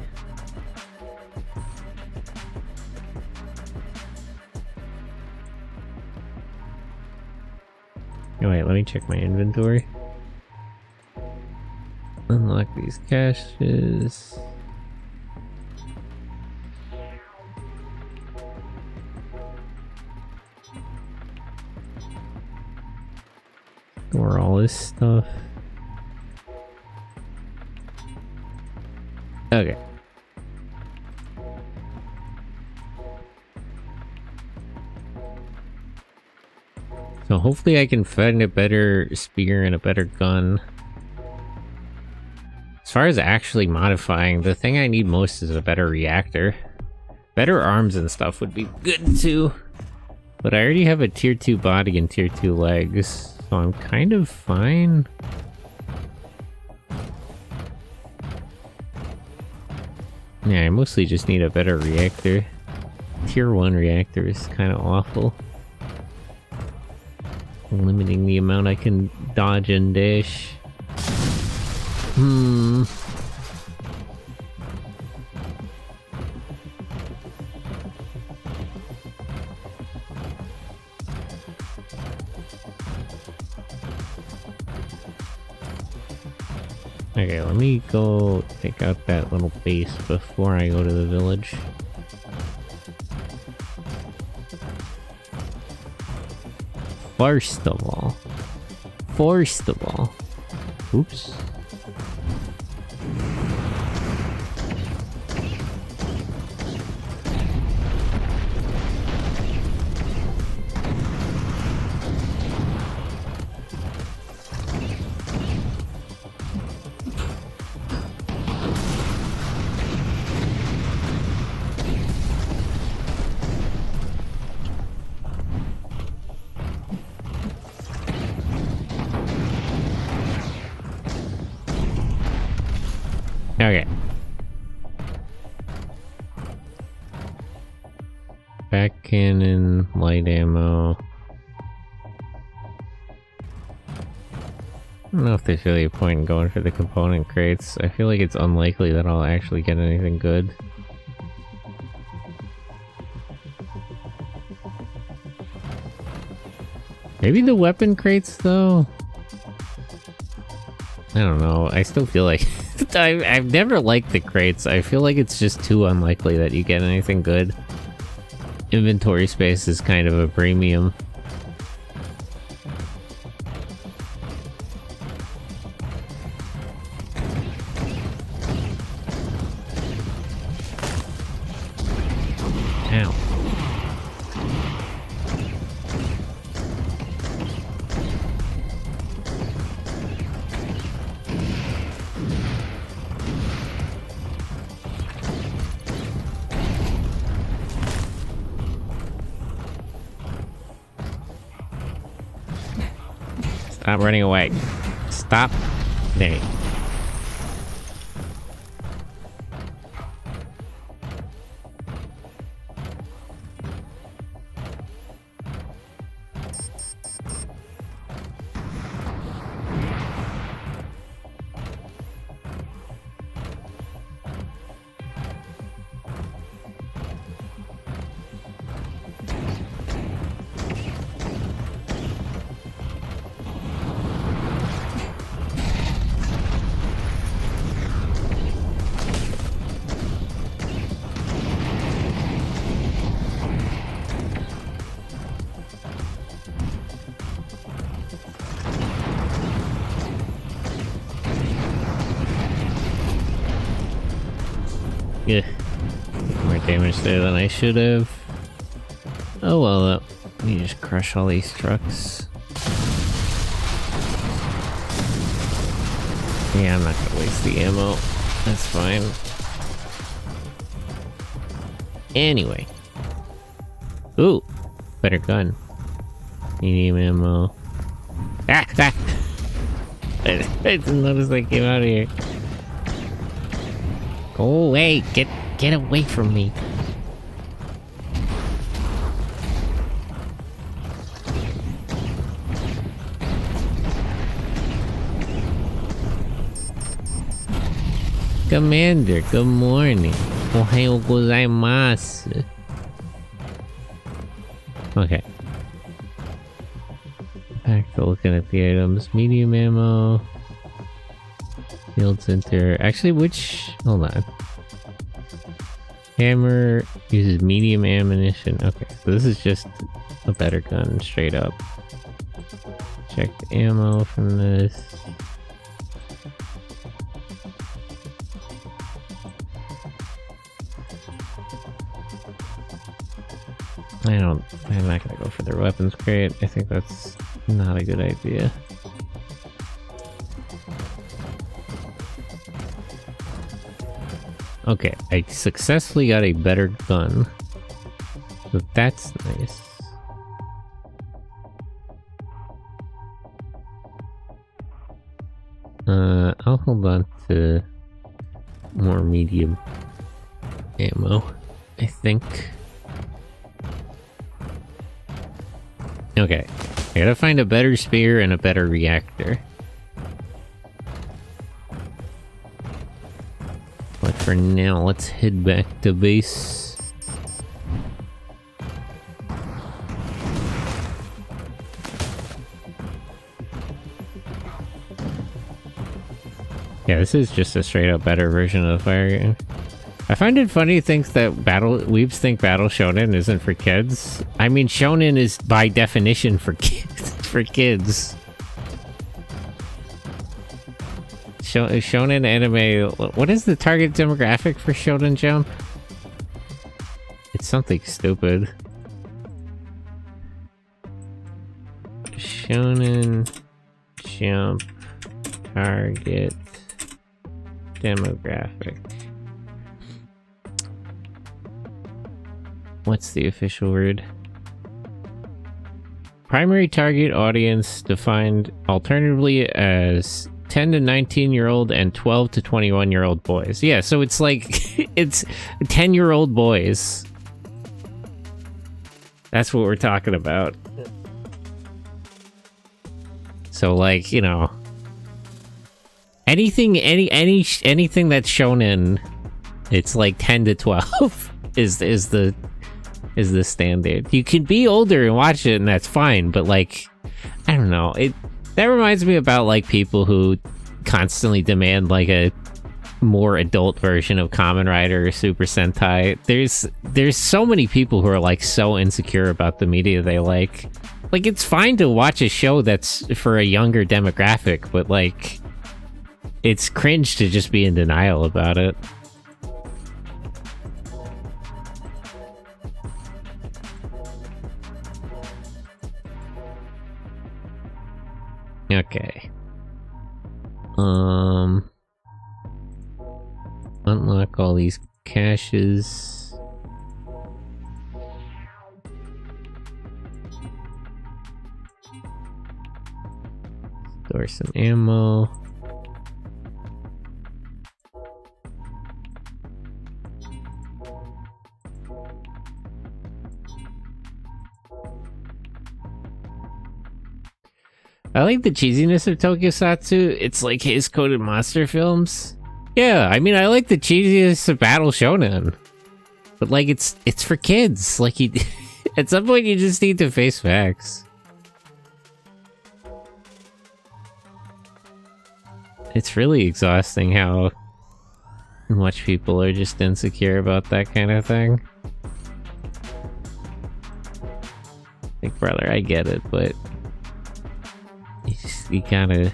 Oh, wait, let me check my inventory. Unlock these caches. Store all this stuff. Okay. So hopefully I can find a better spear and a better gun. As far as actually modifying, the thing I need most is a better reactor. Better arms and stuff would be good too. But I already have a tier 2 body and tier 2 legs, so I'm kind of fine. Yeah, I mostly just need a better reactor. Tier 1 reactor is kind of awful. Limiting the amount I can dodge and dash. Okay, let me go take out that little base before I go to the village. First of all. Oops. Okay. Back cannon, light ammo. I don't know if there's really a point in going for the component crates. I feel like it's unlikely that I'll actually get anything good. Maybe the weapon crates though? I don't know. I still feel like I've never liked the crates. I feel like it's just too unlikely that you get anything good. Inventory space is kind of a premium. Ow. Stop running away. Stop. There. Yeah, more damage there than I should have. Oh well, let me just crush all these trucks. Yeah, I'm not gonna waste the ammo. That's fine. Anyway. Ooh, better gun. Medium ammo. Ah! I didn't notice I came out of here. Go away! Get away from me! Commander, good morning. Ohayou gozaimasu. Okay. Back to looking at the items. Medium ammo. Field center. Actually, which... Hold on. Hammer uses medium ammunition. Okay, so this is just a better gun, straight up. Check the ammo from this. I'm not gonna go for their weapons crate. I think that's not a good idea. Okay, I successfully got a better gun. So that's nice. I'll hold on to more medium ammo, I think. Okay, I gotta find a better spear and a better reactor. But for now, let's head back to base. Yeah, this is just a straight up better version of the fire game. I find it funny things that weebs think Battle Shonen isn't for kids. I mean, Shonen is by definition for kids. For kids. Shonen anime. What is the target demographic for Shonen Jump? It's something stupid. Shonen Jump target demographic. What's the official word? Primary target audience defined alternatively as 10 to 19-year-old and 12 to 21-year-old boys. Yeah, so it's like, it's 10-year-old boys. That's what we're talking about. So like, you know, anything that's shonen, it's like 10 to 12 is the standard. You can be older and watch it and that's fine, but like, I don't know, that reminds me about like people who constantly demand like a more adult version of Kamen Rider or Super Sentai. There's so many people who are like so insecure about the media they like. Like, it's fine to watch a show that's for a younger demographic, but like, it's cringe to just be in denial about it. Okay. Unlock all these caches. Store some ammo. I like the cheesiness of Tokusatsu. It's like his coded monster films. Yeah, I mean, I like the cheesiness of Battle Shonen. But like, it's for kids. Like, at some point you just need to face facts. It's really exhausting how much people are just insecure about that kind of thing. Like, brother, I get it, but you gotta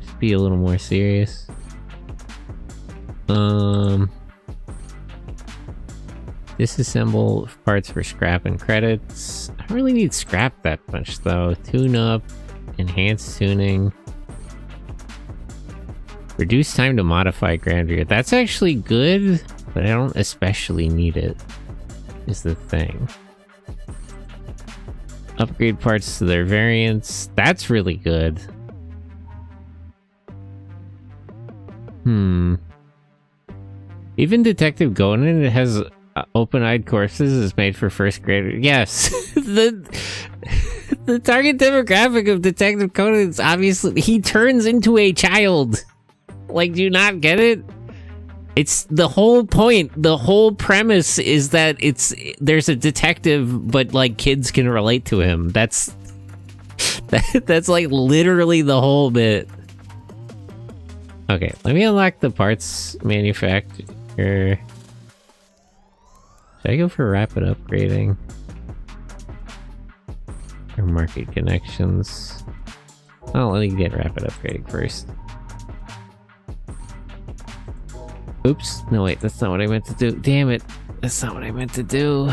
just be a little more serious. Disassemble parts for scrap and credits. I don't really need scrap that much though. Tune up, enhanced tuning. Reduce time to modify Granvir. That's actually good, but I don't especially need it, is the thing. Upgrade parts to their variants. That's really good. Even Detective Conan has open-eyed corpses is made for first graders. Yes, the target demographic of Detective Conan is obviously he turns into a child. Like, do you not get it? It's the whole point. The whole premise is that there's a detective, but like kids can relate to him. That's like literally the whole bit. Okay, let me unlock the parts manufacturer. Should I go for rapid upgrading? Or market connections? Oh, let me get rapid upgrading first. Oops. No, wait, that's not what I meant to do. Damn it. That's not what I meant to do.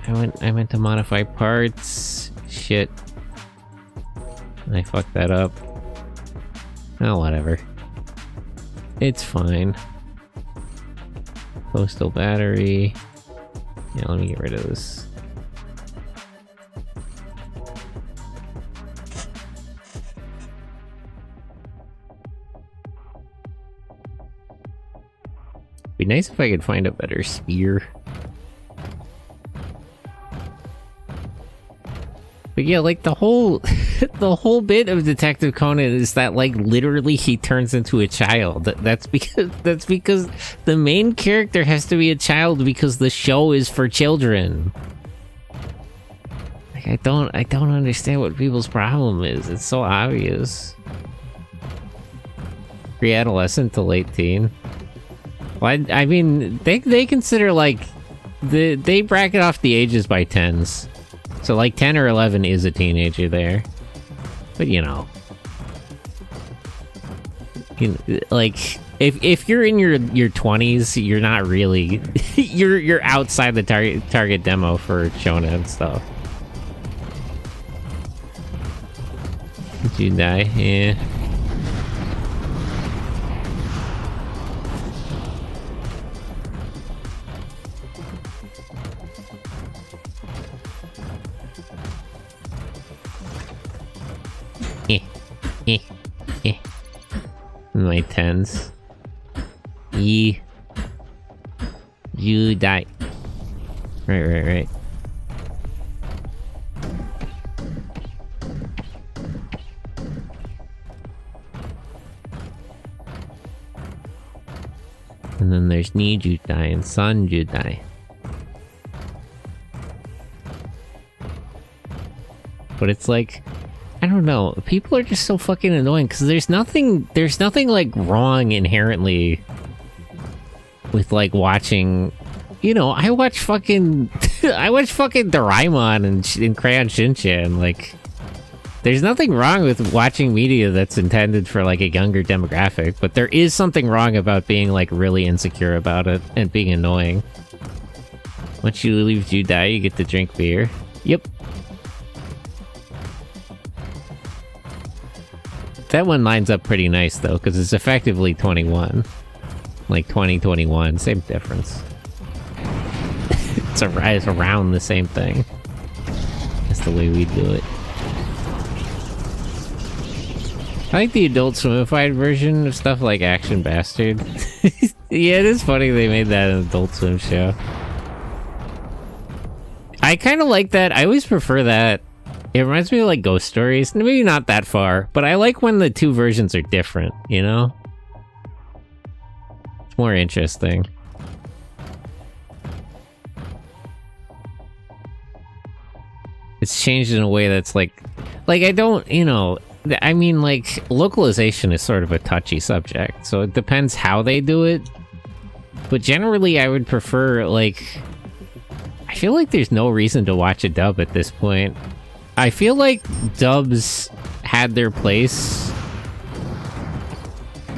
I meant to modify parts. Shit. I fucked that up. Oh, whatever. It's fine. Postal battery. Yeah, let me get rid of this. Be nice if I could find a better spear. But yeah, like the whole the whole bit of Detective Conan is that like literally he turns into a child. That's because the main character has to be a child because the show is for children. Like I don't understand what people's problem is. It's so obvious. Pre-adolescent to late teen. Well, I mean, they consider like they bracket off the ages by tens. So like 10 or 11 is a teenager there. But you know, like if you're in your 20s, you're not really you're outside the target demo for shonen stuff. Did you die? Yeah. My tens. You die. Right. And then there's Ni Judai and Sun Judai. But it's like, I don't know. People are just so fucking annoying because there's nothing like wrong inherently with like watching. You know, I watch fucking Doraemon and Crayon Shinchan. Like, there's nothing wrong with watching media that's intended for like a younger demographic, but there is something wrong about being like really insecure about it and being annoying. Once you leave Judai, you get to drink beer. Yep. That one lines up pretty nice though, because it's effectively 21. Like 2021, same difference. It's around the same thing. That's the way we do it. I like the Adult Swimified version of stuff like Action Bastard. Yeah, it is funny they made that an Adult Swim show. I kind of like that. I always prefer that. It reminds me of like Ghost Stories. Maybe not that far, but I like when the two versions are different, you know? It's more interesting. It's changed in a way that's like I don't, you know, I mean, like, localization is sort of a touchy subject, so it depends how they do it. But generally, I would prefer, like, I feel like there's no reason to watch a dub at this point. I feel like dubs had their place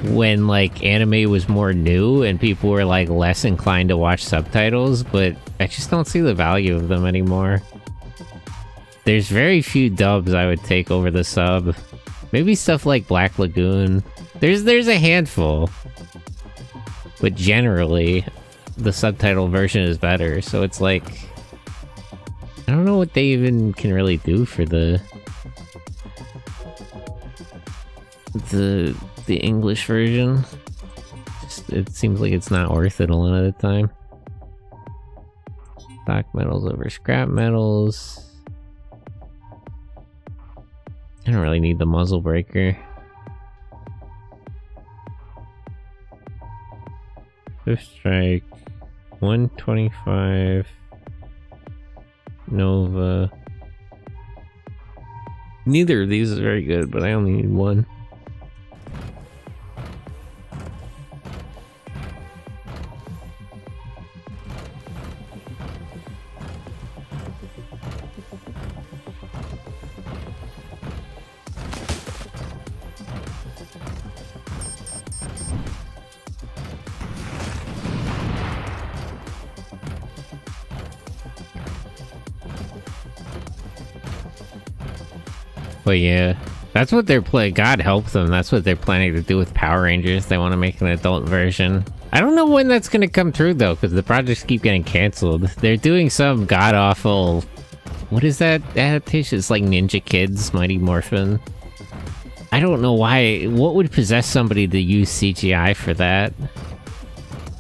when, like, anime was more new and people were, like, less inclined to watch subtitles, but I just don't see the value of them anymore. There's very few dubs I would take over the sub. Maybe stuff like Black Lagoon. There's a handful. But generally, the subtitle version is better, so it's like, I don't know what they even can really do for the English version. It seems like it's not worth it a lot of the time. Stock metals over scrap metals. I don't really need the muzzle breaker. Fifth strike, 125, Nova. Neither of these is very good, but I only need one. But yeah, that's what they're playing. God help them. That's what they're planning to do with Power Rangers. They want to make an adult version. I don't know when that's going to come through, though, because the projects keep getting canceled. They're doing some god-awful... What is that adaptation? It's like Ninja Kids, Mighty Morphin. I don't know why. What would possess somebody to use CGI for that?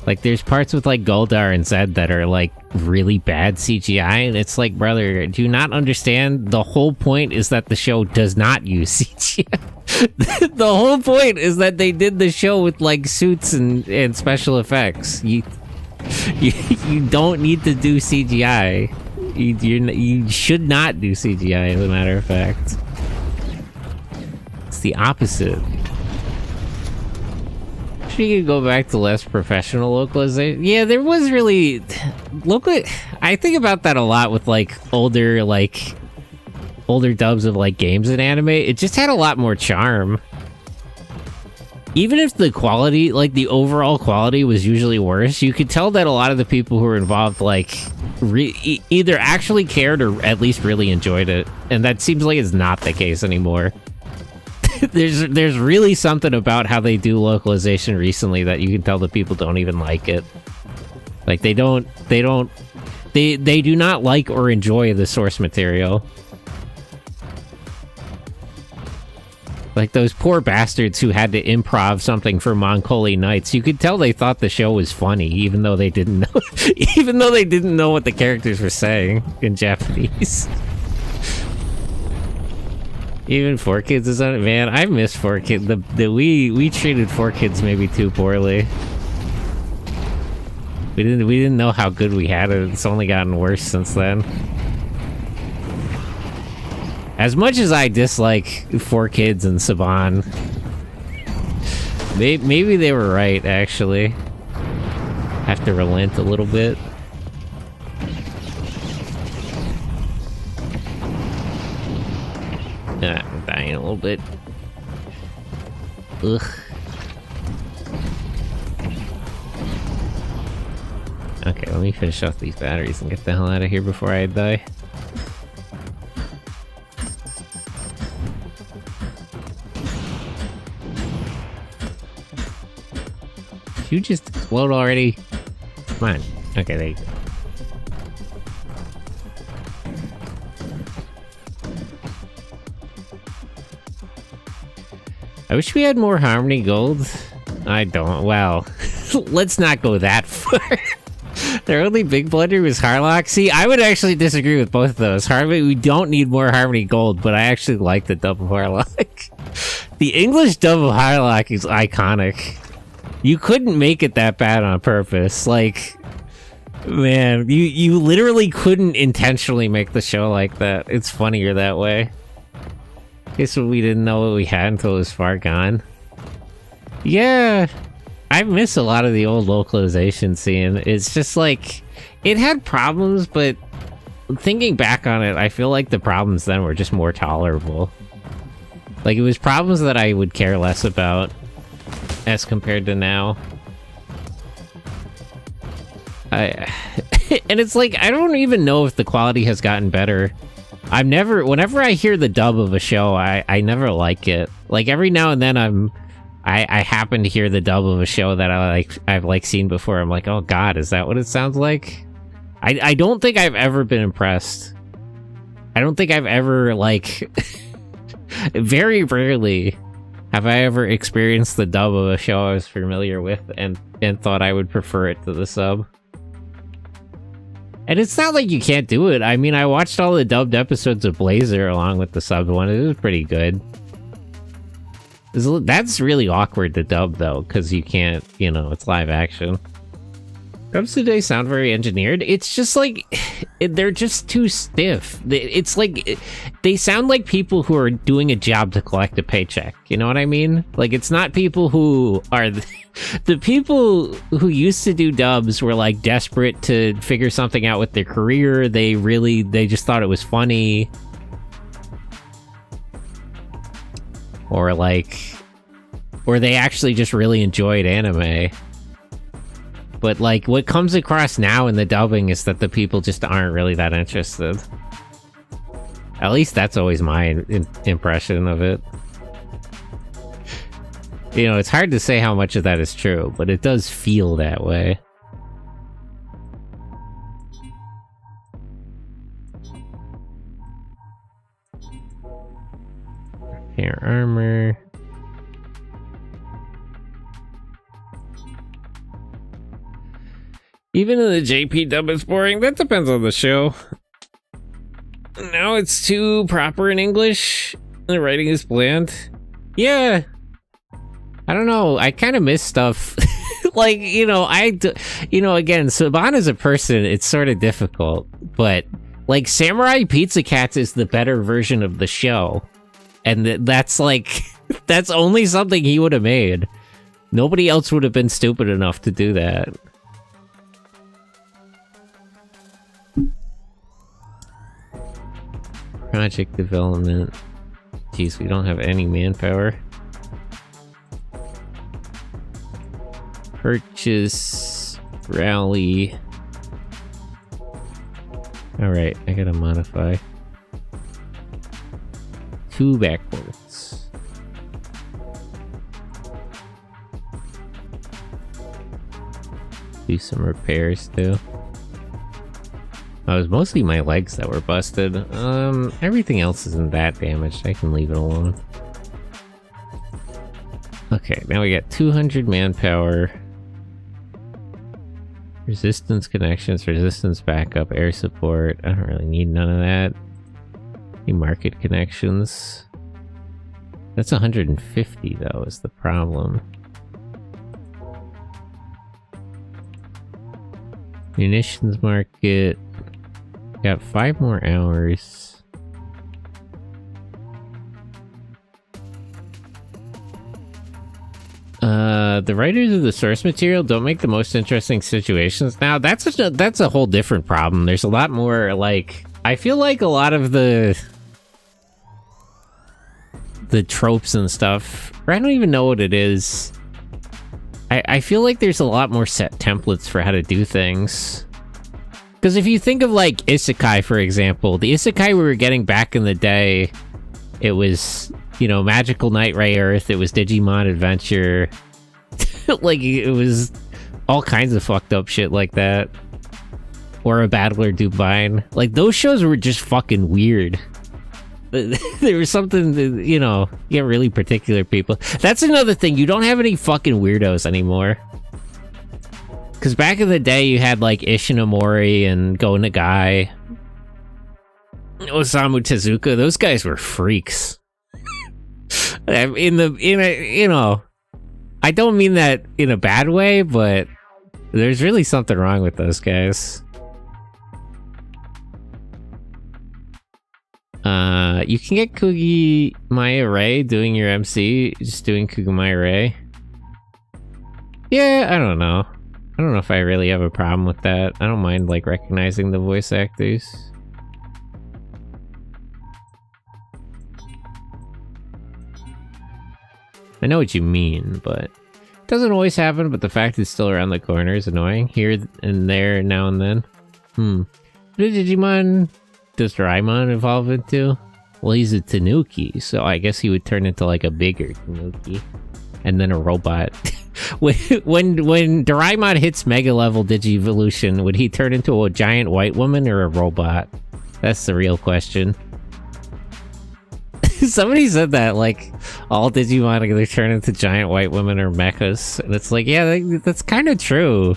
Like, there's parts with, like, Goldar and Zed that are, like, really bad CGI, and it's like, brother, do you not understand? The whole point is that the show does not use CGI. The whole point is that they did the show with, like, suits and special effects. You don't need to do CGI. You should not do CGI, as a matter of fact. It's the opposite. You could go back to less professional localization. Yeah, there was really I think about that a lot with like older dubs of like games and anime. It just had a lot more charm. Even if the quality, like the overall quality, was usually worse, you could tell that a lot of the people who were involved like either actually cared or at least really enjoyed it, and that seems like it's not the case anymore. There's really something about how they do localization recently that you can tell the people don't even like it. Like they do not like or enjoy the source material. Like those poor bastards who had to improv something for Moncoli Nights. You could tell they thought the show was funny, even though they didn't know what the characters were saying in Japanese. Even 4Kids is on it, man. I miss 4Kids. We treated 4Kids maybe too poorly. We didn't know how good we had it. It's only gotten worse since then. As much as I dislike 4Kids and Saban, maybe they were right. Actually, have to relent a little bit. I'm dying a little bit. Ugh. Okay, let me finish off these batteries and get the hell out of here before I die. Did you just explode already? Come on. Okay, there you go. I wish we had more Harmony Gold. I don't. Well, let's not go that far. Their only big blunder was Harlock. See, I would actually disagree with both of those. We don't need more Harmony Gold, but I actually like the dub of Harlock. The English dub of Harlock is iconic. You couldn't make it that bad on purpose. Like, man, you literally couldn't intentionally make the show like that. It's funnier that way. Guess we didn't know what we had until it was far gone. Yeah, I miss a lot of the old localization scene. It's just like, it had problems, but thinking back on it, I feel like the problems then were just more tolerable. Like, it was problems that I would care less about as compared to now. And it's like, I don't even know if the quality has gotten better. Whenever I hear the dub of a show, I never like it. Like, every now and then I happen to hear the dub of a show that I've seen before. I'm like, oh god, is that what it sounds like? I don't think I've ever been impressed. I don't think I've ever, like, very rarely have I ever experienced the dub of a show I was familiar with and thought I would prefer it to the sub. And it's not like you can't do it. I mean, I watched all the dubbed episodes of Blazer along with the subbed one. It was pretty good. That's really awkward to dub, though, because you can't, it's live action. Dubs today sound very engineered. It's just like, they're just too stiff. It's like, they sound like people who are doing a job to collect a paycheck. You know what I mean? Like, it's not people who are... The people who used to do dubs were, like, desperate to figure something out with their career. They just thought it was funny. Or they actually just really enjoyed anime. But, like, what comes across now in the dubbing is that the people just aren't really that interested. At least that's always my impression of it. You know, it's hard to say how much of that is true, but it does feel that way. Repair armor. Even in the JP dub, it's boring. That depends on the show. Now it's too proper in English. The writing is bland. Yeah. I don't know. I kind of miss stuff. Like, you know, again, Saban as a person, it's sort of difficult. But, like, Samurai Pizza Cats is the better version of the show. And that's, like, that's only something he would have made. Nobody else would have been stupid enough to do that. Project development. Jeez, we don't have any manpower. Purchase. Rally. Alright, I gotta modify. 2 backwards. Do some repairs too. Oh, it was mostly my legs that were busted. Everything else isn't that damaged. I can leave it alone. Okay, now we got 200 manpower. Resistance connections, resistance backup, air support. I don't really need none of that. Any market connections. That's 150 though, is the problem. Munitions market. Got 5 more hours. The writers of the source material don't make the most interesting situations. Now, that's a whole different problem. There's a lot more, like... I feel like a lot of the tropes and stuff... Or I don't even know what it is. I feel like there's a lot more set templates for how to do things. Because if you think of, like, Isekai, for example, the Isekai we were getting back in the day, it was, you know, Magical Knight Ray Earth, it was Digimon Adventure, like, it was all kinds of fucked up shit like that. Or a Battler Dubine. Like, those shows were just fucking weird. There was something that, you know, you get really particular people. That's another thing, you don't have any fucking weirdos anymore. Because back in the day, you had, like, Ishinomori and Go Nagai. Osamu Tezuka, those guys were freaks. You know, I don't mean that in a bad way, but there's really something wrong with those guys. You can get Kugi Maya Ray doing your MC, just doing Kugumaya Ray. Yeah, I don't know. I don't know if I really have a problem with that. I don't mind, like, recognizing the voice actors. I know what you mean, but it doesn't always happen, but the fact it's still around the corner is annoying. Here and there, now and then. What Digimon does Doraemon evolve into? Well, he's a Tanuki, so I guess he would turn into, like, a bigger Tanuki. And then a robot. when Doraemon hits Mega Level Digivolution, would he turn into a giant white woman or a robot? That's the real question. Somebody said that, like, all Digimon are gonna turn into giant white women or mechas. And it's like, yeah, that's kind of true.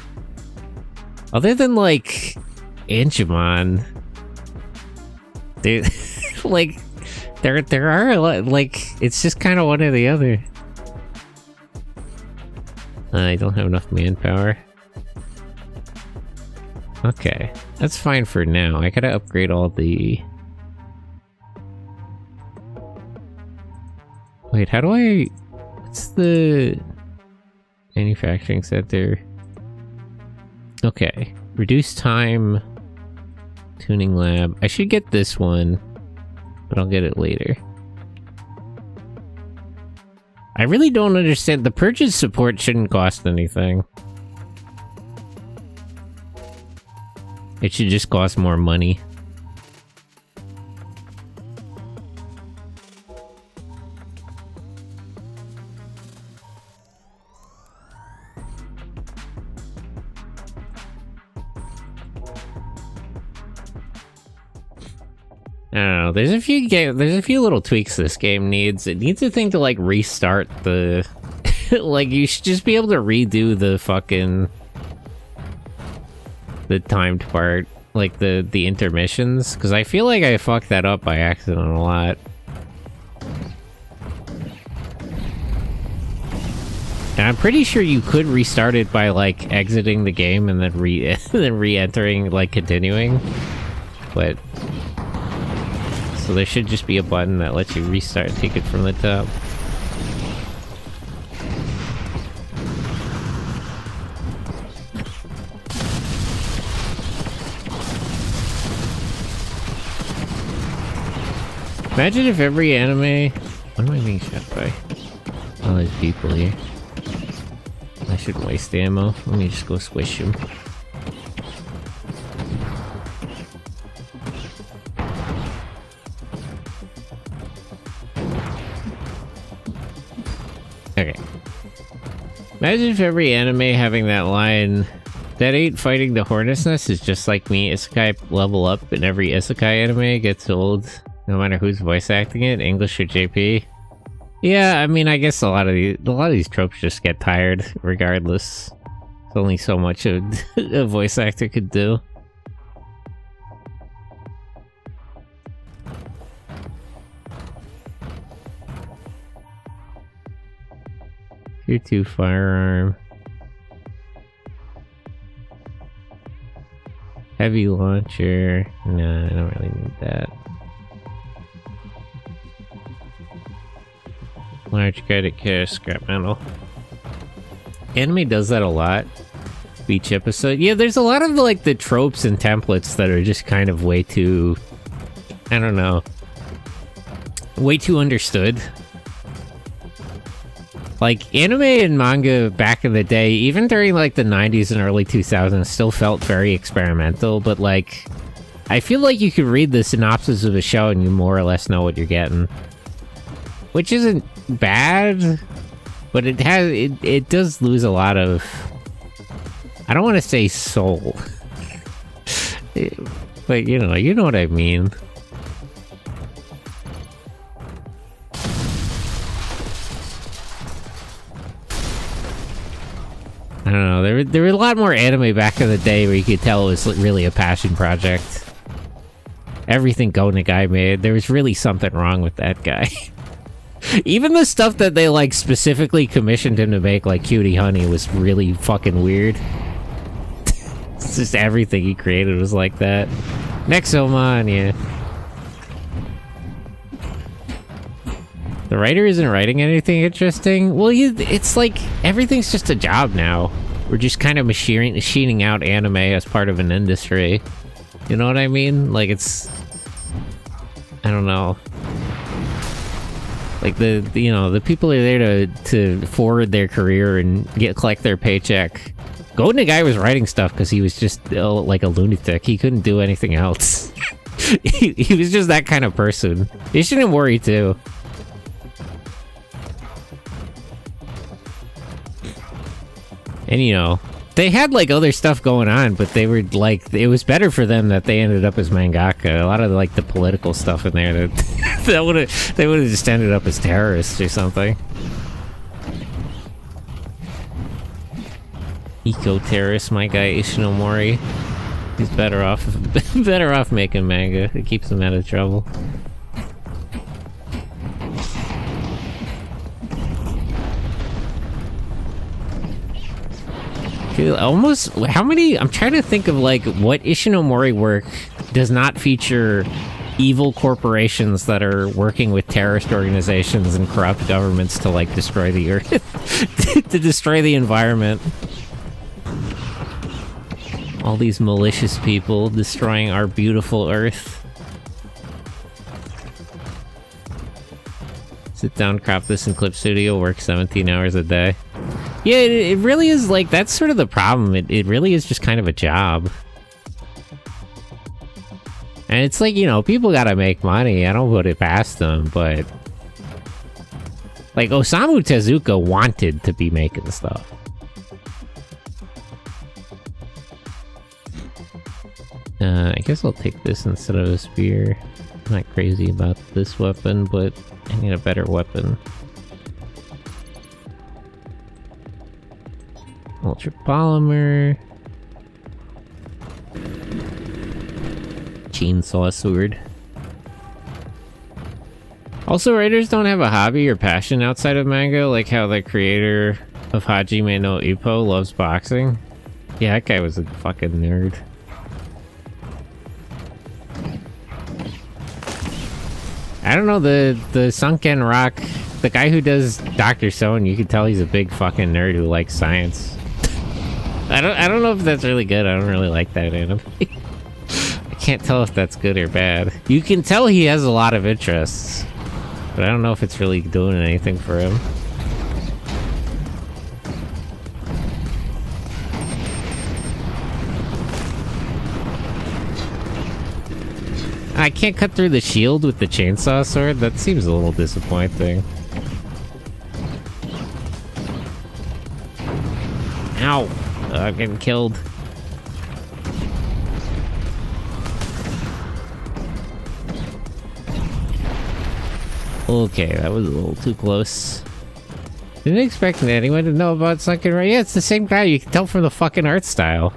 Other than, like, Angemon. They, like, there are a lot, like, it's just kind of one or the other. I don't have enough manpower. Okay, that's fine for now. I gotta upgrade all the... Wait, how do I... What's the... Manufacturing center? Okay, reduce time... Tuning lab. I should get this one, but I'll get it later. I really don't understand. The purchase support shouldn't cost anything. It should just cost more money. I don't know. There's a few little tweaks this game needs. It needs a thing to like restart the like you should just be able to redo the fucking the timed part, like the intermissions, because I feel like I fucked that up by accident a lot. And I'm pretty sure you could restart it by like exiting the game and then re-entering, like continuing. But so there should just be a button that lets you restart and take it from the top. Imagine if every anime... What am I being shot by? Oh, there's people here. I shouldn't waste ammo. Let me just go squish him. Okay. Imagine if every anime having that line, "That ain't fighting the hornet's nest," is just like me. Isekai level up and every isekai anime gets old, no matter who's voice acting it, English or JP. Yeah, I mean, I guess a lot of these tropes just get tired, regardless. There's only so much a voice actor could do. Tier 2 firearm. Heavy launcher. Nah, I don't really need that. Large guided carry, scrap metal. Anime does that a lot. Each episode. Yeah, there's a lot of like the tropes and templates that are just kind of way too... I don't know. Way too understood. Like, anime and manga back in the day, even during like the 90s and early 2000s, still felt very experimental, but like... I feel like you could read the synopsis of a show and you more or less know what you're getting. Which isn't bad, but it does lose a lot of, I don't want to say soul, but you know what I mean. I don't know, there were a lot more anime back in the day where you could tell it was really a passion project. Everything Go Nagai made, there was really something wrong with that guy. Even the stuff that they, like, specifically commissioned him to make, like Cutie Honey, was really fucking weird. It's just everything he created was like that. Nexomon, yeah. The writer isn't writing anything interesting? Well, it's like, everything's just a job now. We're just kind of machining out anime as part of an industry. You know what I mean? Like, it's... I don't know. Like the people are there to forward their career and collect their paycheck. Go Nagai was writing stuff because he was just like a lunatic. He couldn't do anything else. he was just that kind of person. You shouldn't worry too. And they had like other stuff going on, but they were like, it was better for them that they ended up as mangaka. A lot of like the political stuff in there that they would have just ended up as terrorists or something. Eco-terrorist, my guy Ishinomori. He's better off making manga. It keeps him out of trouble. Almost, how many, I'm trying to think of like what Ishinomori work does not feature evil corporations that are working with terrorist organizations and corrupt governments to like destroy the earth, to destroy the environment. All these malicious people destroying our beautiful earth. Sit down, crop this in Clip Studio, work 17 hours a day. Yeah, it really is like, that's sort of the problem. It really is just kind of a job. And it's like, people gotta make money. I don't put it past them, but... Like, Osamu Tezuka wanted to be making stuff. I guess I'll take this instead of a spear. not crazy about this weapon, but I need a better weapon. Ultra polymer. Chainsaw sword. Also, writers don't have a hobby or passion outside of manga, like how the creator of Hajime no Ippo loves boxing. Yeah, that guy was a fucking nerd. I don't know, the Sunken Rock, the guy who does Dr. Stone, you can tell he's a big fucking nerd who likes science. I don't know if that's really good. I don't really like that anime. I can't tell if that's good or bad. You can tell he has a lot of interests, but I don't know if it's really doing anything for him. I can't cut through the shield with the chainsaw sword? That seems a little disappointing. Ow! I'm getting killed. Okay, that was a little too close. Didn't expect anyone to know about Sunken Rock. Yeah, it's the same guy. You can tell from the fucking art style.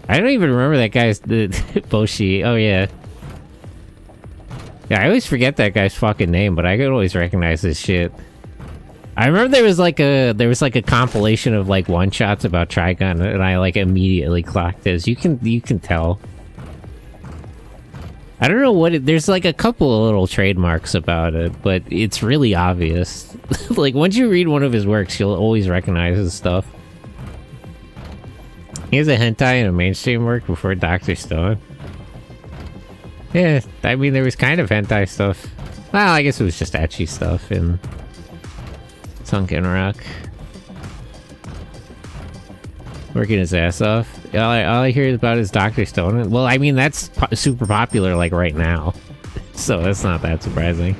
I don't even remember that guy's Boshi. Oh yeah. Yeah, I always forget that guy's fucking name, but I could always recognize his shit. I remember there was like a compilation of like one shots about Trigun, and I like immediately clocked his. You can tell. I don't know what there's like a couple of little trademarks about it, but it's really obvious. Like once you read one of his works, you'll always recognize his stuff. He has a hentai and a mainstream work before Dr. Stone. Yeah, I mean there was kind of hentai stuff. Well, I guess it was just ecchi stuff in Sunken Rock. Working his ass off. All I hear about is Dr. Stone. Well, I mean that's super popular like right now, so that's not that surprising.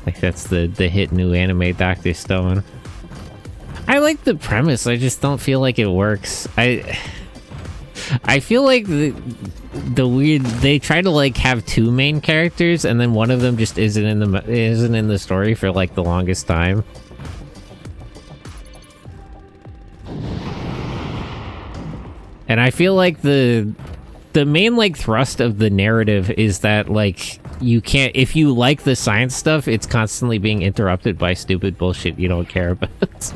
Like that's the hit new anime Dr. Stone. I like the premise, I just don't feel like it works. I feel like the weird, they try to like have two main characters and then one of them just isn't in the story for like the longest time. And I feel like the main like thrust of the narrative is that like you can't, if you like the science stuff, it's constantly being interrupted by stupid bullshit you don't care about.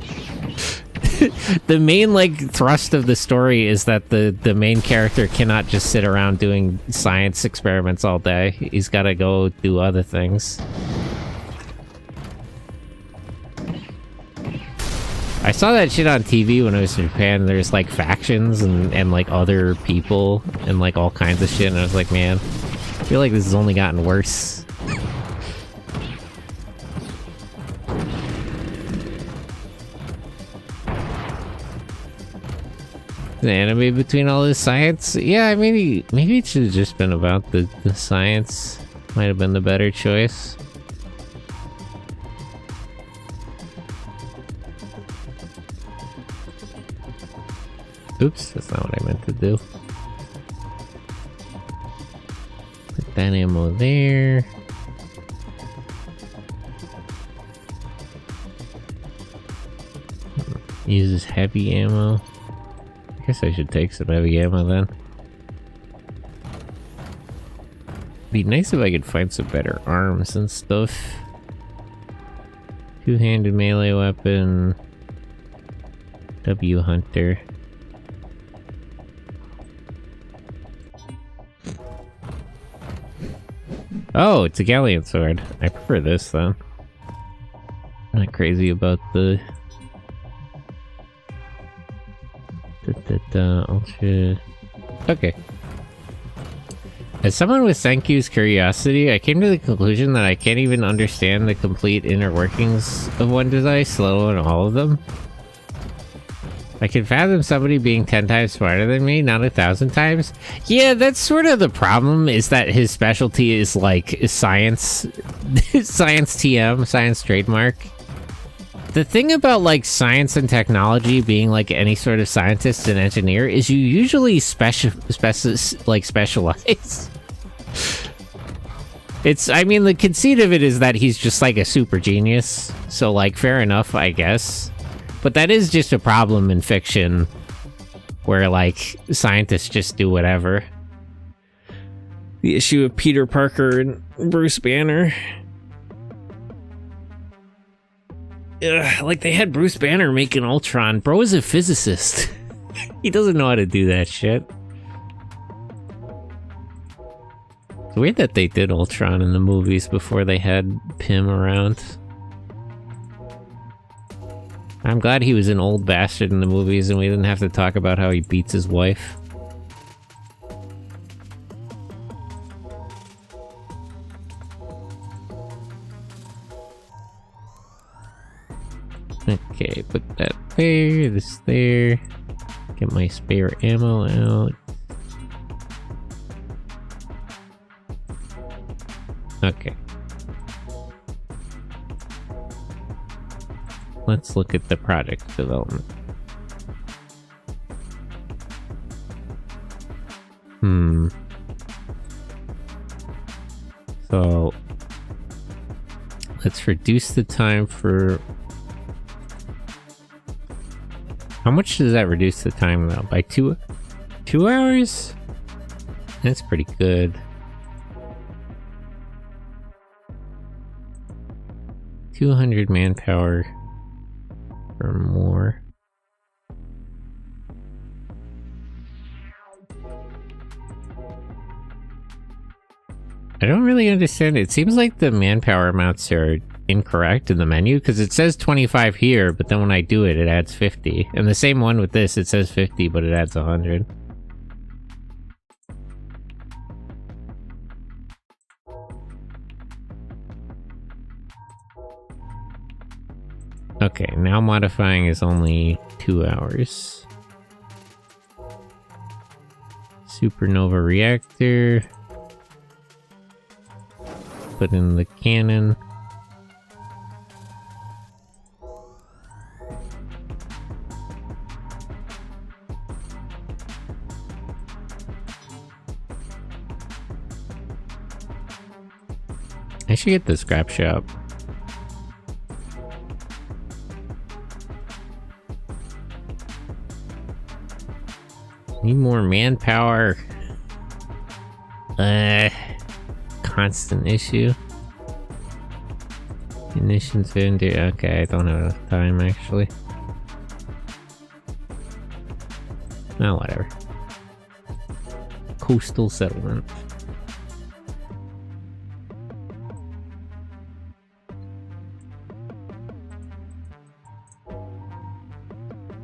The main like thrust of the story is that the main character cannot just sit around doing science experiments all day. He's got to go do other things. I saw that shit on TV when I was in Japan. There's like factions and like other people and like all kinds of shit, and I was like, man, I feel like this has only gotten worse. An anime between all this science? Yeah, I mean, maybe it should have just been about the science. Might have been the better choice. Oops, that's not what I meant to do. Put that ammo there. Uses heavy ammo. I guess I should take some heavy ammo then. Be nice if I could find some better arms and stuff. Two-handed melee weapon. W Hunter. Oh, it's a galleon sword. I prefer this then. I'm not crazy about the ultra. Okay. As someone with Senkyu's curiosity, I came to the conclusion that I can't even understand the complete inner workings of one device, let alone all of them. I can fathom somebody being 10 times smarter than me, not 1,000 times. Yeah, that's sort of the problem, is that his specialty is like science. Science TM, science trademark. The thing about like science and technology being like any sort of scientist and engineer is you usually specialize. I mean, the conceit of it is that he's just like a super genius. So like, fair enough, I guess. But that is just a problem in fiction where like scientists just do whatever. The issue of Peter Parker and Bruce Banner. Ugh, like they had Bruce Banner making Ultron. Bro is a physicist. He doesn't know how to do that shit. It's weird that they did Ultron in the movies before they had Pym around. I'm glad he was an old bastard in the movies and we didn't have to talk about how he beats his wife. Okay, put that there, this there. Get my spare ammo out. Okay. Let's look at the product development. So, let's reduce the time for... How much does that reduce the time though? By 2 hours? That's pretty good. 200 manpower or more. I don't really understand it. It seems like the manpower amounts are incorrect in the menu because it says 25 here, but then when I do it, it adds 50. And the same one with this, it says 50, but it adds 100. Okay, now modifying is only 2 hours. Supernova reactor. Put in the cannon. I should get the scrap shop. Need more manpower. Constant issue. Munitions vendor. Okay, I don't have enough time actually. Oh, whatever. Coastal settlement.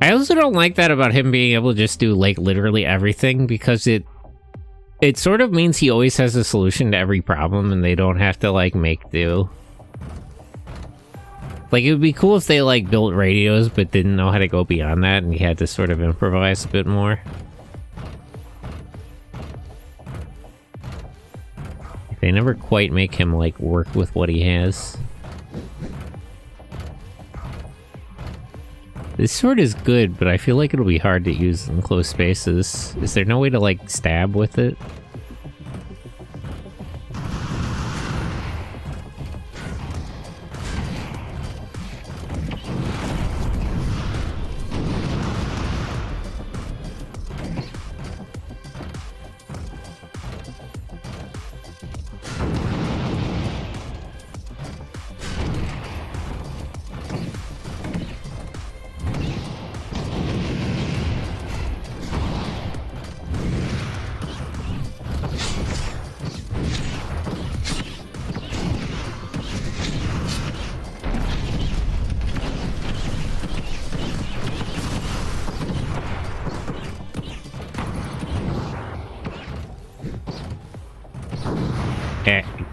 I also don't like that about him being able to just do like literally everything because it sort of means he always has a solution to every problem and they don't have to like make do. Like it would be cool if they like built radios but didn't know how to go beyond that and he had to sort of improvise a bit more. They never quite make him like work with what he has. This sword is good, but I feel like it'll be hard to use in close spaces. Is there no way to, like, stab with it?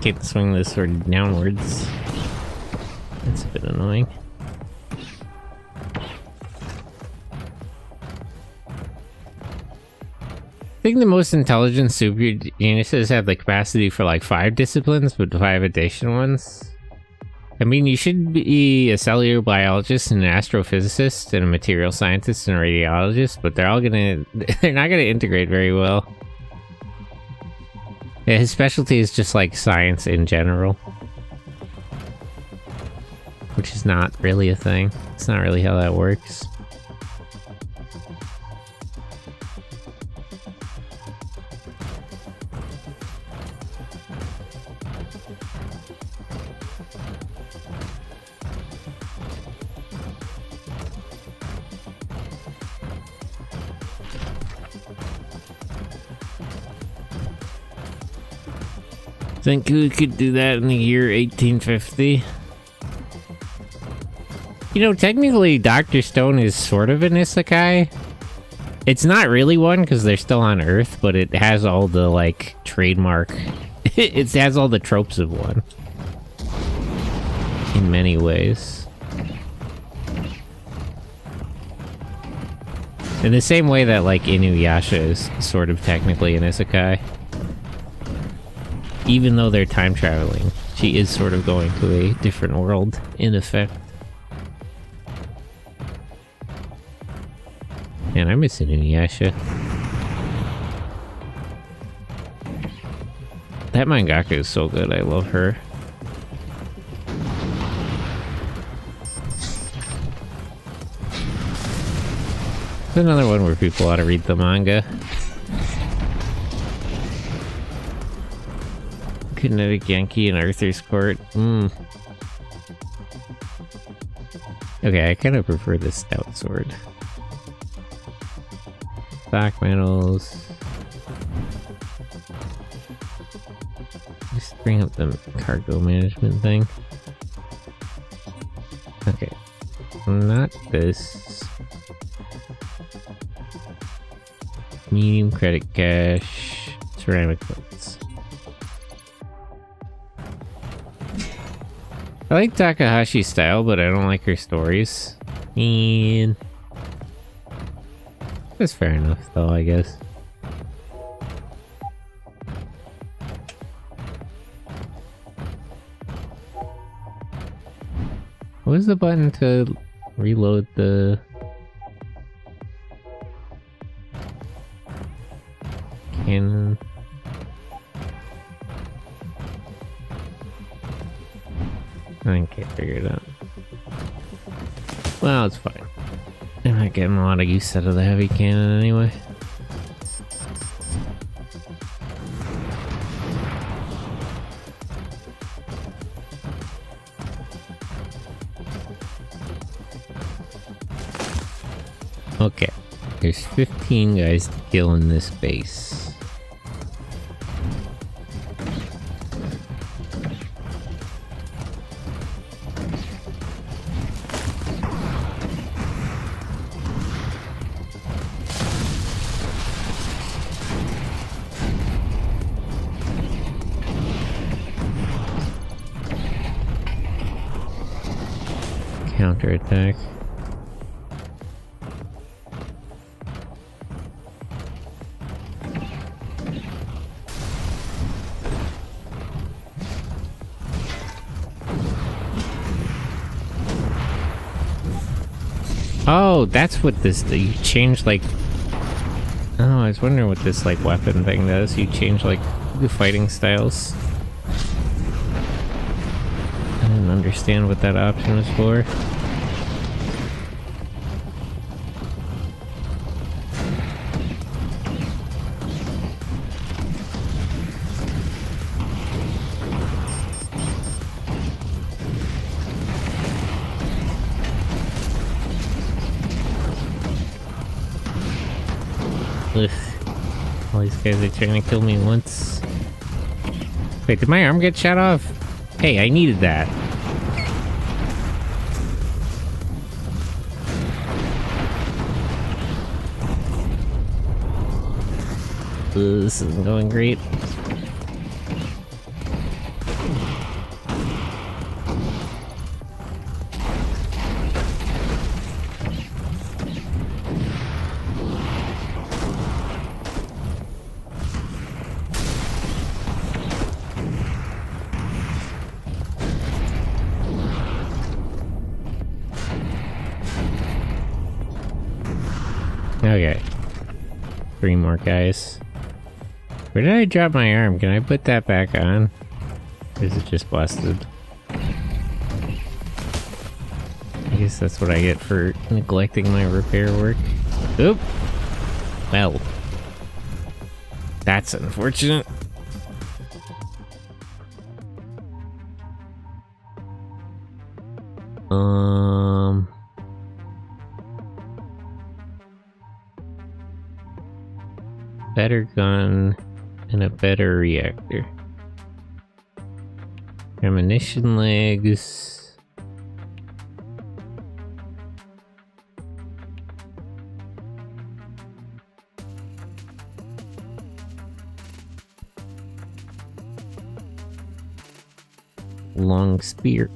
Can't swing this sword downwards. That's a bit annoying. I think the most intelligent super geniuses have the capacity for like 5 disciplines, but 5 additional ones. I mean, you should be a cellular biologist and an astrophysicist and a material scientist and a radiologist, but they're not gonna integrate very well. Yeah, his specialty is just like science in general. Which is not really a thing. It's not really how that works. Think we could do that in the year 1850? You know, technically, Dr. Stone is sort of an isekai. It's not really one, because they're still on Earth, but it has all the, like, trademark... it has all the tropes of one. In many ways. In the same way that, like, Inuyasha is sort of technically an isekai. Even though they're time traveling, she is sort of going to a different world, in effect. Man, I miss Inuyasha. That mangaka is so good, I love her. It's another one where people ought to read the manga. Kinetic Yankee and Arthur's Court. Okay, I kind of prefer the stout sword. Stock metals. Just bring up the cargo management thing. Okay. Not this. Medium credit cash. Ceramic plates. I like Takahashi's style, but I don't like her stories. And that's fair enough, though, I guess. What is the button to reload the cannon? I can't figure it out. Well, it's fine. I'm not getting a lot of use out of the heavy cannon anyway. Okay, there's 15 guys to kill in this base. Counterattack. Oh, that's what this, you change like, oh, I was wondering what this like weapon thing does. You change like the fighting styles. I didn't understand what that option was for. Ugh. All these guys are trying to kill me once. Wait, did my arm get shot off? Hey, I needed that. Ugh, this isn't going great. Okay. 3 more guys. Where did I drop my arm? Can I put that back on? Or is it just busted? I guess that's what I get for neglecting my repair work. Oop! Well. That's unfortunate. Better gun and a better reactor. Ammunition legs. Long spear.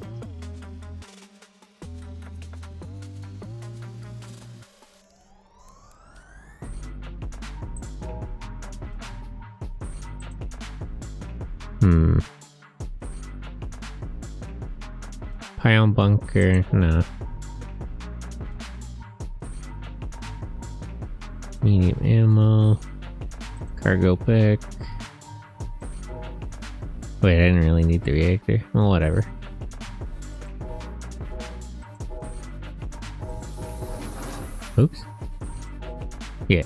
Pile bunker, no. Medium ammo. Cargo pack. Wait, I didn't really need the reactor. Well, whatever. Oops. Yeah,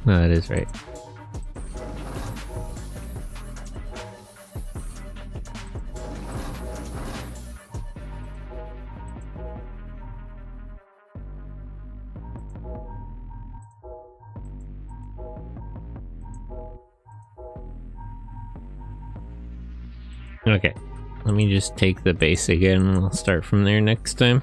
no, that is right. Okay, let me just take the base again and I'll start from there next time.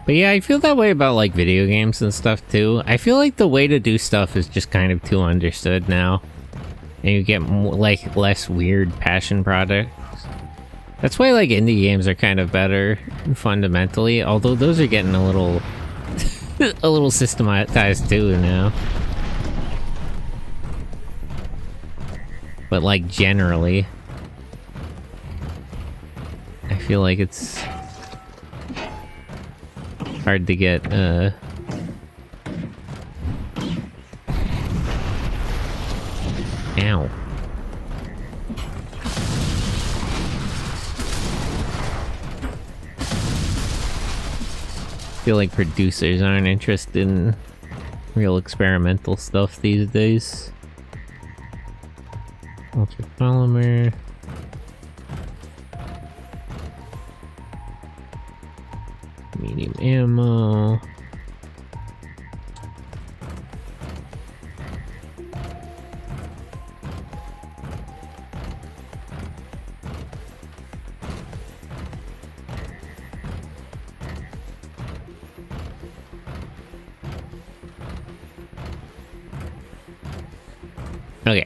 But yeah, I feel that way about like video games and stuff too. I feel like the way to do stuff is just kind of too understood now. And you get more, like less weird passion projects. That's why like indie games are kind of better fundamentally, although those are getting a little a little systematized too now. But like generally, I feel like it's hard to get Ow. I feel like producers aren't interested in real experimental stuff these days. Ultra polymer. Medium ammo. Okay.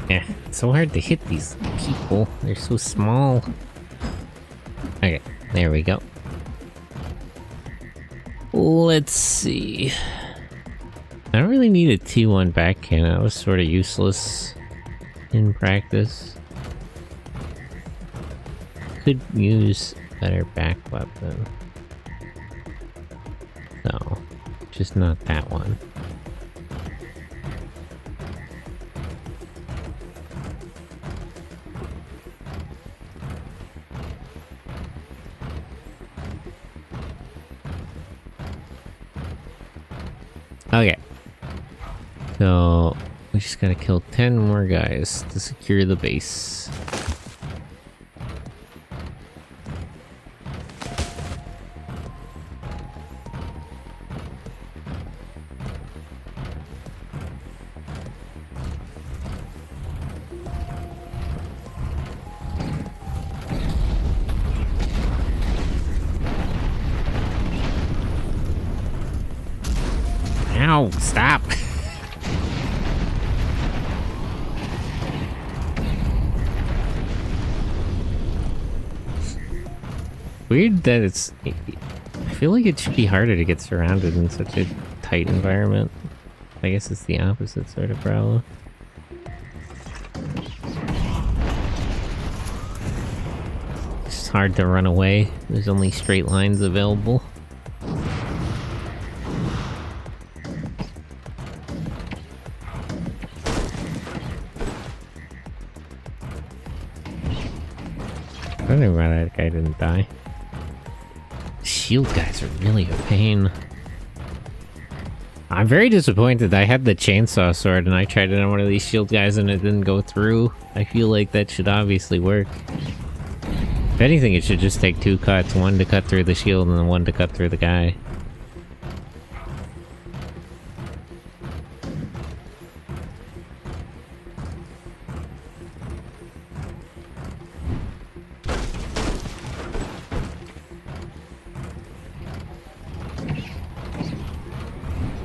Yeah, it's so hard to hit these people. They're so small. Okay, there we go. Let's see. I don't really need a T1 back cannon. That was sort of useless in practice. Could use a better back weapon. No, just not that one. Okay. So, we just gotta kill 10 more guys to secure the base. No, stop. Weird that it's... I feel like it should be harder to get surrounded in such a tight environment. I guess it's the opposite sort of problem. It's hard to run away. There's only straight lines available. I don't know why that guy didn't die. Shield guys are really a pain. I'm very disappointed. I had the chainsaw sword and I tried it on one of these shield guys and it didn't go through. I feel like that should obviously work. If anything, it should just take 2 cuts. One to cut through the shield and then one to cut through the guy.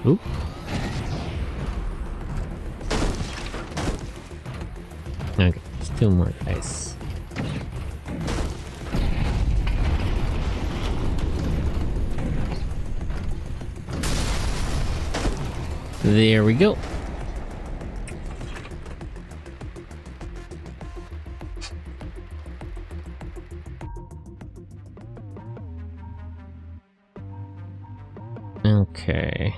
Oop. Okay, there's 2 more guys. There we go. Okay.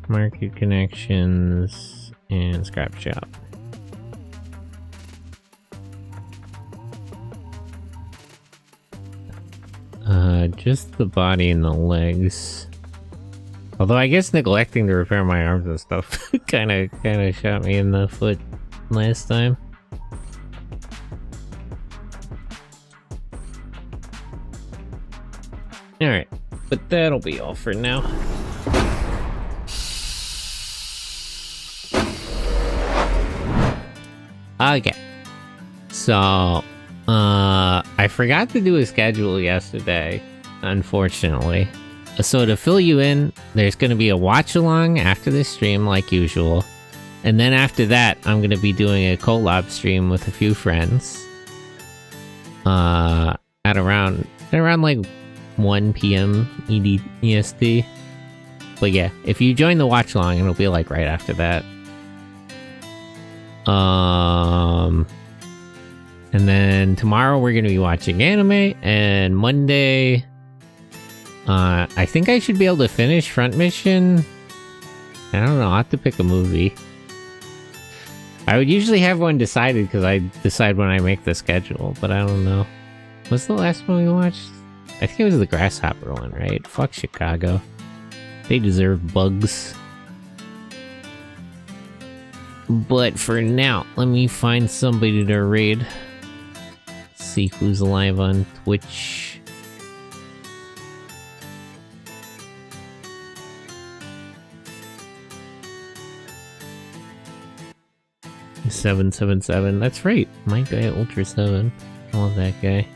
Market connections and scrap shop. Just the body and the legs. Although I guess neglecting to repair my arms and stuff kind of shot me in the foot last time. All right, but that'll be all for now. Okay, so I forgot to do a schedule yesterday, unfortunately. So to fill you in, there's going to be a watch along after this stream like usual, and then after that I'm going to be doing a collab stream with a few friends at around like 1 p.m. EST. But yeah, if you join the watch along, it'll be like right after that. And then tomorrow we're gonna be watching anime, and Monday, I think I should be able to finish Front Mission. I don't know, I'll have to pick a movie. I would usually have one decided because I decide when I make the schedule, but I don't know. What's the last one we watched? I think it was the Grasshopper one, right? Fuck Chicago. They deserve bugs. But for now, let me find somebody to raid. See who's live on Twitch. $777. That's right. My guy Ultra 7. I love that guy.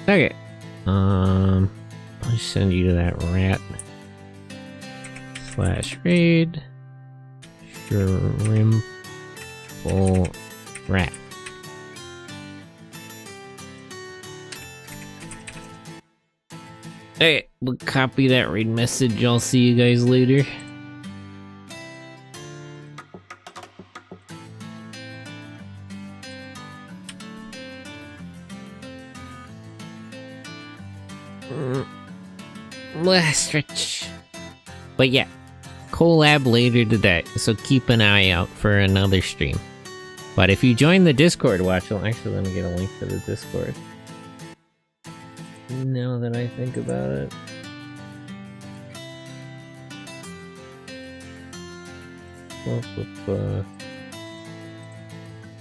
Okay. I'll send you to that rat. /raid. Shrimple rat. Okay, we'll copy that raid message. I'll see you guys later. Last stretch. But yeah, collab later today, so keep an eye out for another stream. But if you join the Discord watch, actually let me get a link to the Discord. Now that I think about it.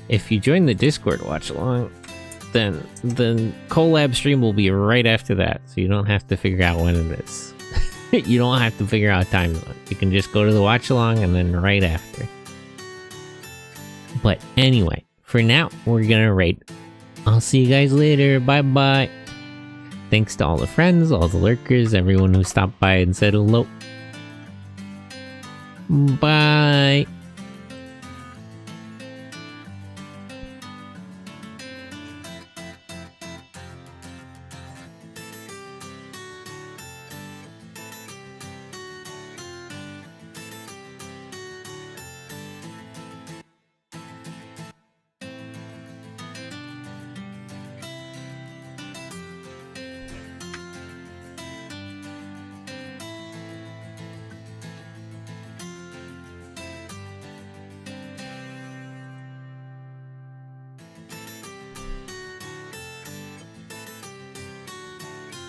If you join the Discord watch along, then the collab stream will be right after that, so you don't have to figure out when it is. You don't have to figure out time zone. You can just go to the watch along and then right after. But anyway, for now, we're gonna rate. I'll see you guys later. Bye bye. Thanks to all the friends, all the lurkers, everyone who stopped by and said hello. Bye.